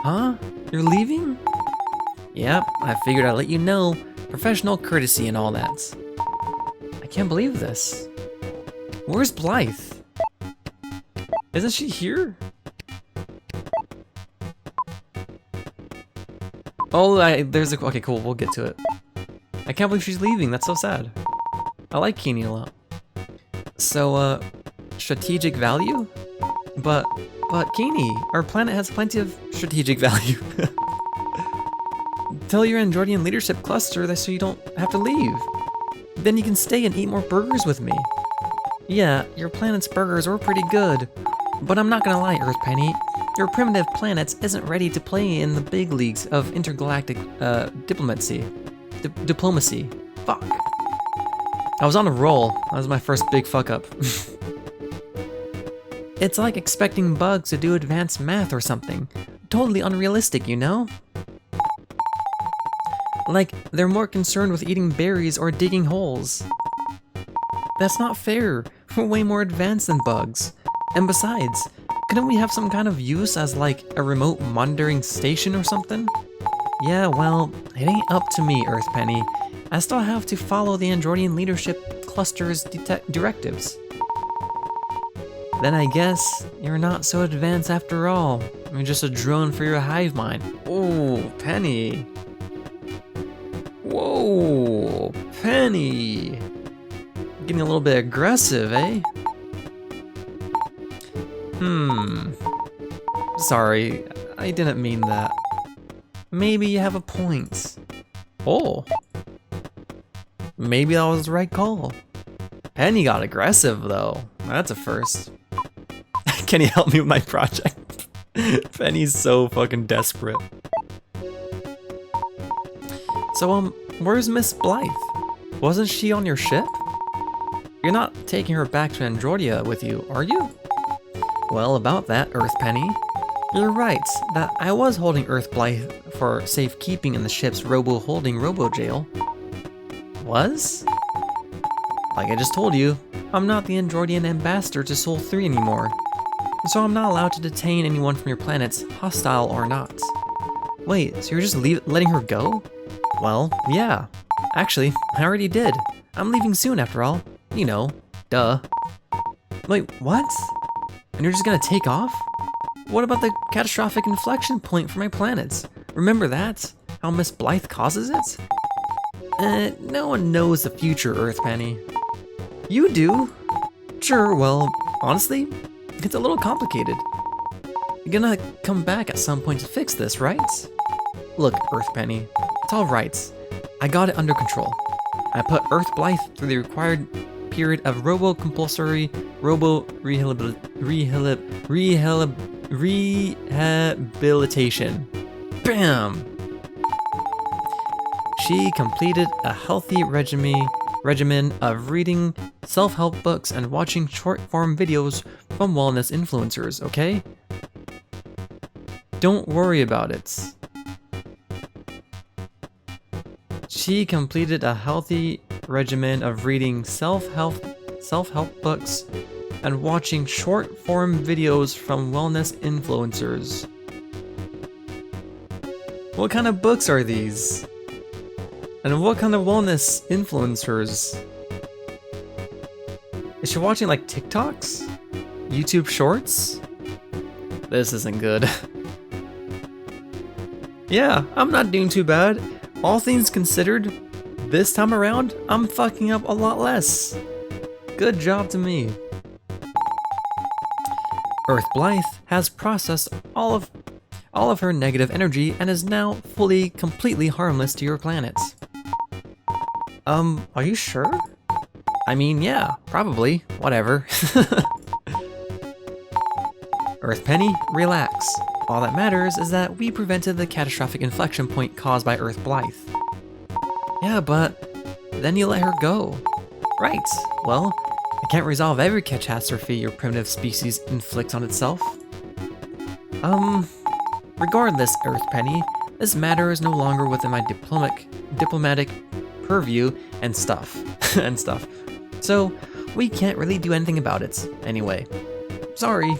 Huh? You're leaving? Yep, I figured I'd let you know. Professional courtesy and all that. I can't believe this. Where's Blythe? Isn't she here? Oh, there's a... Okay, cool, we'll get to it. I can't believe she's leaving, that's so sad. I like Keeney a lot. So, strategic value? But Keeney, our planet has plenty of strategic value. Tell your Androidian Leadership Cluster that so you don't have to leave. Then you can stay and eat more burgers with me. Yeah, your planet's burgers were pretty good. But I'm not gonna lie, Earthpenny. Your primitive planet isn't ready to play in the big leagues of intergalactic diplomacy. Diplomacy. Fuck. I was on a roll. That was my first big fuck up. It's like expecting bugs to do advanced math or something. Totally unrealistic, you know? Like, they're more concerned with eating berries or digging holes. That's not fair. We're way more advanced than bugs. And besides, couldn't we have some kind of use as like a remote monitoring station or something? Yeah, well, it ain't up to me, Earthpenny. I still have to follow the Androidian Leadership Cluster's directives. Then I guess you're not so advanced after all. You're just a drone for your hive mind. Oh, Penny. Whoa, Penny. Getting a little bit aggressive, eh? Sorry, I didn't mean that. Maybe you have a point. Oh. Maybe that was the right call. Penny got aggressive, though. That's a first. Can you help me with my project? Penny's so fucking desperate. So, where's Miss Blythe? Wasn't she on your ship? You're not taking her back to Androidia with you, are you? Well, about that, Earthpenny. You're right, that I was holding Earth Blythe for safekeeping in the ship's robo-holding robo-jail. Was? Like I just told you, I'm not the Androidian ambassador to Sol 3 anymore, so I'm not allowed to detain anyone from your planets, hostile or not. Wait, so you're just letting her go? Well, yeah. Actually, I already did. I'm leaving soon after all. You know, duh. Wait, what? And you're just gonna take off? What about the catastrophic inflection point for my planets? Remember that? How Miss Blythe causes it? No one knows the future, Earthpenny. You do? Sure, well, honestly, it's a little complicated. You're gonna come back at some point to fix this, right? Look, Earthpenny, it's alright. I got it under control. I put Earth Blythe through the required period of robo-compulsory rehabilitation. Bam! She completed a healthy regimen of reading self-help books and watching short-form videos from wellness influencers, okay? Don't worry about it. She completed a healthy regimen of reading self-help books and watching short-form videos from wellness influencers. What kind of books are these? And what kind of wellness influencers? Is she watching like TikToks? YouTube shorts? This isn't good. Yeah, I'm not doing too bad. All things considered, this time around, I'm fucking up a lot less. Good job to me. Earth Blythe has processed all of her negative energy and is now completely harmless to your planet. Are you sure? I mean, yeah, probably. Whatever. Earthpenny, relax. All that matters is that we prevented the catastrophic inflection point caused by Earth Blythe. Yeah, but then you let her go. Right, well, I can't resolve every catastrophe your primitive species inflicts on itself. Regardless, Earth Penny, this matter is no longer within my diplomatic purview and stuff. So, we can't really do anything about it, anyway. Sorry.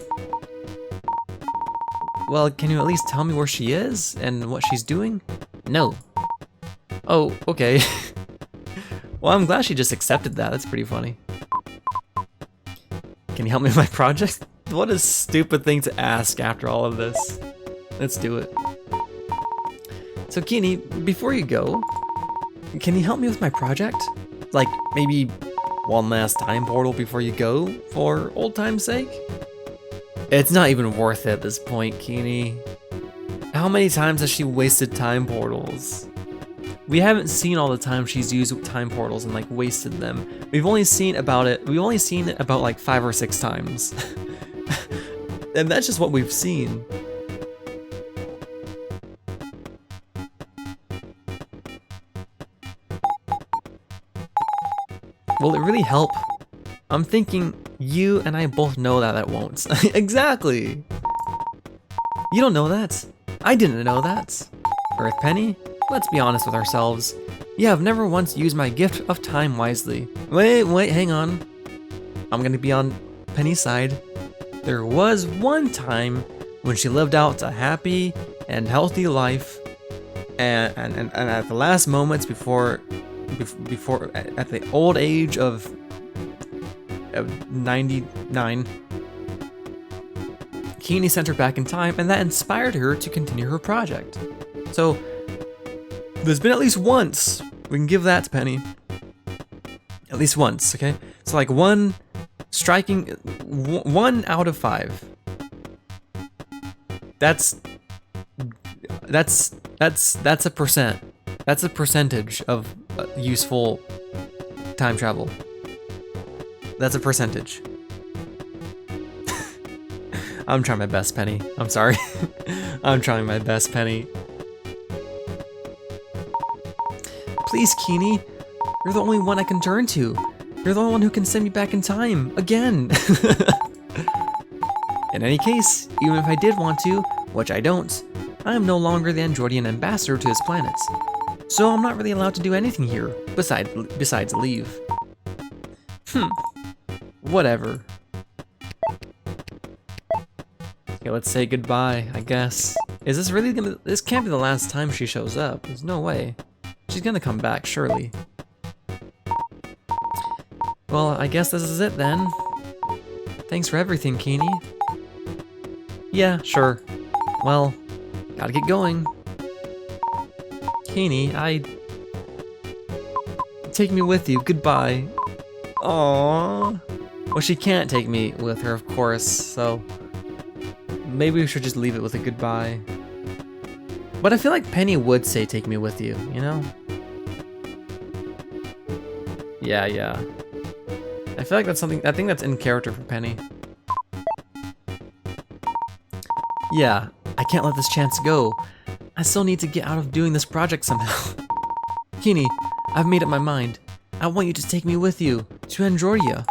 Well, can you at least tell me where she is and what she's doing? No. Oh, okay. Well, I'm glad she just accepted that. That's pretty funny. Can you help me with my project? What a stupid thing to ask after all of this. Let's do it. So, Kini, before you go, can you help me with my project? Like, maybe one last time portal before you go, for old time's sake? It's not even worth it at this point, Kini. How many times has she wasted time portals? We haven't seen all the time she's used time portals and like wasted them. We've only seen about like 5 or 6 times. And that's just what we've seen. Will it really help? I'm thinking you and I both know that it won't. Exactly! You don't know that. I didn't know that. Earth Penny, let's be honest with ourselves. You have never once used my gift of time wisely. Wait, hang on. I'm gonna be on Penny's side. There was one time when she lived out a happy and healthy life, and at the last moments before at the old age of 99, Kini sent her back in time, and that inspired her to continue her project. So there's been at least once. We can give that to Penny. At least once, okay? So like one out of 5. That's a percent. That's a percentage of useful time travel. That's a percentage. I'm trying my best, Penny. I'm sorry. I'm trying my best, Penny. Please, Kini. You're the only one I can turn to. You're the only one who can send me back in time, again. In any case, even if I did want to, which I don't, I am no longer the Androidian ambassador to this planet. So I'm not really allowed to do anything here, besides leave. Whatever. Okay, let's say goodbye, I guess. Is this really gonna... This can't be the last time she shows up. There's no way. She's gonna come back, surely. Well, I guess this is it then. Thanks for everything, Kini. Yeah, sure. Well, gotta get going. Kini, take me with you. Goodbye. Aww. Well, she can't take me with her, of course, so maybe we should just leave it with a goodbye. But I feel like Penny would say take me with you, you know? Yeah. I feel like that's something, I think that's in character for Penny. Yeah, I can't let this chance go. I still need to get out of doing this project somehow. Kini, I've made up my mind. I want you to take me with you to Androidia.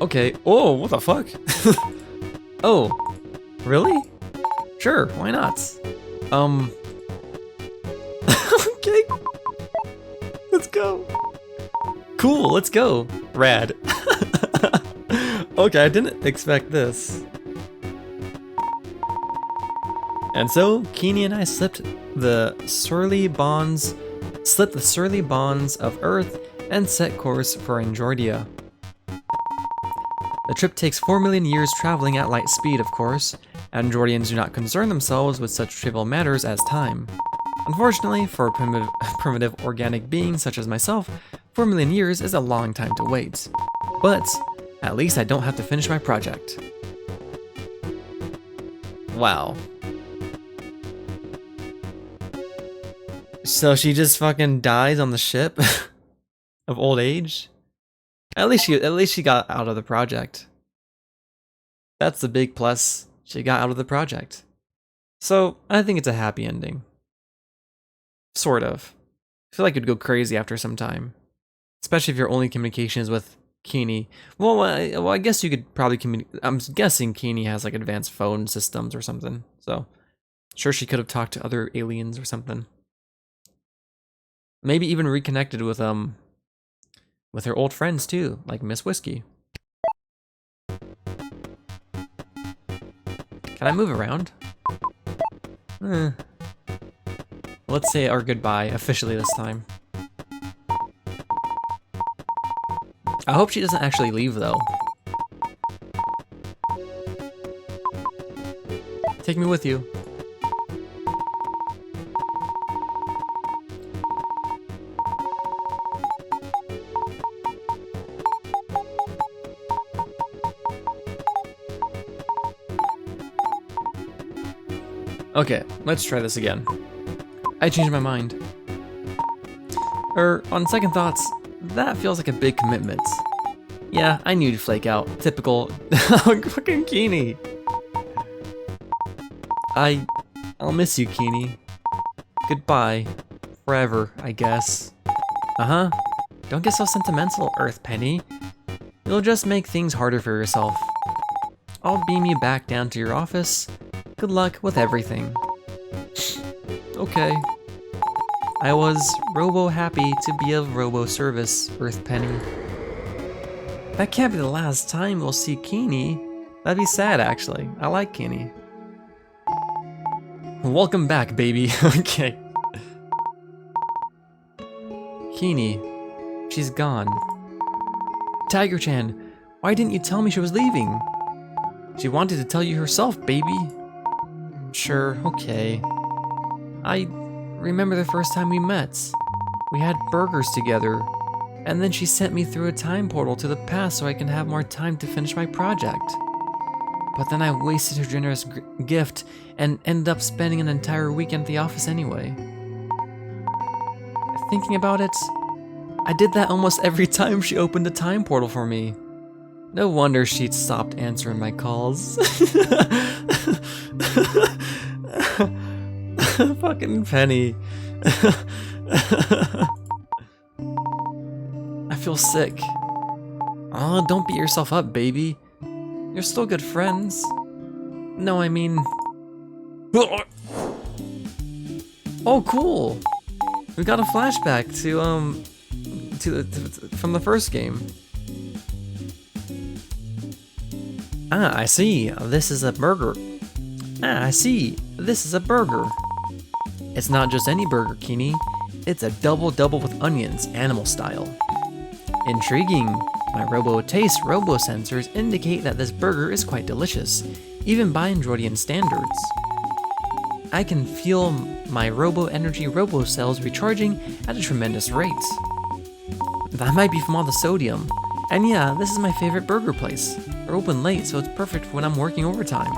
Okay. Oh, what the fuck? Oh, really? Sure, why not? Okay. Let's go. Cool, let's go. Rad. Okay, I didn't expect this. And so, Kini and I slipped the surly bonds of Earth and set course for Androidia. The trip takes 4 million years traveling at light speed, of course. Androidians do not concern themselves with such trivial matters as time. Unfortunately, for a primitive organic being such as myself, 4 million years is a long time to wait. But at least I don't have to finish my project. Wow. So she just fucking dies on the ship of old age? At least she got out of the project. That's the big plus. She got out of the project. So, I think it's a happy ending. Sort of. I feel like it'd go crazy after some time. Especially if your only communication is with Keene. Well, I guess you could probably communicate. I'm guessing Keene has like advanced phone systems or something. So, sure she could have talked to other aliens or something. Maybe even reconnected with her old friends too, like Miss Whiskey. Can I move around? Let's say our goodbye officially this time. I hope she doesn't actually leave though. Take me with you. Okay, let's try this again. I changed my mind. On second thoughts, that feels like a big commitment. Yeah, I knew you'd flake out. Typical fucking Keene. I'll miss you, Keene. Goodbye. Forever, I guess. Uh-huh. Don't get so sentimental, Earth Penny. You'll just make things harder for yourself. I'll beam you back down to your office. Good luck with everything. Okay. I was robo-happy to be of robo-service, Earth Penny. That can't be the last time we'll see Keene. That'd be sad, actually. I like Keene. Welcome back, baby. Okay. Keene. She's gone. Tiger-chan, why didn't you tell me she was leaving? She wanted to tell you herself, baby. Sure, okay. I remember the first time we met. We had burgers together, and then she sent me through a time portal to the past so I can have more time to finish my project. But then I wasted her generous gift and ended up spending an entire weekend at the office anyway. Thinking about it, I did that almost every time she opened a time portal for me. No wonder she'd stopped answering my calls. Fucking Penny. I feel sick. Oh, don't beat yourself up, baby. You're still good friends. No, I mean... Oh, cool! We got a flashback from the first game. Ah, I see. This is a burger. Ah, I see. This is a burger. It's not just any burger, Keene. It's a double with onions, animal style. Intriguing. My robo-taste robo-sensors indicate that this burger is quite delicious, even by Androidian standards. I can feel my robo-energy robo-cells recharging at a tremendous rate. That might be from all the sodium. And yeah, this is my favorite burger place. They're open late, so it's perfect for when I'm working overtime.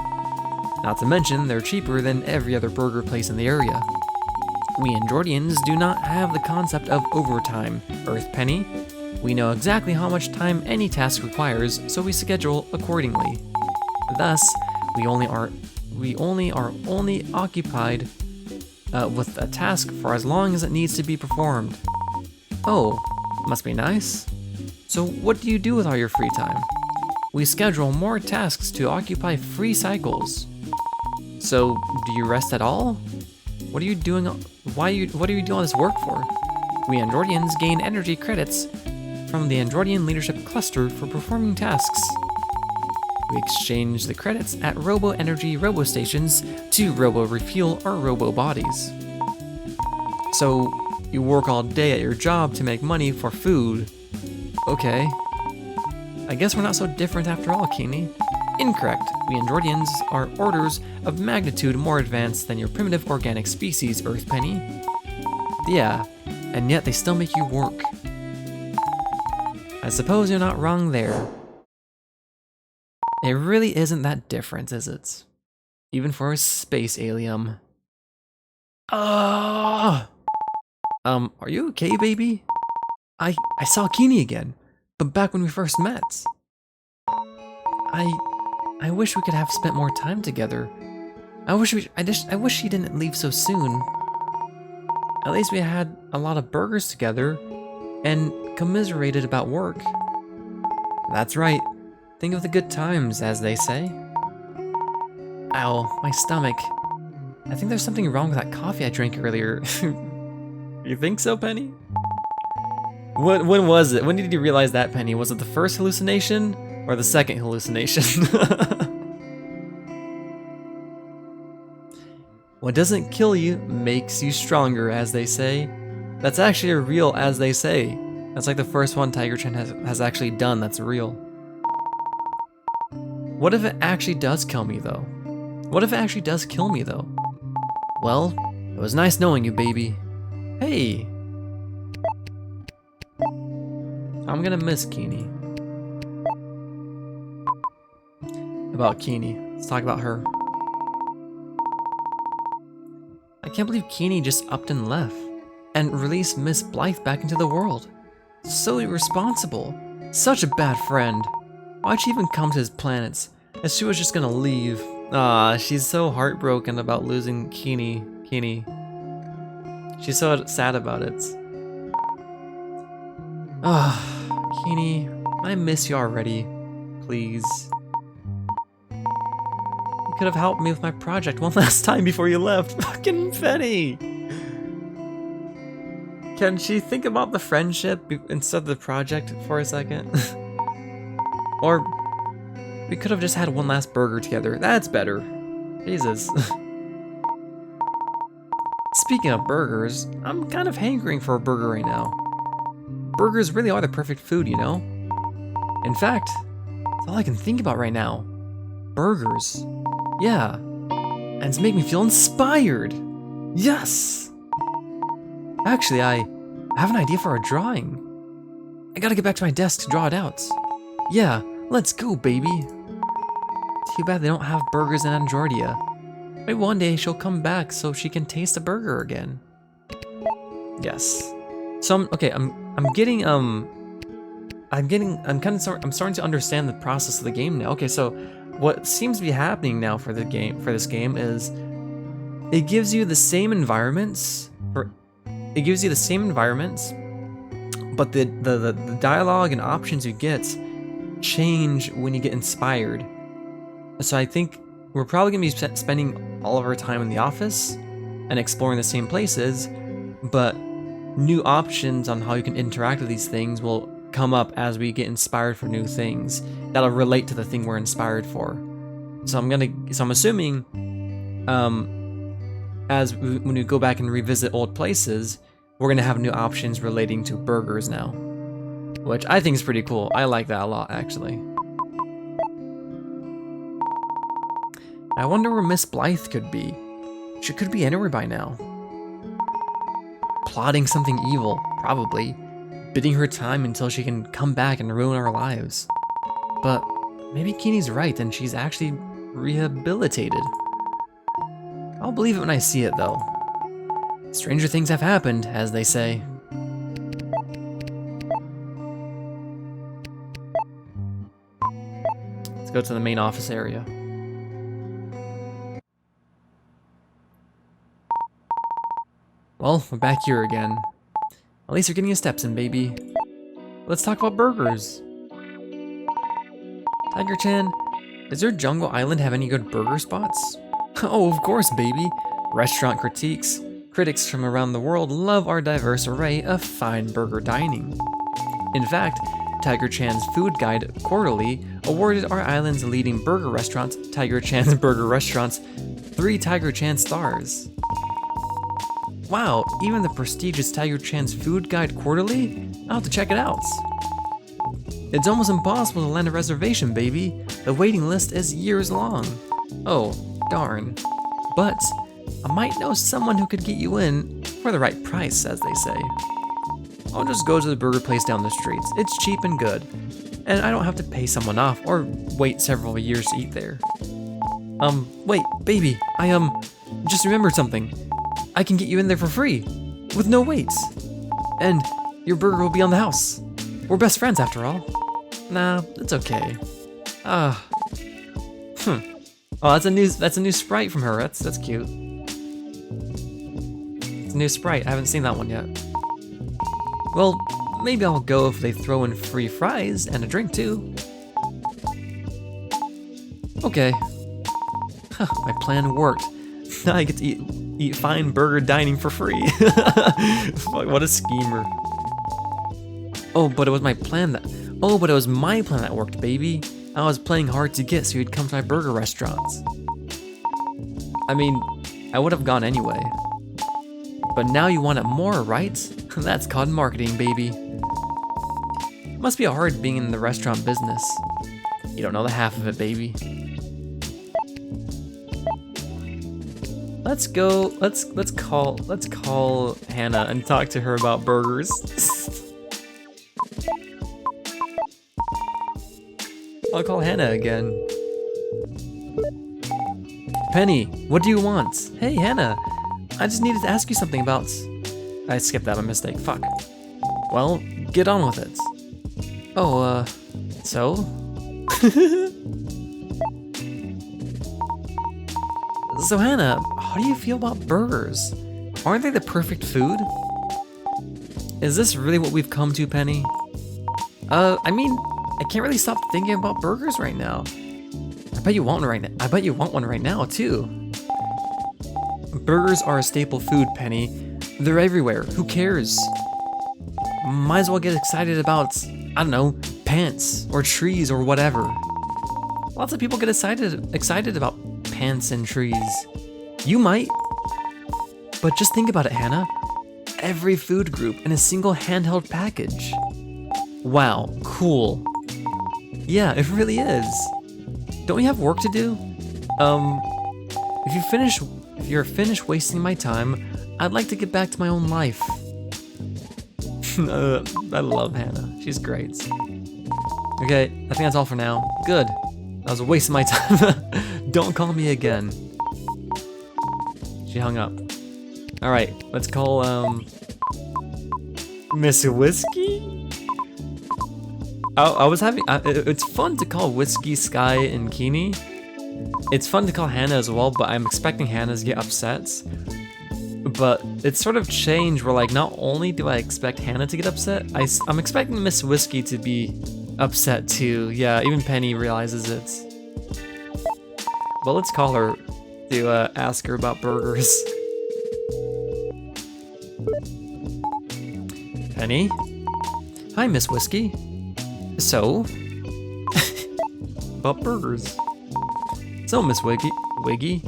Not to mention, they're cheaper than every other burger place in the area. We Androidians do not have the concept of overtime, Earth Penny. We know exactly how much time any task requires, so we schedule accordingly. Thus, we only are occupied with a task for as long as it needs to be performed. Oh, must be nice. So what do you do with all your free time? We schedule more tasks to occupy free cycles. So, do you rest at all? What are you doing? What are you doing all this work for? We Androidians gain energy credits from the Androidian Leadership Cluster for performing tasks. We exchange the credits at robo-energy robo-stations to robo-refuel our robo-bodies. So, you work all day at your job to make money for food. Okay. I guess we're not so different after all, Keene. Incorrect. We Androidians are orders of magnitude more advanced than your primitive organic species, Earth Penny. Yeah, and yet they still make you work. I suppose you're not wrong there. It really isn't that different, is it? Even for a space alien. Are you okay, baby? I saw Keene again, but back when we first met. I wish we could have spent more time together. I wish she didn't leave so soon. At least we had a lot of burgers together and commiserated about work. That's right. Think of the good times, as they say. Ow, my stomach. I think there's something wrong with that coffee I drank earlier. You think so, Penny? When was it? When did you realize that, Penny? Was it the first hallucination or the second hallucination? What doesn't kill you makes you stronger, as they say. That's actually a real as they say. That's like the first one Tiger Chan has actually done that's real. What if it actually does kill me, though? What if it actually does kill me, though? Well, it was nice knowing you, baby. Hey! I'm gonna miss Keeney. About Keeney. Let's talk about her. I can't believe Keeney just upped and left and released Miss Blythe back into the world. So irresponsible. Such a bad friend. Why'd she even come to his planets? As she was just gonna leave. Ah, she's so heartbroken about losing Keeney. She's so sad about it. Ah, Keeney, I miss you already. Please. You could have helped me with my project one last time before you left. Fucking Penny! Can she think about the friendship instead of the project for a second? Or we could have just had one last burger together. That's better. Jesus. Speaking of burgers, I'm kind of hankering for a burger right now. Burgers really are the perfect food, you know? In fact, it's all I can think about right now. Burgers. Yeah. And it's making me feel inspired. Yes! Actually, I have an idea for a drawing. I gotta get back to my desk to draw it out. Yeah, let's go, baby. Too bad they don't have burgers in Androidia. Maybe one day she'll come back so she can taste a burger again. Yes. So I'm starting to understand the process of the game now. Okay, so what seems to be happening now for this game is it gives you the same environments but the dialogue and options you get change when you get inspired. So I think we're probably gonna be spending all of our time in the office and exploring the same places, but new options on how you can interact with these things will come up as we get inspired for new things that'll relate to the thing we're inspired for. So I'm assuming when we go back and revisit old places, we're gonna have new options relating to burgers now, which I think is pretty cool. I like that a lot, actually. I wonder where Miss Blythe could be. She could be anywhere by now. Plotting something evil, probably. Bidding her time until she can come back and ruin our lives. But maybe Keeney's right and she's actually rehabilitated. I'll believe it when I see it, though. Stranger things have happened, as they say. Let's go to the main office area. Well, we're back here again. At least you're getting your steps in, baby. Let's talk about burgers. Tiger Chan, does your Jungle Island have any good burger spots? Oh, of course, baby. Restaurant critics from around the world love our diverse array of fine burger dining. In fact, Tiger Chan's Food Guide Quarterly awarded our island's leading burger restaurant, Tiger Chan's Burger Restaurants, 3 Tiger Chan stars. Wow, even the prestigious Tiger Chan's Food Guide Quarterly? I'll have to check it out. It's almost impossible to land a reservation, baby. The waiting list is years long. Oh, darn. But I might know someone who could get you in for the right price, as they say. I'll just go to the burger place down the street. It's cheap and good, and I don't have to pay someone off or wait several years to eat there. Wait, baby, I just remembered something. I can get you in there for free, with no waits. And your burger will be on the house. We're best friends after all. Nah, it's okay. Oh, that's a new sprite from her. That's cute. It's a new sprite. I haven't seen that one yet. Well, maybe I'll go if they throw in free fries and a drink too. Okay. Huh, my plan worked. Now I get to eat fine burger dining for free. What a schemer. Oh, but it was my plan that worked, baby. I was playing hard to get so you'd come to my burger restaurants. I mean, I would have gone anyway. But now you want it more, right? That's called marketing, baby. Must be hard being in the restaurant business. You don't know the half of it, baby. Let's call Hannah and talk to her about burgers. I'll call Hannah again. Penny, what do you want? Hey, Hannah, I just needed to ask you something about... I skipped that, my mistake, fuck. Well, get on with it. Oh, so? So Hannah, how do you feel about burgers? Aren't they the perfect food? Is this really what we've come to, Penny? I mean, I can't really stop thinking about burgers right now. I bet you want one right now, too. Burgers are a staple food, Penny. They're everywhere. Who cares? Might as well get excited about, I don't know, pants or trees or whatever. Lots of people get excited about pants and trees. You might. But just think about it, Hannah. Every food group in a single handheld package. Wow, cool. Yeah, it really is. Don't we have work to do? If you're finished wasting my time, I'd like to get back to my own life. I love Hannah. She's great. Okay, I think that's all for now. Good. That was a waste of my time. Don't call me again. She hung up. Alright, let's call, Miss Whiskey? I was having, it's fun to call Whiskey, Sky, and Keeney. It's fun to call Hannah as well, but I'm expecting Hannah to get upset. But it's sort of changed where, like, not only do I expect Hannah to get upset, I'm expecting Miss Whiskey to be upset too. Yeah, even Penny realizes it. Well, let's call her to ask her about burgers. Penny? Hi, Miss Whiskey. So? About burgers. So, Miss Wiggy.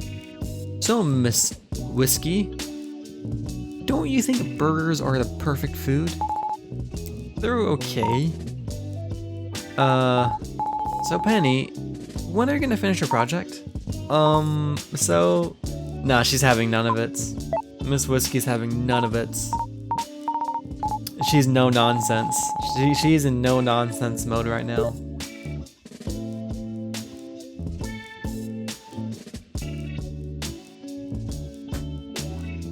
So, Miss Whiskey. Don't you think burgers are the perfect food? They're okay. So Penny, when are you gonna finish your project? Nah, she's having none of it. Miss Whiskey's having none of it. She's no nonsense. She's in no nonsense mode right now.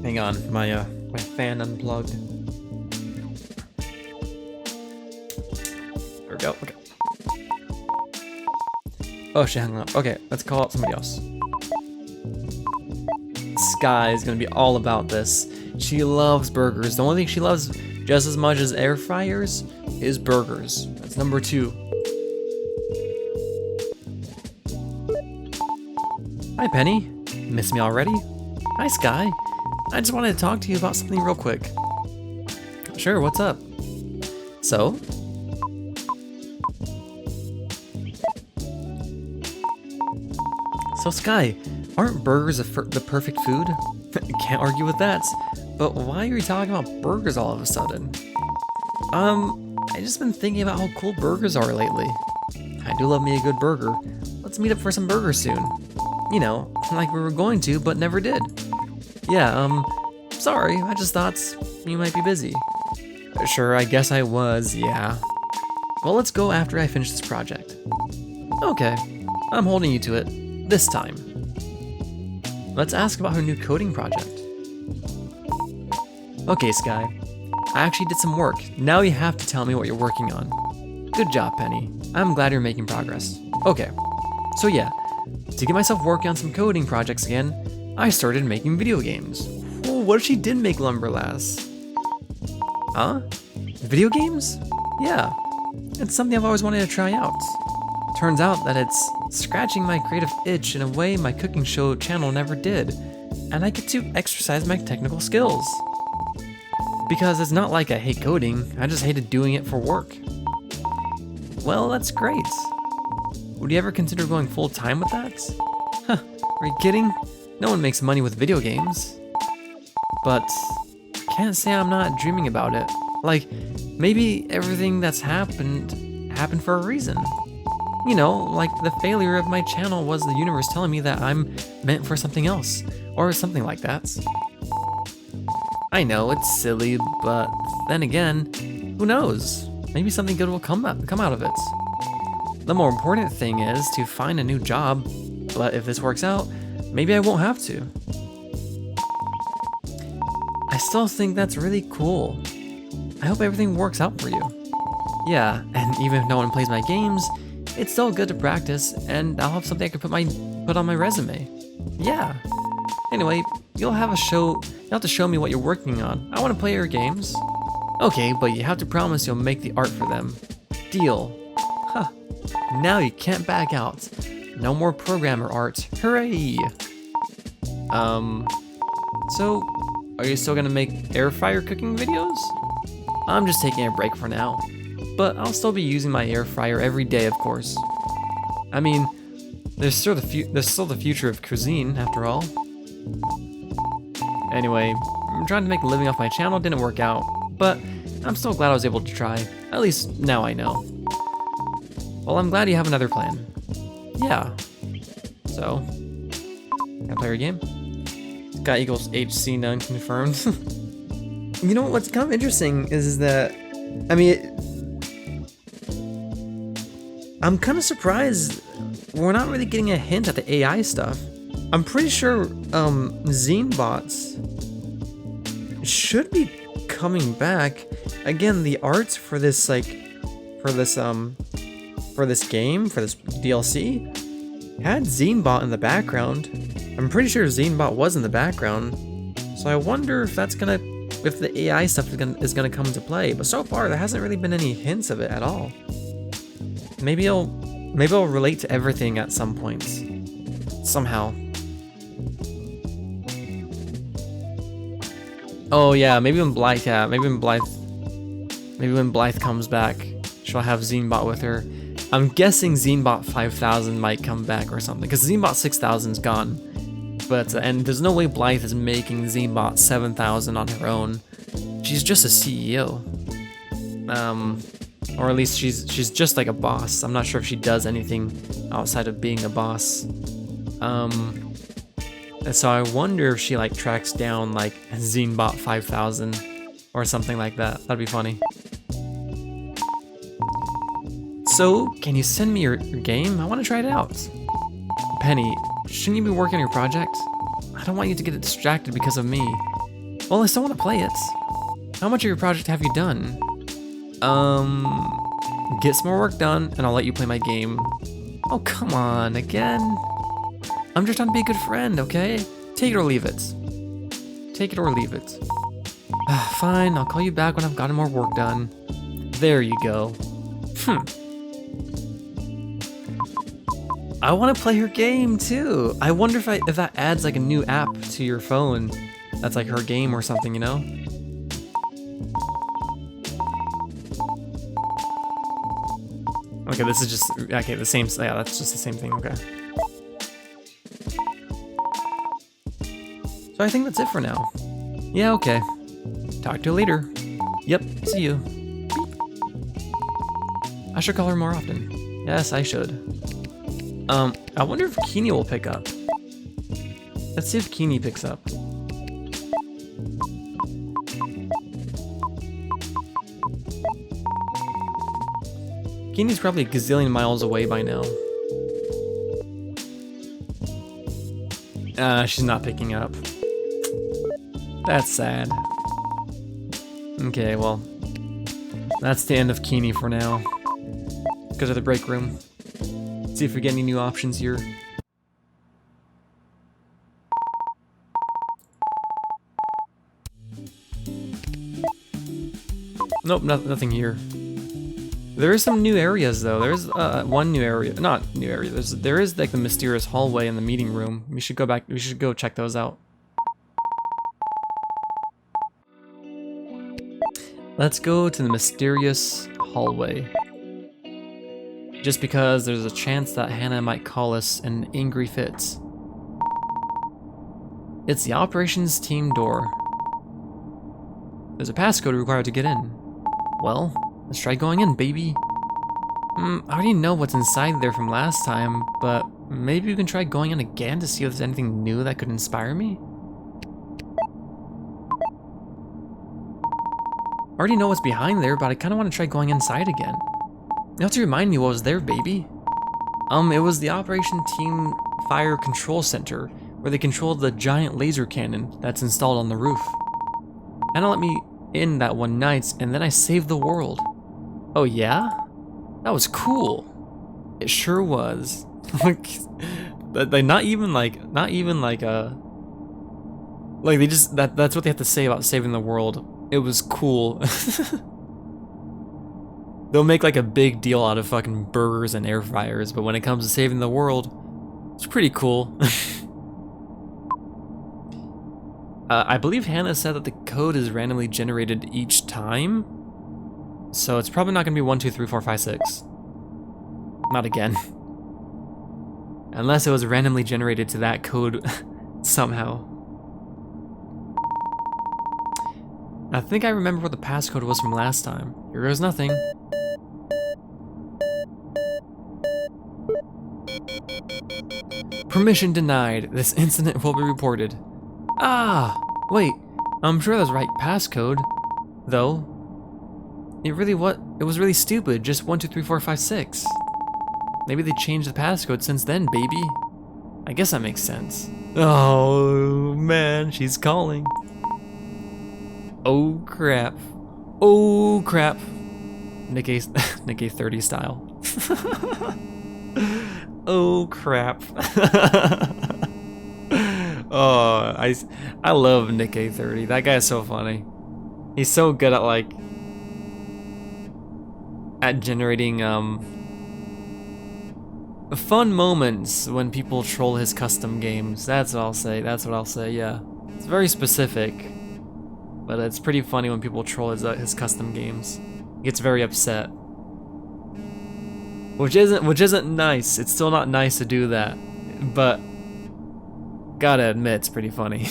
Hang on, my fan unplugged. There we go, okay. Oh, she hung up. Okay, let's call up somebody else. Sky is gonna be all about this. She loves burgers. The only thing she loves just as much as air fryers is burgers. That's number 2. Hi, Penny. Miss me already? Hi, Sky. I just wanted to talk to you about something real quick. Sure, what's up? So? So Sky, aren't burgers the perfect food? Can't argue with that. But why are you talking about burgers all of a sudden? I just been thinking about how cool burgers are lately. I do love me a good burger. Let's meet up for some burgers soon. You know, like we were going to, but never did. Yeah, sorry, I just thought you might be busy. Sure, I guess I was, yeah. Well, let's go after I finish this project. Okay, I'm holding you to it, this time. Let's ask about her new coding project. Okay, Sky, I actually did some work. Now you have to tell me what you're working on. Good job, Penny. I'm glad you're making progress. Okay, so yeah, to get myself working on some coding projects again, I started making video games. Oh, what if she did make Lumberlass? Huh? Video games? Yeah, it's something I've always wanted to try out. Turns out that it's scratching my creative itch in a way my cooking show channel never did, and I get to exercise my technical skills. Because it's not like I hate coding, I just hated doing it for work. Well, that's great. Would you ever consider going full-time with that? Huh, are you kidding? No one makes money with video games. But can't say I'm not dreaming about it. Like, maybe everything that's happened for a reason. You know, like the failure of my channel was the universe telling me that I'm meant for something else, or something like that. I know, it's silly, but then again, who knows? Maybe something good will come out of it. The more important thing is to find a new job, but if this works out, maybe I won't have to. I still think that's really cool. I hope everything works out for you. Yeah, and even if no one plays my games, it's still good to practice, and I'll have something I can put on my resume. Yeah. Anyway, you'll have to show me what you're working on. I want to play your games. Okay, but you have to promise you'll make the art for them. Deal. Huh. Now you can't back out. No more programmer art. Hooray! So, are you still gonna make air fryer cooking videos? I'm just taking a break for now. But I'll still be using my air fryer every day, of course. I mean, there's still the future of cuisine, after all. Anyway, I'm trying to make a living off my channel, didn't work out, but I'm still glad I was able to try. At least now I know. Well, I'm glad you have another plan. Yeah. So, can I play your game? Sky equals HC none confirmed. You know what's kind of interesting is that, I mean, I'm kind of surprised we're not really getting a hint at the AI stuff. I'm pretty sure Zenebots should be coming back. Again, the arts for this for this game, for this DLC, had Zenebot in the background. I'm pretty sure Zenebot was in the background. So I wonder if if the AI stuff is gonna come into play. But so far, there hasn't really been any hints of it at all. Maybe it'll relate to everything at some point, somehow. Oh yeah, maybe when Blythe comes back, she'll have Zenebot with her. I'm guessing Zenebot 5000 might come back or something, because Zenebot 6000's gone. But and there's no way Blythe is making Zenebot 7000 on her own. She's just a CEO. Or at least she's just like a boss. I'm not sure if she does anything outside of being a boss. And so I wonder if she like tracks down like Zenebot 5000 or something like that. That'd be funny. So, can you send me your game? I want to try it out. Penny, shouldn't you be working on your project? I don't want you to get distracted because of me. Well, I still want to play it. How much of your project have you done? Get some more work done, and I'll let you play my game. Oh, come on, again? I'm just trying to be a good friend, okay? Take it or leave it. Take it or leave it. Fine, I'll call you back when I've gotten more work done. There you go. I want to play her game, too. I wonder if that adds, like, a new app to your phone that's, like, her game or something, you know? Okay, this is just, okay, the same, yeah, that's just the same thing, okay. So I think that's it for now. Yeah, okay. Talk to you later. Yep, see you. Beep. I should call her more often. Yes, I should. I wonder if Keeney will pick up. Let's see if Keeney picks up. Keeney's probably a gazillion miles away by now. She's not picking up. That's sad. Okay, well, that's the end of Keeney for now. Let's go to the break room. See if we get any new options here. Nope, nothing here. There is some new areas though. There's one new area, not new area. There is like the mysterious hallway in the meeting room. We should go back. We should go check those out. Let's go to the mysterious hallway. Just because there's a chance that Hannah might call us in angry fits. It's the operations team door. There's a passcode required to get in. Well, let's try going in, baby. I already know what's inside there from last time, but maybe we can try going in again to see if there's anything new that could inspire me? I already know what's behind there, but I kind of want to try going inside again. You have to remind me what was there, baby. It was the Operation Team Fire Control Center, where they controlled the giant laser cannon that's installed on the roof. Hannah let me in that one night, and then I saved the world. Oh yeah? That was cool. It sure was. Like not even like they just that's what they have to say about saving the world. It was cool. They'll make like a big deal out of fucking burgers and air fryers, but when it comes to saving the world, it's pretty cool. I believe Hannah said that the code is randomly generated each time, so it's probably not gonna be 1, 2, 3, 4, 5, 6. Not again. Unless it was randomly generated to that code somehow. I think I remember what the passcode was from last time. Here goes nothing. Permission denied. This incident will be reported. Ah, wait. I'm sure that's right passcode, though. It was really stupid. Just 1, 2, 3, 4, 5, 6. Maybe they changed the passcode since then, baby. I guess that makes sense. Oh man, she's calling. Oh crap. Oh crap. Nick A30 style. Oh crap. Oh, I love Nick A30. That guy is so funny. He's so good at generating fun moments when people troll his custom games. That's what I'll say. Yeah. It's very specific, but it's pretty funny when people troll his custom games. He gets very upset. Which isn't nice. It's still not nice to do that, but gotta admit, it's pretty funny.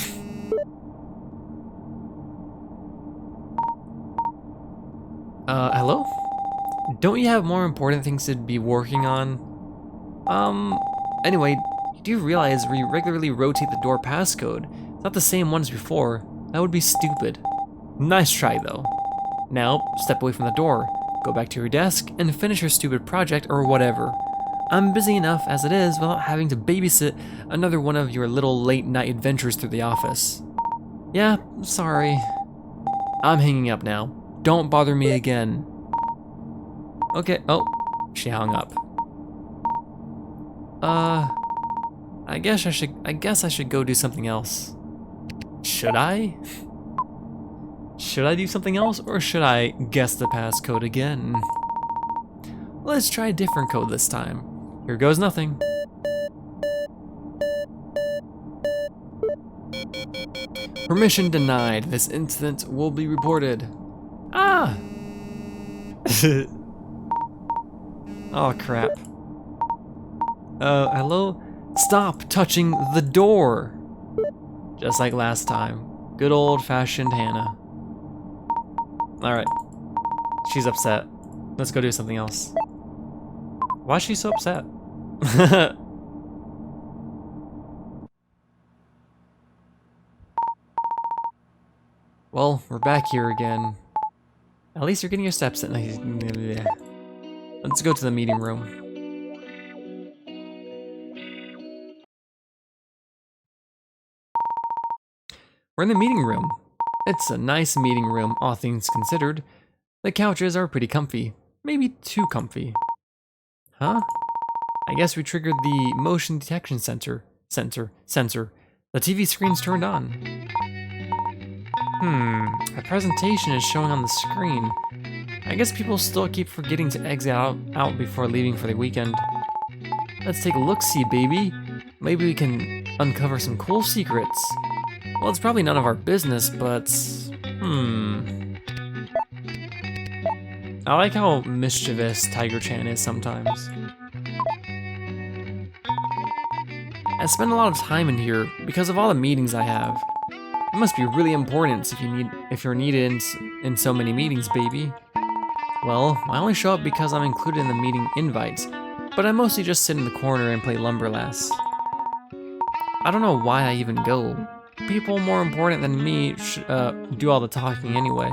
Hello? Don't you have more important things to be working on? Anyway, do you realize we regularly rotate the door passcode? It's not the same one as before. That would be stupid. Nice try, though. Now, step away from the door, go back to your desk, and finish your stupid project or whatever. I'm busy enough as it is without having to babysit another one of your little late-night adventures through the office. Yeah, sorry. I'm hanging up now. Don't bother me again. Okay, oh, she hung up. I guess I should go do something else. Should I? Should I do something else, or should I guess the passcode again? Let's try a different code this time. Here goes nothing. Permission denied. This incident will be reported. Ah! Oh crap. Hello? Stop touching the door! Just like last time. Good old-fashioned Hannah. Alright. She's upset. Let's go do something else. Why is she so upset? Well, we're back here again. At least you're getting your steps in. Let's go to the meeting room. We're in the meeting room. It's a nice meeting room, all things considered. The couches are pretty comfy. Maybe too comfy. Huh? I guess we triggered the motion detection sensor. The TV screen's turned on. A presentation is showing on the screen. I guess people still keep forgetting to exit out before leaving for the weekend. Let's take a look-see, baby. Maybe we can uncover some cool secrets. Well, it's probably none of our business, but... I like how mischievous Tiger-chan is sometimes. I spend a lot of time in here because of all the meetings I have. It must be really important if you're needed in so many meetings, baby. Well, I only show up because I'm included in the meeting invites, but I mostly just sit in the corner and play Lumberlass. I don't know why I even go. People more important than me do all the talking anyway.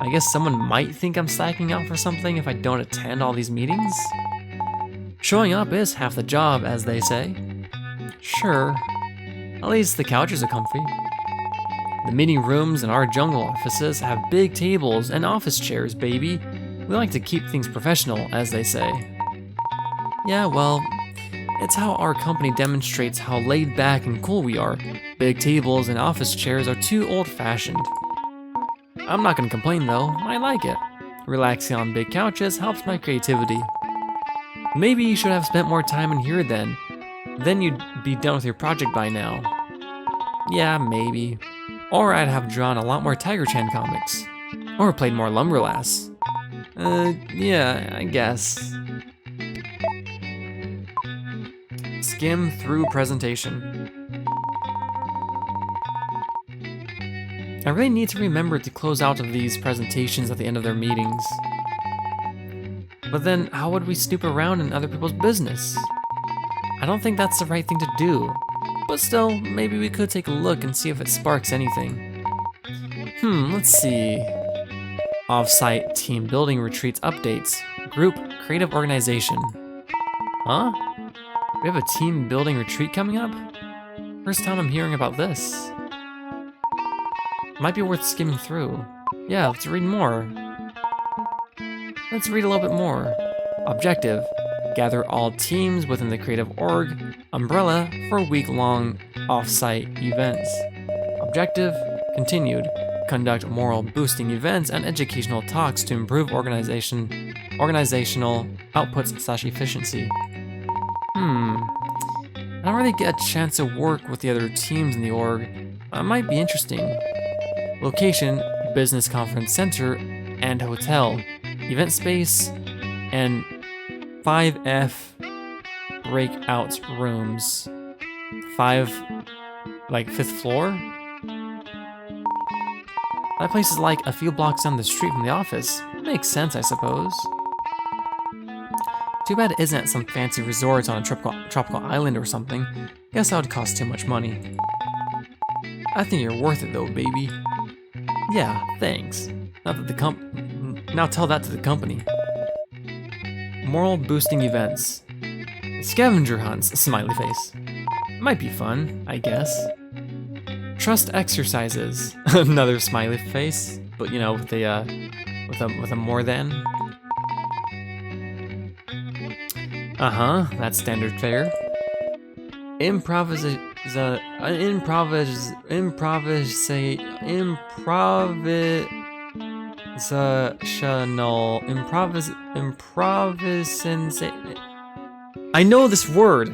I guess someone might think I'm slacking out for something if I don't attend all these meetings? Showing up is half the job, as they say. Sure. At least the couches are comfy. The meeting rooms in our jungle offices have big tables and office chairs, baby. We like to keep things professional, as they say. Yeah, well, it's how our company demonstrates how laid back and cool we are. Big tables and office chairs are too old-fashioned. I'm not gonna complain though, I like it. Relaxing on big couches helps my creativity. Maybe you should have spent more time in here then. Then you'd be done with your project by now. Yeah, maybe. Or I'd have drawn a lot more Tiger-chan comics. Or played more Lumberlass. Yeah, I guess. Skim through presentation. I really need to remember to close out of these presentations at the end of their meetings. But then, how would we snoop around in other people's business? I don't think that's the right thing to do. But still, maybe we could take a look and see if it sparks anything. Let's see. Off-site team building retreats updates. Group creative organization. Huh? We have a team building retreat coming up? First time I'm hearing about this. Might be worth skimming through. Yeah, let's read more. Let's read a little bit more. Objective. Gather all teams within the creative org umbrella for week-long off-site events. Objective. Continued. Conduct moral-boosting events and educational talks to improve organizational outputs/efficiency. I don't really get a chance to work with the other teams in the org. That might be interesting. Location, business conference center and hotel. Event space and 5F breakout rooms. 5th floor? That place is like a few blocks down the street from the office. Makes sense, I suppose. Too bad it isn't at some fancy resort on a tropical island or something. Guess that would cost too much money. I think you're worth it though, baby. Yeah, thanks. Now tell that to the company. Moral boosting events. Scavenger hunts, smiley face. Might be fun, I guess. Trust exercises, another smiley face, but you know, with a more than. That's standard fare. Improvisational. I know this word.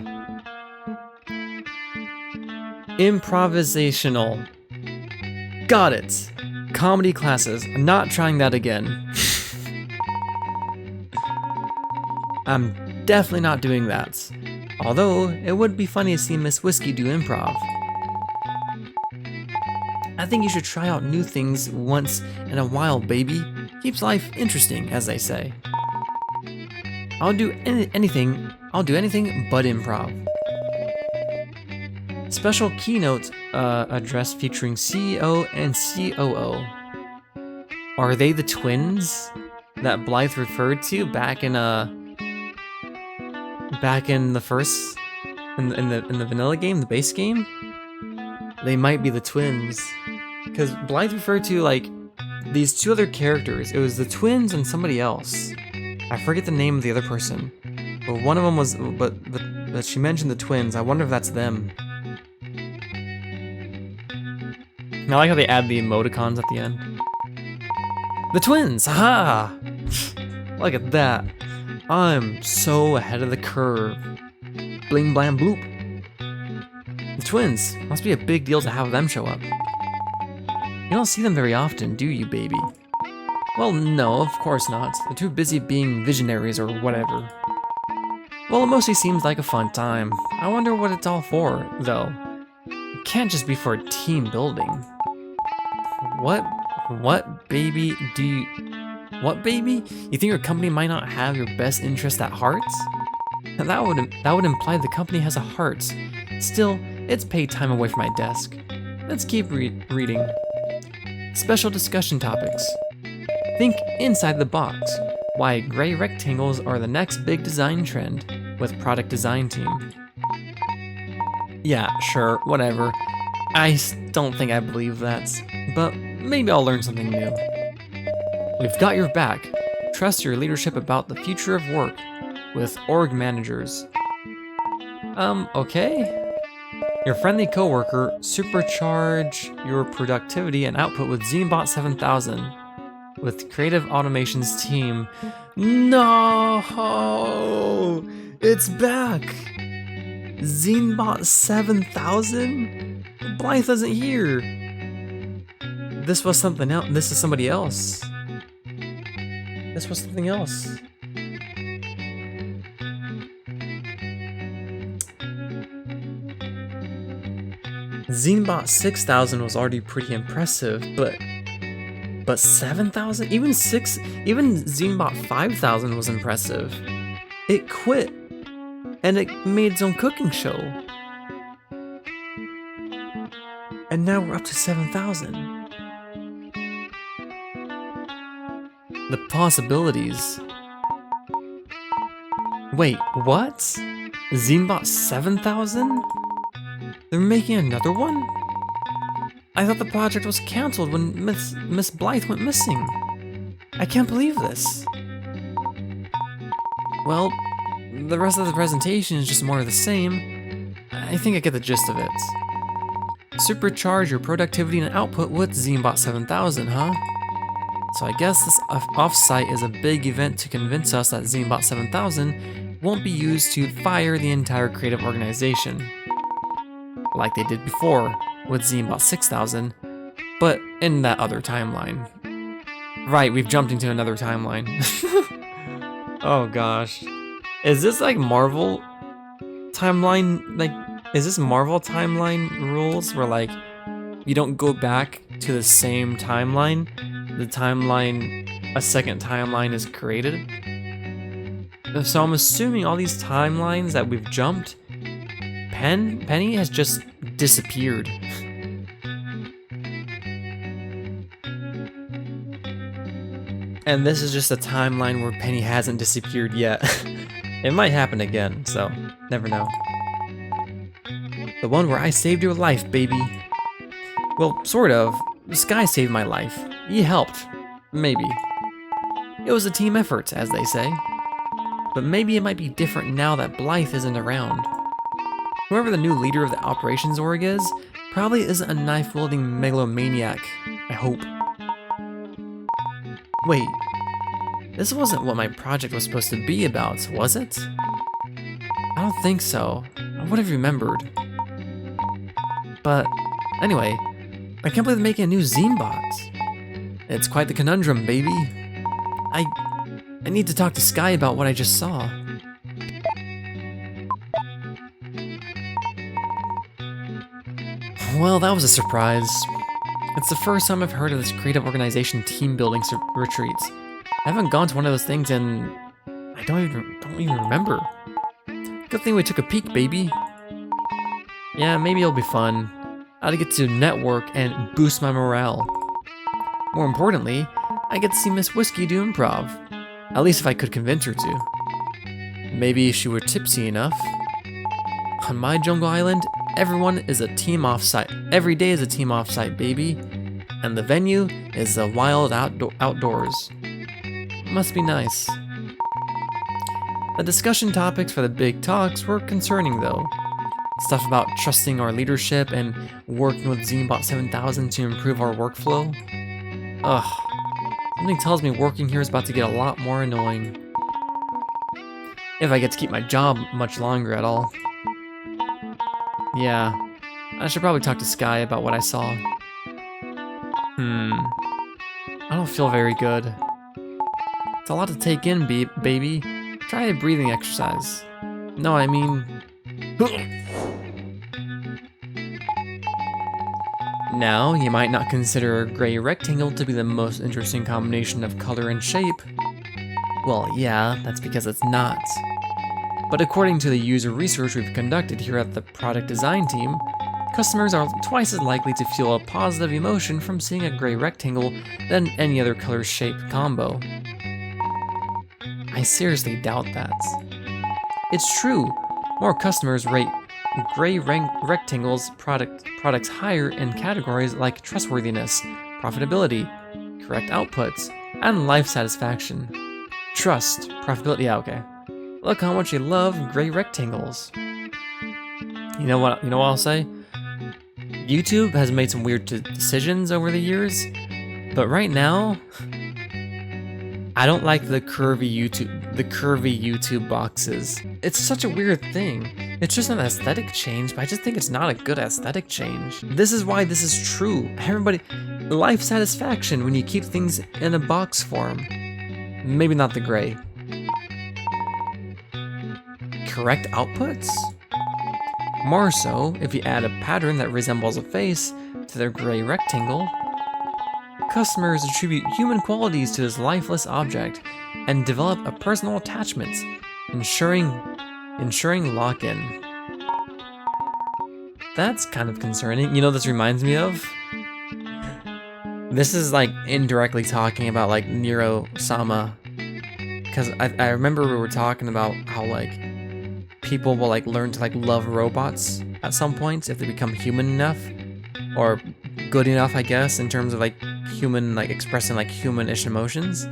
Improvisational. Got it. Comedy classes. I'm not trying that again. I'm definitely not doing that. Although, it would be funny to see Miss Whiskey do improv. I think you should try out new things once in a while, baby. Keeps life interesting, as they say. I'll do anything but improv. Special keynote address featuring CEO and COO. Are they the twins that Blythe referred to back in the vanilla game, the base game? They might be the twins, because Blythe referred to like these two other characters. It was the twins and somebody else. I forget the name of the other person, but one of them was. But she mentioned the twins. I wonder if that's them. I like how they add the emoticons at the end. The twins! Aha! Look at that. I'm so ahead of the curve. Bling blam bloop. The twins. Must be a big deal to have them show up. You don't see them very often, do you, baby? Well, no, of course not. They're too busy being visionaries or whatever. Well, it mostly seems like a fun time. I wonder what it's all for, though. It can't just be for team building. What, baby, What, baby? You think your company might not have your best interest at heart? That would imply the company has a heart. Still, it's paid time away from my desk. Let's keep reading. Special discussion topics. Think inside the box. Why gray rectangles are the next big design trend with product design team. Yeah, sure, whatever. I don't think I believe that, but maybe I'll learn something new. We've got your back. Trust your leadership about the future of work with org managers. Okay. Your friendly coworker, supercharge your productivity and output with ZeneBot 7000 with Creative Automation's team. No! It's back! ZeneBot 7000? Blythe isn't here. This was something else. This is somebody else. This was something else. ZeneBot 6000 was already pretty impressive, but 7,000? Even ZeneBot 5000 was impressive. It quit, and it made its own cooking show. And now we're up to 7,000. The possibilities. Wait, what? ZeneBot 7000? They're making another one? I thought the project was cancelled when Miss Blythe went missing. I can't believe this. Well, the rest of the presentation is just more of the same. I think I get the gist of it. Supercharge your productivity and output with ZeneBot 7000, huh? So I guess this offsite is a big event to convince us that ZeneBot 7000 won't be used to fire the entire creative organization, like they did before with ZeneBot 6000, but in that other timeline. Right, we've jumped into another timeline. Oh gosh. Is this like Marvel timeline? Like, is this Marvel timeline rules where like you don't go back to the same timeline? The timeline, a second timeline is created? So I'm assuming all these timelines that we've jumped, Penny has just disappeared. And this is just a timeline where Penny hasn't disappeared yet. It might happen again, so never know. The one where I saved your life, baby. Well, sort of. Sky saved my life. He helped. Maybe. It was a team effort, as they say. But maybe it might be different now that Blythe isn't around. Whoever the new leader of the operations org is, probably isn't a knife-wielding megalomaniac, I hope. Wait, this wasn't what my project was supposed to be about, was it? I don't think so. I would have remembered. But anyway, I can't believe they're making a new ZeneBot. It's quite the conundrum, baby. I need to talk to Sky about what I just saw. Well, that was a surprise. It's the first time I've heard of this creative organization team building retreats. I haven't gone to one of those things in... I don't even remember. Good thing we took a peek, baby. Yeah, maybe it'll be fun. I'll get to network and boost my morale. More importantly, I get to see Miss Whiskey do improv. At least if I could convince her to. Maybe if she were tipsy enough. On my jungle island, everyone is a team offsite. Every day is a team offsite, baby. And the venue is the wild outdoors. Must be nice. The discussion topics for the big talks were concerning though. Stuff about trusting our leadership and working with ZeneBot 7000 to improve our workflow. Ugh. Something tells me working here is about to get a lot more annoying. If I get to keep my job much longer at all. Yeah, I should probably talk to Sky about what I saw. I don't feel very good. It's a lot to take in, baby. Try a breathing exercise. No, I mean... Now, you might not consider a gray rectangle to be the most interesting combination of color and shape. Well, yeah, that's because it's not. But according to the user research we've conducted here at the product design team, customers are twice as likely to feel a positive emotion from seeing a gray rectangle than any other color shape combo. I seriously doubt that. It's true, more customers rate gray rectangles products higher in categories like trustworthiness, profitability, correct outputs, and life satisfaction. Trust, profitability, yeah, okay. Look how much you love gray rectangles. You know what I'll say? YouTube has made some weird decisions over the years, but right now, I don't like the curvy YouTube boxes. It's such a weird thing. It's just an aesthetic change, but I just think it's not a good aesthetic change. This is why this is true. Everybody, life satisfaction when you keep things in a box form. Maybe not the gray. Correct outputs? More so if you add a pattern that resembles a face to their gray rectangle. Customers attribute human qualities to this lifeless object and develop a personal attachment, ensuring lock-in. That's kind of concerning. You know, this reminds me of? This is like indirectly talking about like Nero-sama. Because I remember we were talking about how like people will like learn to like love robots at some point if they become human enough. Or good enough, I guess, in terms of like human, like expressing like human-ish emotions.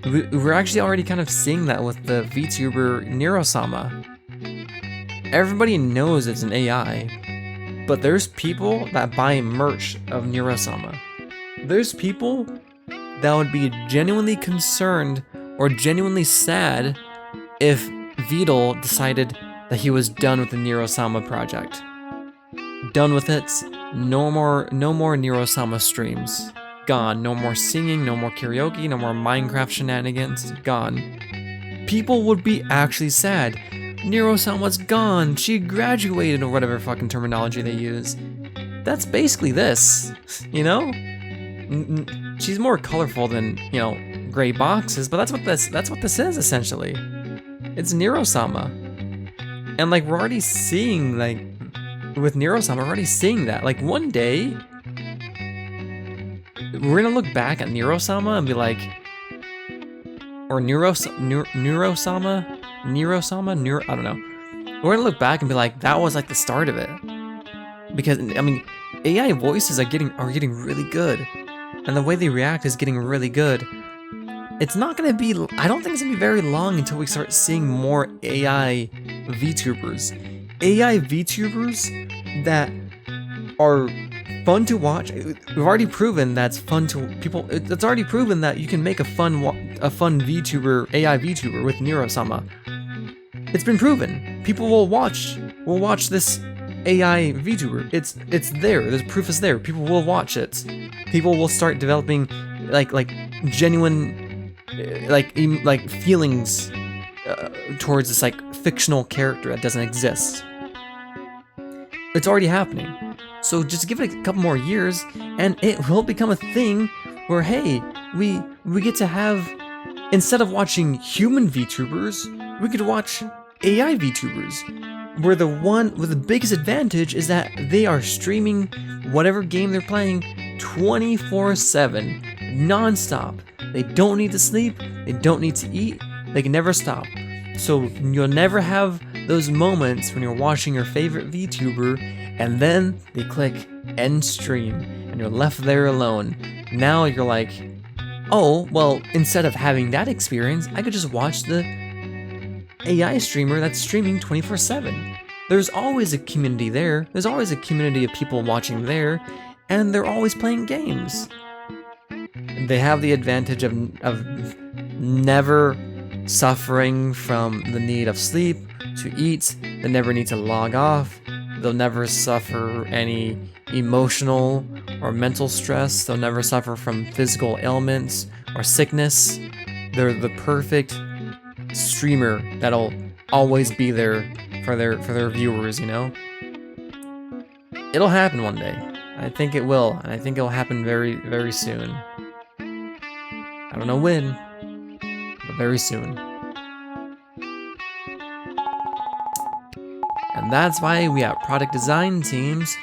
We're actually already kind of seeing that with the VTuber Nero-sama. Everybody knows it's an AI, but there's people that buy merch of Nero-sama. There's people that would be genuinely concerned or genuinely sad if Vidal decided that he was done with the Nero-sama project. Done with it. No more Nero-sama streams. Gone. No more singing, no more karaoke, no more Minecraft shenanigans. Gone. People would be actually sad. Nero-sama's gone. She graduated, or whatever fucking terminology they use. That's basically this, you know? She's more colorful than, you know, gray boxes, but that's what this is essentially. It's Nero-sama. And like we're already seeing like with Nero-sama, we're already seeing that. Like one day we're gonna look back at Nero-sama and be like, or Nero-sama, I don't know. We're gonna look back and be like, that was like the start of it. Because I mean, AI voices are getting really good, and the way they react is getting really good. It's not gonna be, I don't think it's gonna be very long until we start seeing more AI VTubers. AI VTubers that are fun to watch. We've already proven that's fun to people. It's already proven that you can make a fun VTuber, AI VTuber with Nero-sama. It's been proven. People will watch this AI VTuber. It's there. There's proof is there. People will watch it. People will start developing like genuine like feelings towards this like fictional character that doesn't exist. It's already happening. So just give it a couple more years and it will become a thing where, hey, we get to have, instead of watching human VTubers, we could watch AI VTubers. Where the biggest advantage is that they are streaming whatever game they're playing 24/7, non-stop. They don't need to sleep, they don't need to eat, they can never stop. So you'll never have those moments when you're watching your favorite VTuber and then they click end stream and you're left there alone. Now you're like, oh, well, instead of having that experience, I could just watch the AI streamer that's streaming 24/7. There's always a community there. There's always a community of people watching there, and they're always playing games. They have the advantage of never suffering from the need of sleep, to eat. They never need to log off. They'll never suffer any emotional or mental stress. They'll never suffer from physical ailments or sickness. They're the perfect streamer that'll always be there for their viewers, you know? It'll happen one day. I think it will, and I think it'll happen very, very soon. I don't know when, but very soon. And that's why we at product design teams,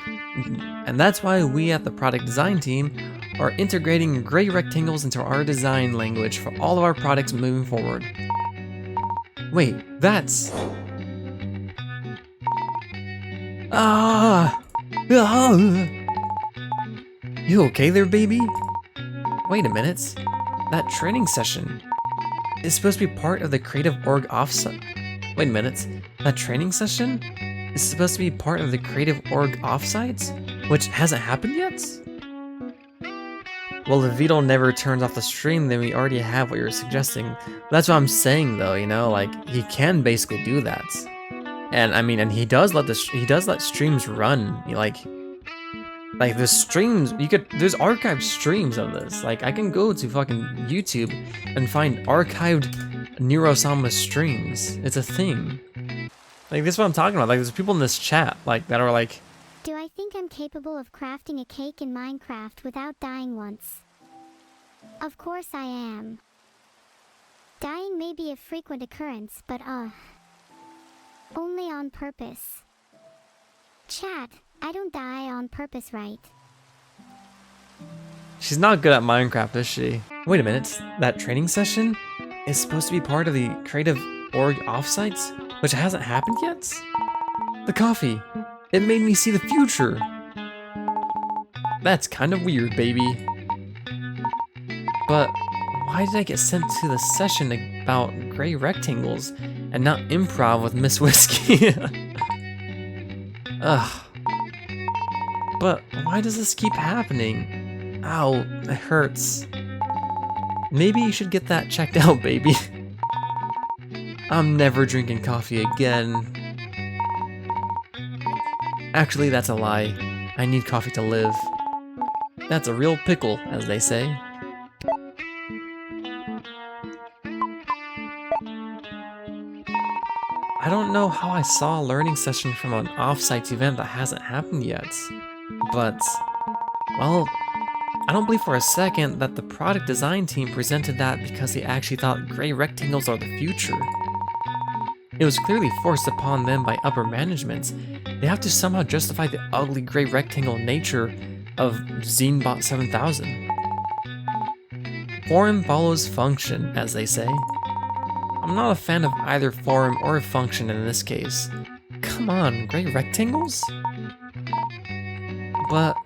and that's why we at the product design team are integrating gray rectangles into our design language for all of our products moving forward. Wait, that's... You okay there, baby? Wait a minute. That training session is supposed to be part of the Creative Org offsite. Wait a minute. That training session is supposed to be part of the Creative Org offsite, which hasn't happened yet? Well, if Vito never turns off the stream, then we already have what you're suggesting. That's what I'm saying, though. You know, like he can basically do that, and I mean, and he does let streams run. Like the streams, there's archived streams of this. Like I can go to fucking YouTube and find archived Neurosama streams. It's a thing. Like this is what I'm talking about. Like there's people in this chat like that are like, do I think I'm capable of crafting a cake in Minecraft without dying once? Of course I am. Dying may be a frequent occurrence, but only on purpose. Chat, I don't die on purpose, right? she's not good at Minecraft, is she? Wait a minute, that training session is supposed to be part of the Creative Org offsites, which hasn't happened yet? The coffee, it made me see the future. That's kind of weird, baby. But why did I get sent to the session about gray rectangles and not improv with Miss Whiskey? Ugh. But why does this keep happening? Ow, it hurts. Maybe you should get that checked out, baby. I'm never drinking coffee again. Actually, that's a lie. I need coffee to live. That's a real pickle, as they say. I don't know how I saw a learning session from an off-site event that hasn't happened yet, but, well, I don't believe for a second that the product design team presented that because they actually thought gray rectangles are the future. It was clearly forced upon them by upper management. They have to somehow justify the ugly gray rectangle nature of Zenebot 7000. Form follows function, as they say. I'm not a fan of either form or function in this case. Come on, gray rectangles? But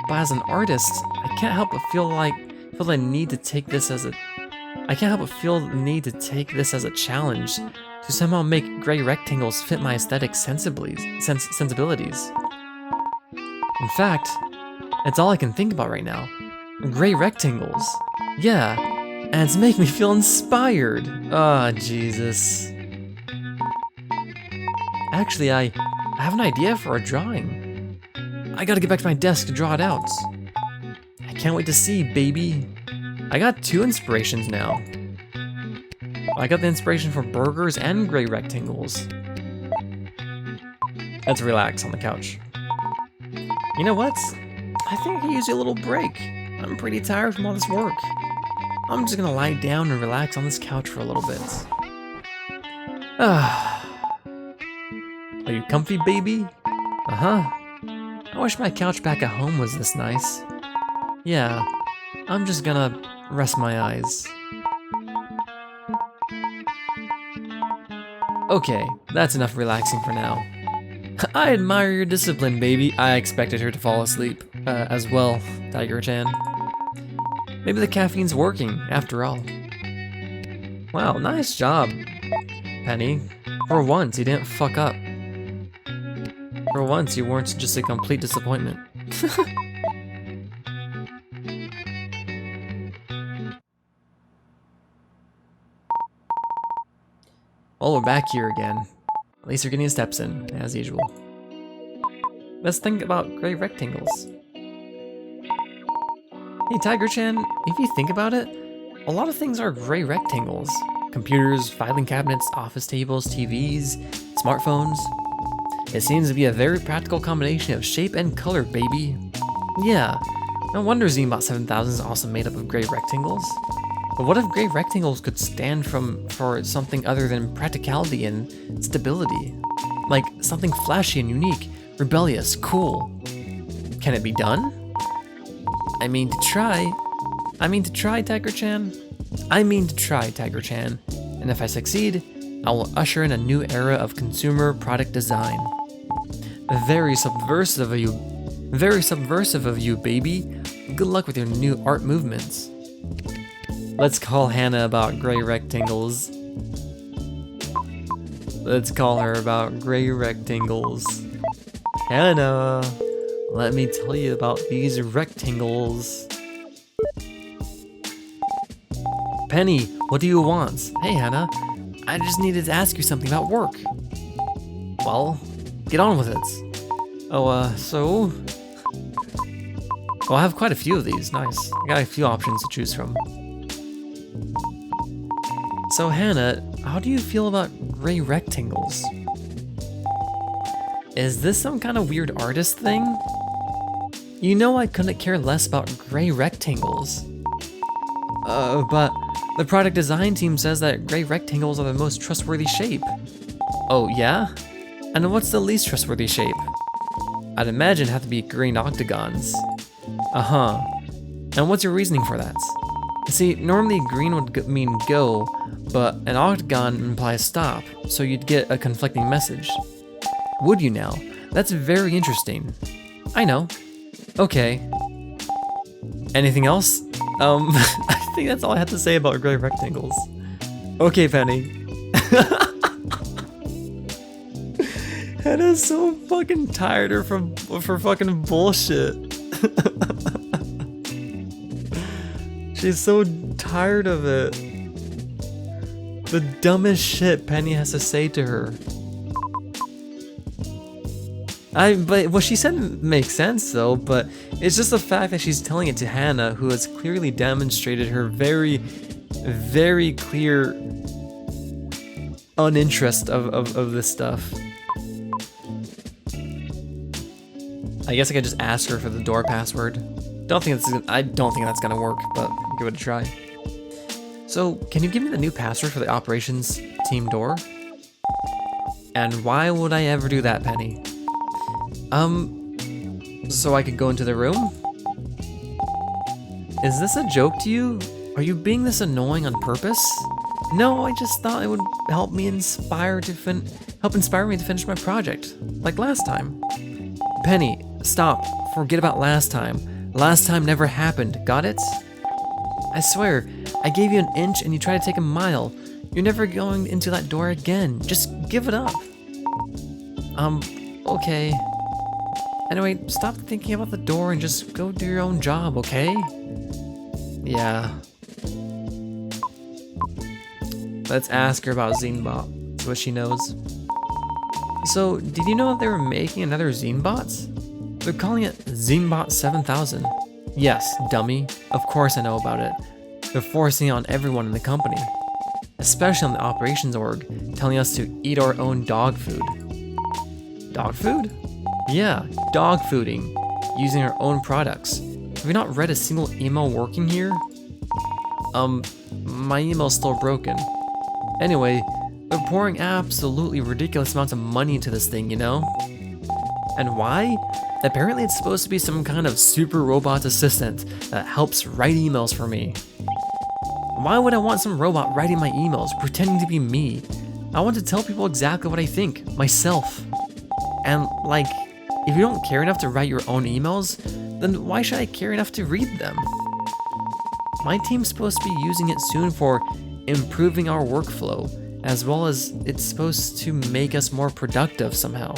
as an artist, I can't help but feel the need to take this as a challenge to somehow make gray rectangles fit my aesthetic sensibilities. In fact, it's all I can think about right now. Gray rectangles. Yeah, and it's making me feel inspired. Ah, Jesus. Actually, I have an idea for a drawing. I gotta get back to my desk to draw it out. I can't wait to see, baby. I got 2 inspirations now. I got the inspiration for burgers and gray rectangles. Let's relax on the couch. You know what? I think I could use a little break. I'm pretty tired from all this work. I'm just gonna lie down and relax on this couch for a little bit. Are you comfy, baby? Uh-huh. I wish my couch back at home was this nice. Yeah, I'm just gonna rest my eyes. Okay, that's enough relaxing for now. I admire your discipline, baby. I expected her to fall asleep, as well, Tiger-chan. Maybe the caffeine's working, after all. Wow, nice job, Penny. For once, you didn't fuck up. For once, you weren't just a complete disappointment. Well, we're back here again. At least you're getting your steps in, as usual. Let's think about gray rectangles. Hey, Tiger-chan, if you think about it, a lot of things are gray rectangles. Computers, filing cabinets, office tables, TVs, smartphones. It seems to be a very practical combination of shape and color, baby. Yeah, no wonder ZBot 7000 is also made up of gray rectangles. But what if gray rectangles could stand for something other than practicality and stability? Like something flashy and unique, rebellious, cool. Can it be done? I mean to try, Tiger-chan. And if I succeed, I will usher in a new era of consumer product design. Very subversive of you, baby. Good luck with your new art movements. Let's call Hannah about gray rectangles. Let's call her about gray rectangles. Hannah, let me tell you about these rectangles. Penny, what do you want? Hey Hannah, I just needed to ask you something about work. Well, get on with it. So? Well, I have quite a few of these, nice. I got a few options to choose from. So Hannah, how do you feel about gray rectangles? Is this some kind of weird artist thing? You know I couldn't care less about gray rectangles. But the product design team says that gray rectangles are the most trustworthy shape. Oh yeah? And what's the least trustworthy shape? I'd imagine it'd have to be green octagons. Uh-huh. And what's your reasoning for that? See, normally green would mean go, but an octagon implies stop, so you'd get a conflicting message. Would you now? That's very interesting. I know. Okay. Anything else? I think that's all I have to say about gray rectangles. Okay, Penny. Hannah's so fucking tired of for fucking bullshit. She's so tired of it. The dumbest shit Penny has to say to her. But what she said makes sense though, but it's just the fact that she's telling it to Hannah, who has clearly demonstrated her very, very clear uninterest of this stuff. I guess I could just ask her for the door password. I don't think that's gonna work, but give it a try. So, can you give me the new password for the operations team door? And why would I ever do that, Penny? So I could go into the room? Is this a joke to you? Are you being this annoying on purpose? No, I just thought it would help inspire me to finish my project, like last time. Penny, stop. Forget about last time. Last time never happened, got it? I swear, I gave you an inch and you tried to take a mile. You're never going into that door again. Just give it up. Okay. Anyway, stop thinking about the door and just go do your own job, okay? Yeah. Let's ask her about ZBot. That's what she knows. So, did you know that they were making another ZBot? They're calling it ZBot 7000. Yes, dummy. Of course I know about it. They're forcing it on everyone in the company. Especially on the operations org, telling us to eat our own dog food. Dog food? Yeah, dog fooding, using our own products. Have you not read a single email working here? My email's still broken. Anyway, they're pouring absolutely ridiculous amounts of money into this thing, you know? And why? Apparently it's supposed to be some kind of super robot assistant that helps write emails for me. Why would I want some robot writing my emails, pretending to be me? I want to tell people exactly what I think, myself. And like, if you don't care enough to write your own emails, then why should I care enough to read them? My team's supposed to be using it soon for improving our workflow, as well as it's supposed to make us more productive somehow.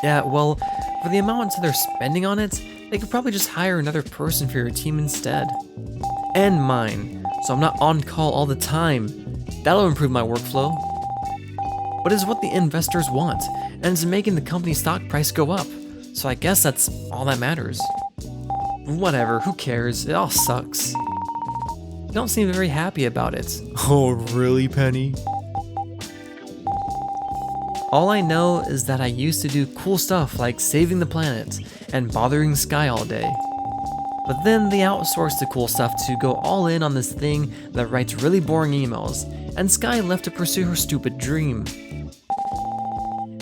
Yeah, well, for the amount they're spending on it, they could probably just hire another person for your team instead. And mine, so I'm not on call all the time. That'll improve my workflow. But it's what the investors want, and it's making the company's stock price go up. So I guess that's all that matters. Whatever, who cares? It all sucks. You don't seem very happy about it. Oh, really, Penny? All I know is that I used to do cool stuff like saving the planet and bothering Sky all day. But then they outsourced the cool stuff to go all in on this thing that writes really boring emails, and Sky left to pursue her stupid dream.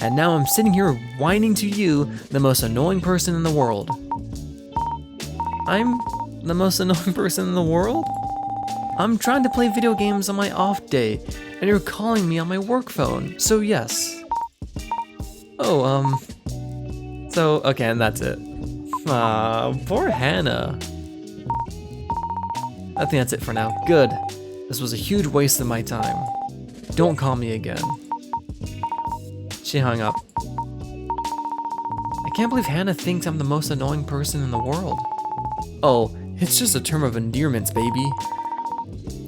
And now I'm sitting here whining to you, the most annoying person in the world. I'm the most annoying person in the world? I'm trying to play video games on my off day, and you're calling me on my work phone, so yes. Oh, so, okay, and that's it. Poor Hannah. I think that's it for now. Good. This was a huge waste of my time. Don't call me again. She hung up. I can't believe Hannah thinks I'm the most annoying person in the world. Oh, it's just a term of endearment, baby.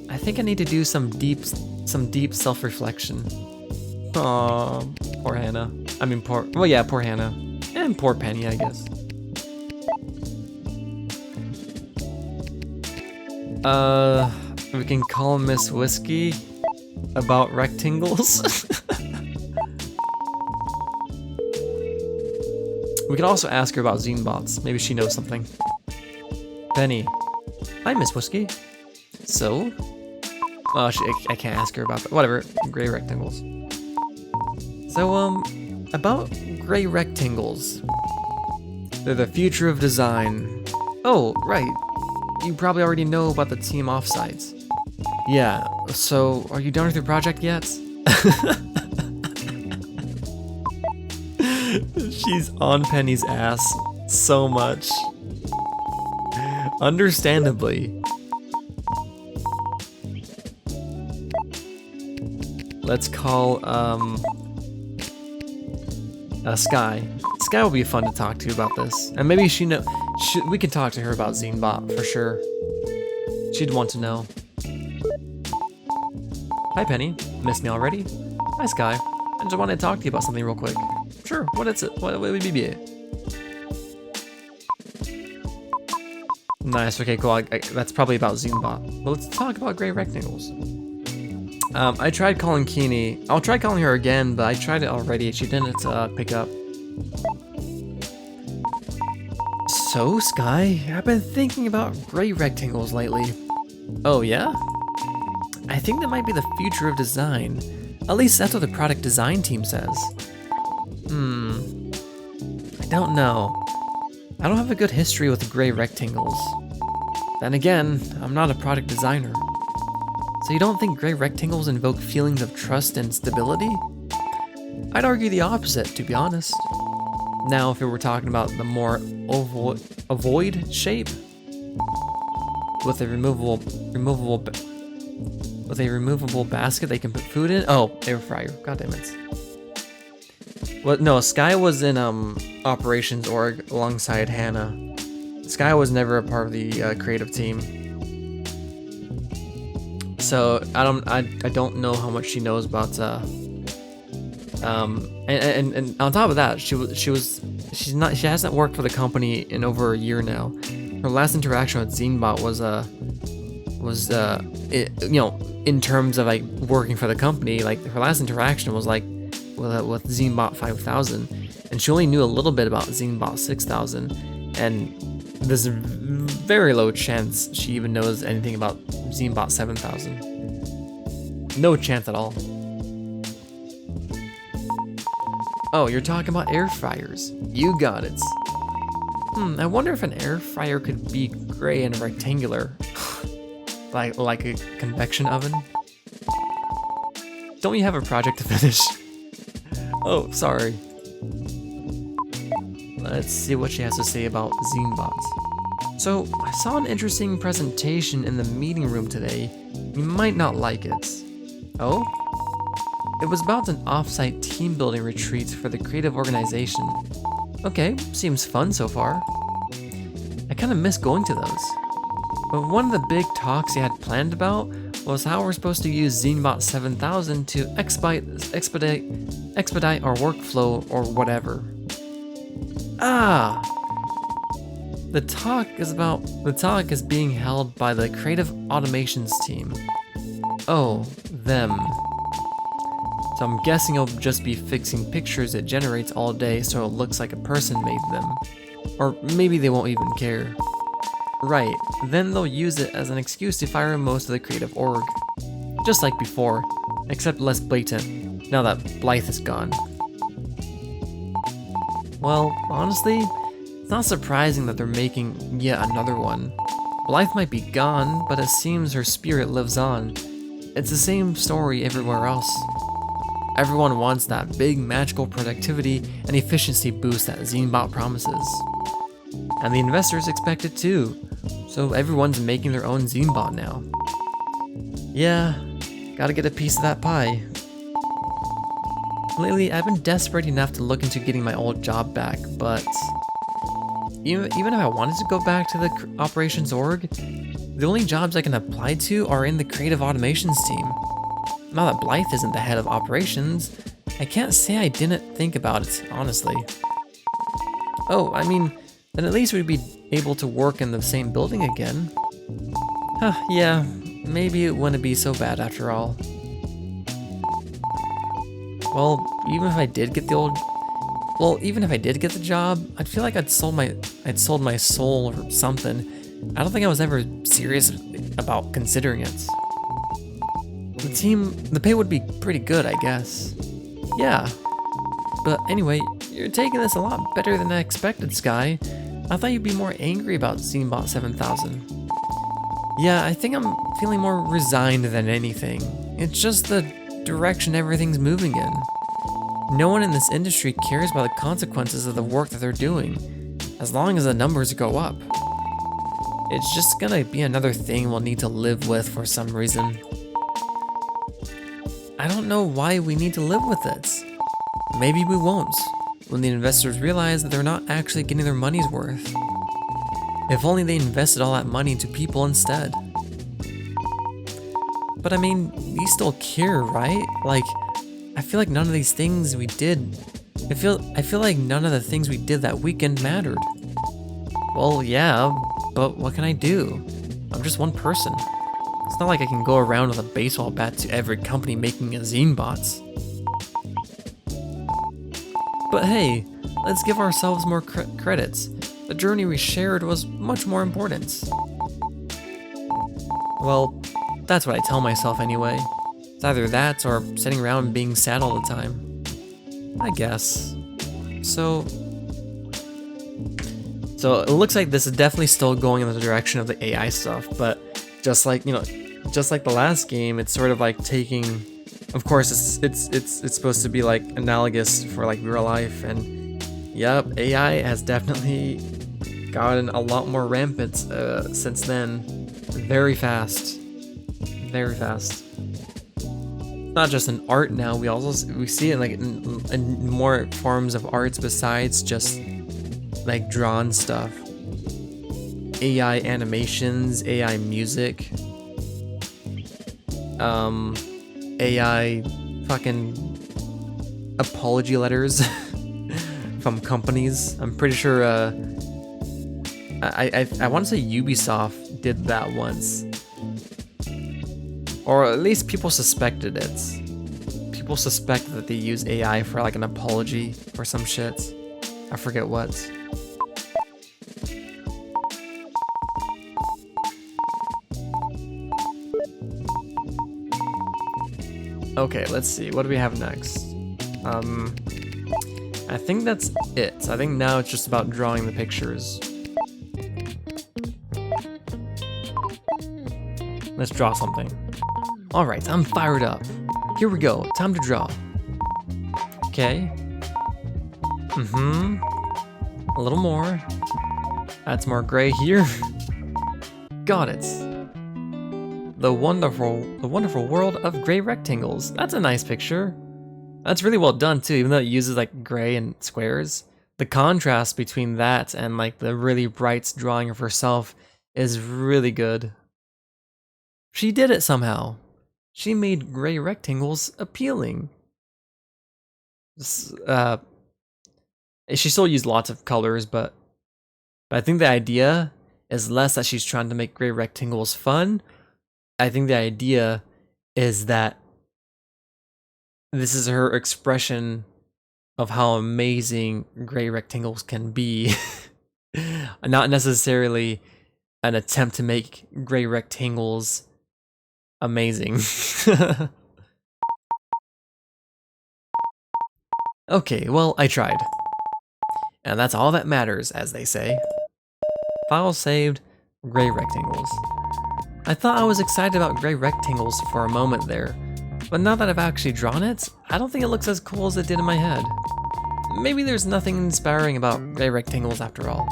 I think I need to do some deep self-reflection. Aw, poor Hannah. I mean, poor Hannah. And poor Penny, I guess. We can call Miss Whiskey about rectangles. We can also ask her about Zine-bots. Maybe she knows something. Penny. Hi, Miss Whiskey. So? Oh, I can't ask her about that. Whatever. Gray rectangles. So, about gray rectangles. They're the future of design. Oh, right. You probably already know about the team offsites. Yeah, so are you done with your project yet? She's on Penny's ass so much. Understandably. Let's call, Sky. Sky will be fun to talk to about this. And maybe we can talk to her about Zine-bot for sure. She'd want to know. Hi, Penny. Missed me already? Hi, Sky. I just wanted to talk to you about something real quick. Sure, what is it? What would it be? Nice, okay, cool. That's probably about Zine-bot. Well, let's talk about gray rectangles. I tried calling Keeney. I'll try calling her again, but I tried it already. She didn't pick up. So, Sky, I've been thinking about gray rectangles lately. Oh, yeah? I think that might be the future of design. At least that's what the product design team says. I don't know. I don't have a good history with gray rectangles. Then again, I'm not a product designer. So you don't think gray rectangles invoke feelings of trust and stability? I'd argue the opposite, to be honest. Now, if we were talking about the more ovoid shape, with a removable basket they can put food in. Oh, air fryer. God damn it. Well, no, Sky was in operations org alongside Hannah. Sky was never a part of the creative team. So I don't know how much she knows about and on top of that, she hasn't worked for the company in over a year now. Her last interaction with Zine-bot was in terms of like working for the company, like her last interaction was like with Zine-bot 5000, and she only knew a little bit about Zine-bot 6000, and there's a very low chance she even knows anything about Zine-bot 7000. No chance at all. Oh, you're talking about air fryers. You got it. I wonder if an air fryer could be gray and rectangular. like a convection oven? Don't you have a project to finish? Oh, sorry. Let's see what she has to say about Zine-bots. So, I saw an interesting presentation in the meeting room today. You might not like it. Oh? It was about an off-site team building retreat for the creative organization. Okay, seems fun so far. I kind of miss going to those. But one of the big talks they had planned about was how we're supposed to use Zenbot 7000 to expedite our workflow or whatever. Ah! The talk is being held by the Creative Automations team. Oh, them. So I'm guessing it'll just be fixing pictures it generates all day so it looks like a person made them. Or maybe they won't even care. Right, then they'll use it as an excuse to fire most of the creative org. Just like before, except less blatant, now that Blythe is gone. Well, honestly, it's not surprising that they're making yet another one. Blythe might be gone, but it seems her spirit lives on. It's the same story everywhere else. Everyone wants that big magical productivity and efficiency boost that Zenbot promises. And the investors expect it too, so everyone's making their own Zenbot now. Yeah, gotta get a piece of that pie. Lately, I've been desperate enough to look into getting my old job back, but even if I wanted to go back to the operations org, the only jobs I can apply to are in the creative automations team. Now that Blythe isn't the head of operations, I can't say I didn't think about it, honestly. Oh, I mean, then at least we'd be able to work in the same building again. Huh, yeah, maybe it wouldn't be so bad after all. Well, even if I did get the job, I'd feel like I'd sold my soul or something. I don't think I was ever serious about considering it. The pay would be pretty good, I guess. Yeah. But anyway, you're taking this a lot better than I expected, Sky. I thought you'd be more angry about Zenbot 7000. Yeah, I think I'm feeling more resigned than anything. It's just the direction everything's moving in. No one in this industry cares about the consequences of the work that they're doing, as long as the numbers go up. It's just gonna be another thing we'll need to live with for some reason. I don't know why we need to live with it. Maybe we won't, when the investors realize that they're not actually getting their money's worth. If only they invested all that money into people instead. But I mean, we still care, right? Like, I feel like none of these things we did, I feel like none of the things we did that weekend mattered. Well, yeah, but what can I do? I'm just one person. It's not like I can go around with a baseball bat to every company making a Zenbots. But hey, let's give ourselves more credits. The journey we shared was much more important. Well, that's what I tell myself anyway. It's either that or sitting around being sad all the time. I guess. So it looks like this is definitely still going in the direction of the AI stuff, but just like the last game, it's sort of like taking, of course it's supposed to be like analogous for like real life, and yep, AI has definitely gotten a lot more rampant since then. Very fast. Not just in art now, we see it like in more forms of arts besides just like drawn stuff. AI animations, AI music, AI fucking apology letters from companies. I'm pretty sure I want to say Ubisoft did that once. Or at least people suspected it. People suspect that they use AI for like an apology or some shit. I forget what. Okay, let's see. What do we have next? I think that's it. I think now it's just about drawing the pictures. Let's draw something. Alright, I'm fired up. Here we go. Time to draw. Okay. A little more. Add some more gray here. Got it. The wonderful world of gray rectangles. That's a nice picture. That's really well done too, even though it uses like gray and squares. The contrast between that and like the really bright drawing of herself is really good. She did it somehow. She made gray rectangles appealing. She still used lots of colors, but I think the idea is less that she's trying to make gray rectangles fun. I think the idea is that this is her expression of how amazing gray rectangles can be. Not necessarily an attempt to make gray rectangles amazing. Okay, well, I tried. And that's all that matters, as they say. File saved, gray rectangles. I thought I was excited about gray rectangles for a moment there, but now that I've actually drawn it, I don't think it looks as cool as it did in my head. Maybe there's nothing inspiring about gray rectangles after all.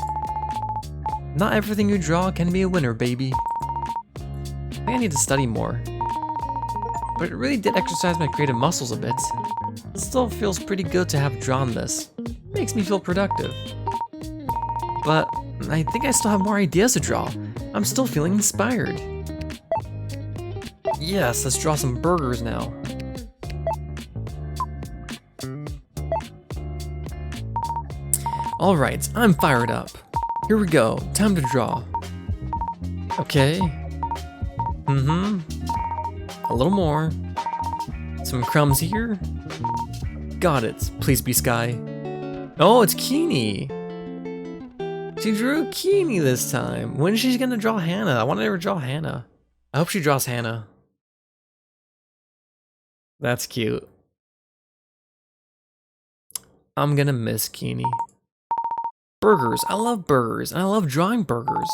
Not everything you draw can be a winner, baby. I think I need to study more. But it really did exercise my creative muscles a bit. It still feels pretty good to have drawn this. Makes me feel productive. But I think I still have more ideas to draw. I'm still feeling inspired. Yes, let's draw some burgers now. Alright, I'm fired up. Here we go, time to draw. Okay. A little more. Some crumbs here. Got it, please be Sky. Oh, it's Keenie. She drew Keenie this time. When is she gonna draw Hannah? I want her to draw Hannah. I hope she draws Hannah. That's cute. I'm gonna miss Keenie. Burgers, I love burgers, and I love drawing burgers.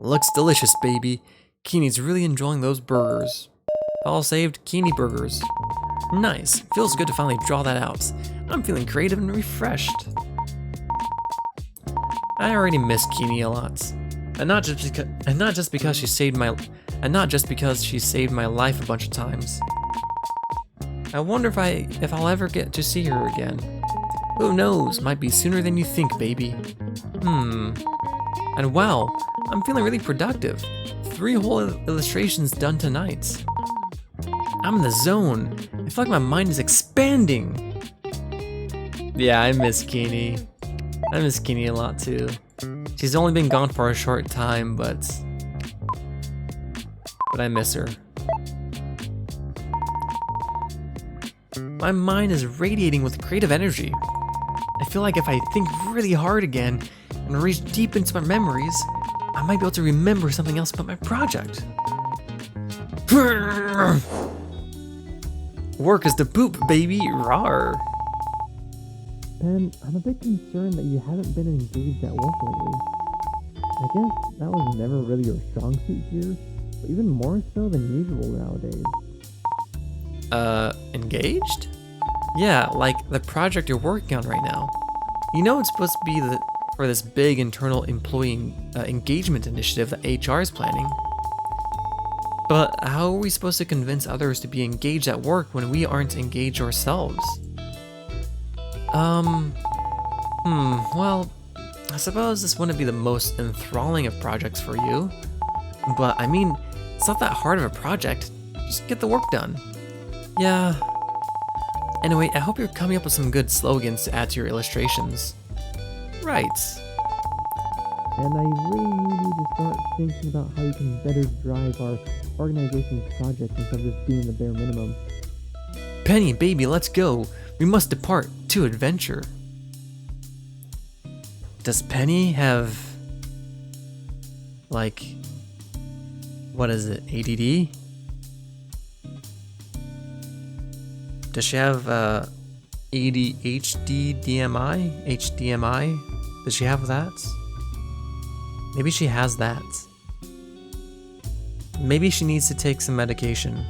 Looks delicious, baby. Keenie's really enjoying those burgers. All saved, Keenie burgers. Nice, feels good to finally draw that out. I'm feeling creative and refreshed. I already miss Keenie a lot. And not just because she saved my life a bunch of times. I wonder if I'll ever get to see her again. Who knows, might be sooner than you think, baby. And wow, I'm feeling really productive. 3 whole illustrations done tonight. I'm in the zone. I feel like my mind is expanding. Yeah, I miss Keenie. I miss Keenie a lot too. She's only been gone for a short time, but I miss her. My mind is radiating with creative energy. I feel like if I think really hard again and reach deep into my memories, I might be able to remember something else about my project. Work is the poop, baby. Rawr. Pen, I'm a bit concerned that you haven't been engaged at work lately. I guess that was never really your strong suit here, but even more so than usual nowadays. Engaged? Yeah, like the project you're working on right now. You know it's supposed to be for this big internal employee engagement initiative that HR is planning. But how are we supposed to convince others to be engaged at work when we aren't engaged ourselves? Well, I suppose this wouldn't be the most enthralling of projects for you. But I mean, it's not that hard of a project. Just get the work done. Yeah. Anyway, I hope you're coming up with some good slogans to add to your illustrations. Right. And I really need you to start thinking about how you can better drive our organization's project instead of just doing the bare minimum. Penny, baby, let's go. We must depart to adventure. Does Penny have, like, what is it, ADD? Does she have ADHD, DMI, HDMI? Does she have that? Maybe she has that. Maybe she needs to take some medication.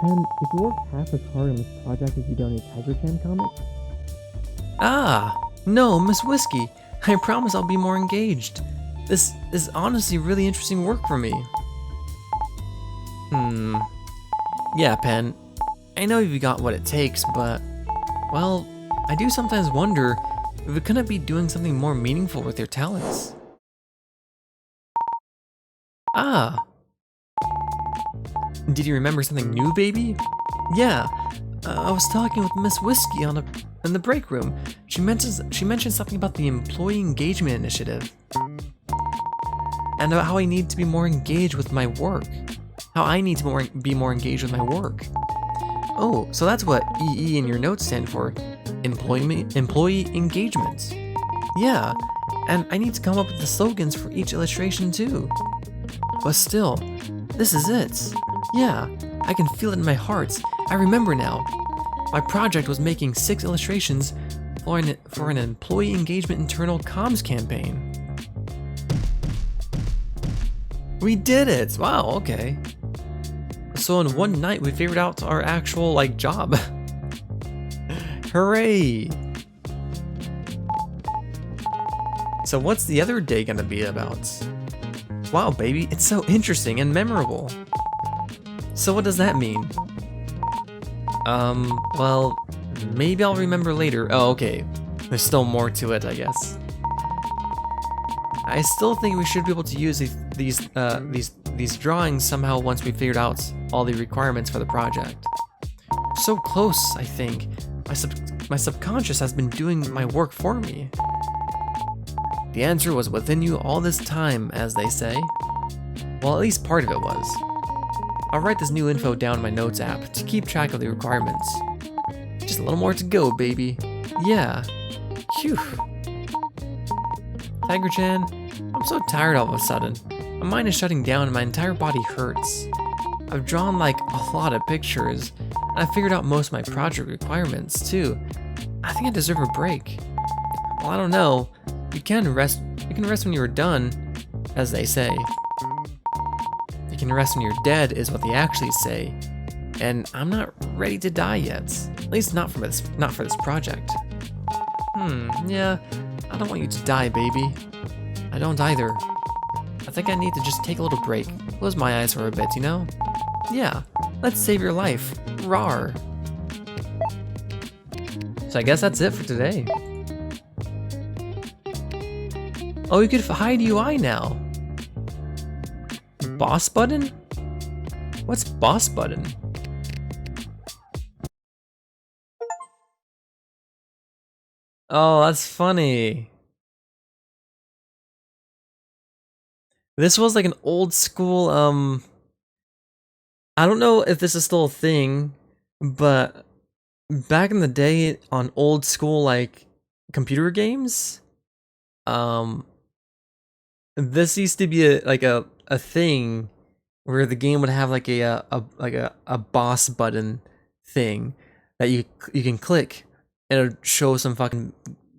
Pen, if you work half as hard on this project as you do on your Tiger Chan comic? Ah, no, Miss Whiskey. I promise I'll be more engaged. This is honestly really interesting work for me. Yeah, Pen. I know you've got what it takes, but, well, I do sometimes wonder if we couldn't be doing something more meaningful with your talents. Ah. Did you remember something new, baby? Yeah. I was talking with Miss Whiskey in the break room. She mentioned something about the Employee Engagement Initiative. And how I need to be more engaged with my work. How I need to be more engaged with my work. Oh, so that's what EE in your notes stand for. Employee Engagement. Yeah, and I need to come up with the slogans for each illustration too. But still, this is it. Yeah, I can feel it in my heart. I remember now. My project was making 6 illustrations for an employee engagement internal comms campaign. We did it! Wow, okay. So in one night we figured out our actual, job. Hooray! So what's the other day gonna be about? Wow, baby, it's so interesting and memorable. So what does that mean? Well, maybe I'll remember later. Oh, okay. There's still more to it, I guess. I still think we should be able to use these drawings somehow once we figured out all the requirements for the project. So close, I think. My subconscious has been doing my work for me. The answer was within you all this time, as they say. Well, at least part of it was. I'll write this new info down in my notes app to keep track of the requirements. Just a little more to go, baby. Yeah. Phew. Tiger-chan, I'm so tired all of a sudden. My mind is shutting down and my entire body hurts. I've drawn a lot of pictures, and I figured out most of my project requirements too. I think I deserve a break. Well, I don't know. You can rest when you're done, as they say. You can rest when you're dead is what they actually say. And I'm not ready to die yet. At least not for this project. Yeah. I don't want you to die, baby. I don't either. I think I need to just take a little break. Close my eyes for a bit, you know? Yeah, let's save your life. Rawr. So I guess that's it for today. Oh, you could hide UI now. Boss button? What's boss button? Oh, that's funny. This was like an old school, I don't know if this is still a thing, but back in the day on old school, computer games, this used to be a thing where the game would have a boss button thing that you can click. And it would show some fucking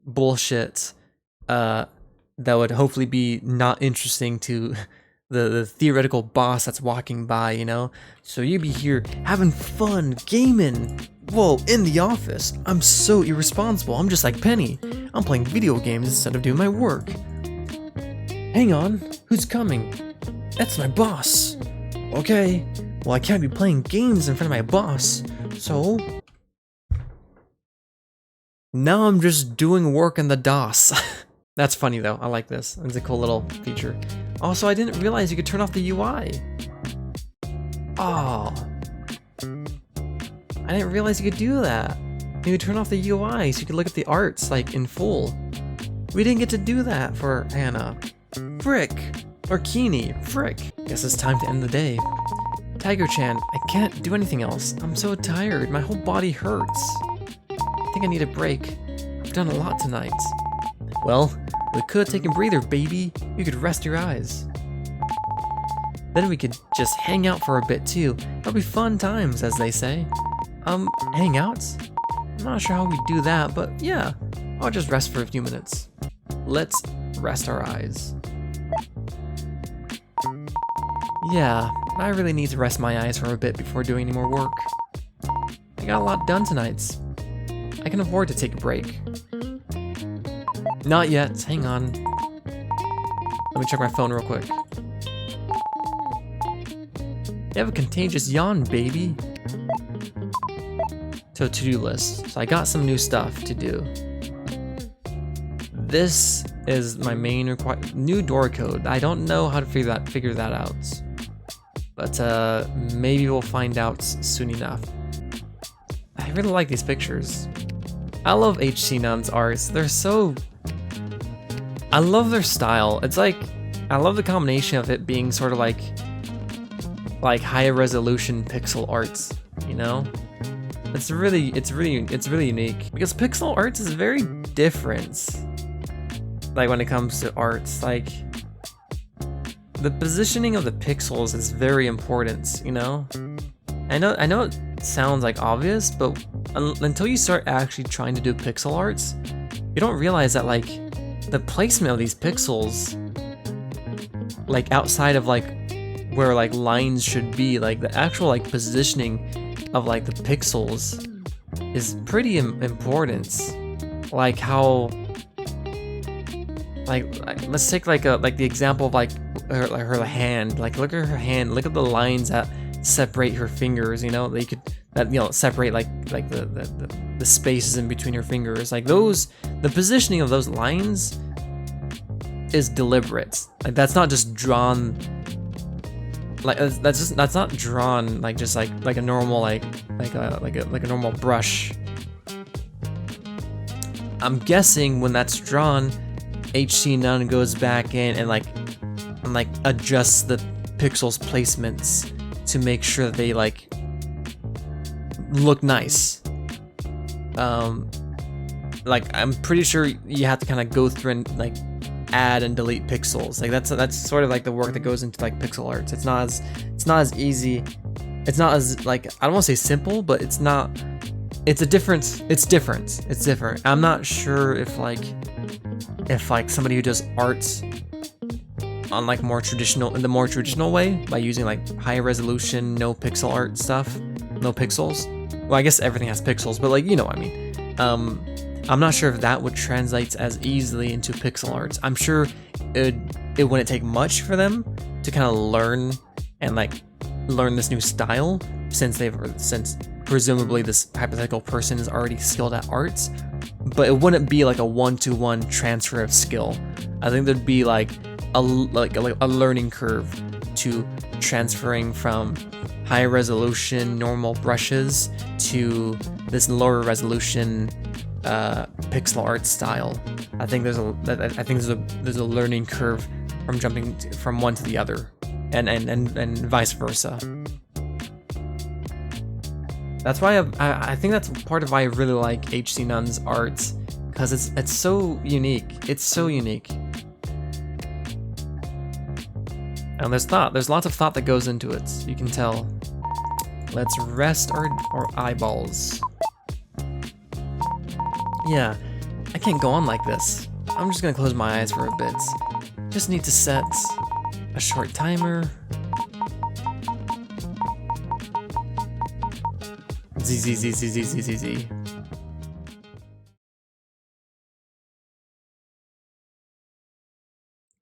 bullshit that would hopefully be not interesting to the theoretical boss that's walking by, you know? So you'd be here having fun, gaming. Whoa, in the office. I'm so irresponsible. I'm just like Penny. I'm playing video games instead of doing my work. Hang on, who's coming? That's my boss. Okay, well I can't be playing games in front of my boss, so... Now I'm just doing work in the DOS. That's funny though, I like this. It's a cool little feature. Also, I didn't realize you could turn off the UI. Oh. I didn't realize you could do that. You could turn off the UI so you could look at the arts in full. We didn't get to do that for Hannah. Frick. Or Kini. Frick. Guess it's time to end the day. Tiger-chan, I can't do anything else. I'm so tired, my whole body hurts. I think I need a break. I've done a lot tonight. Well, we could take a breather, baby. You could rest your eyes. Then we could just hang out for a bit too. It'll be fun times, as they say. Hang out? I'm not sure how we do that, but yeah, I'll just rest for a few minutes. Let's rest our eyes. Yeah, I really need to rest my eyes for a bit before doing any more work. I got a lot done tonight. I can afford to take a break. Not yet, hang on. Let me check my phone real quick. You have a contagious yawn, baby. To-do list. So I got some new stuff to do. this is my main new door code. I don't know how to figure that out, but maybe we'll find out soon enough. I really like these pictures. I love HC Nun's arts. They're so... I love their style. It's like, I love the combination of it being sort of like high resolution pixel arts, you know? It's really unique because pixel arts is very different. Like when it comes to arts, like the positioning of the pixels is very important, you know? I know it sounds like obvious, but until you start actually trying to do pixel arts, you don't realize that like the placement of these pixels, like outside of like where like lines should be, like the actual like positioning of like the pixels is pretty important. Like how, like let's take like the example of like her hand. Like look at her hand. Look at the lines that separate her fingers. You know, they could separate like the spaces in between her fingers. Like those, the positioning of those lines is deliberate. Like that's not just drawn. Like that's not drawn like just like a normal like a normal brush. I'm guessing when that's drawn, HC Nun goes back in and like adjusts the pixels placements to make sure that they like look nice. Like I'm pretty sure you have to kind of go through and like add and delete pixels. Like that's sort of like the work that goes into like pixel arts. It's not as easy. It's not as like, I don't want to say simple, but it's not. It's different. I'm not sure if like somebody who does arts on like in the more traditional way by using like high resolution, no pixel art stuff, no pixels. Well, I guess everything has pixels, but like, you know what I mean. I'm not sure if that would translate as easily into pixel arts. I'm sure it wouldn't take much for them to kind of learn this new style, since presumably this hypothetical person is already skilled at arts. But it wouldn't be like a one-to-one transfer of skill. I think there'd be like a learning curve to transferring from high resolution normal brushes to this lower resolution pixel art style. I think there's a learning curve from jumping from one to the other, and vice versa. That's why I think that's part of why I really like HC Nun's art, because it's so unique. It's so unique. And there's lots of thought that goes into it, you can tell. Let's rest our eyeballs. Yeah, I can't go on like this. I'm just gonna close my eyes for a bit. Just need to set a short timer. Z.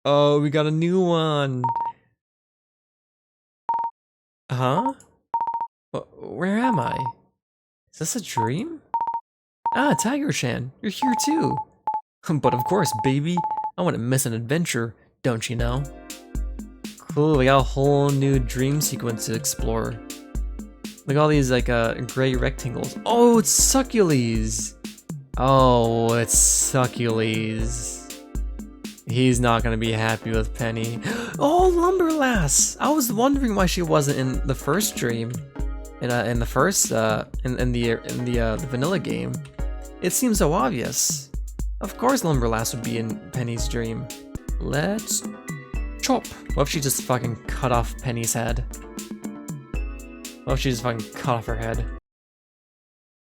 Oh, we got a new one. Huh? Where am I? Is this a dream? Ah, Tiger-chan, you're here too. But of course, baby, I wouldn't miss an adventure, don't you know? Cool, we got a whole new dream sequence to explore. Look at all these like gray rectangles. Oh, it's Succules. Oh, it's Succules. He's not gonna be happy with Penny. Oh, Lumberlass! I was wondering why she wasn't in the first dream, in the vanilla game. It seems so obvious. Of course, Lumberlass would be in Penny's dream. Let's chop. What if she just fucking cut off Penny's head? What if she just fucking cut off her head?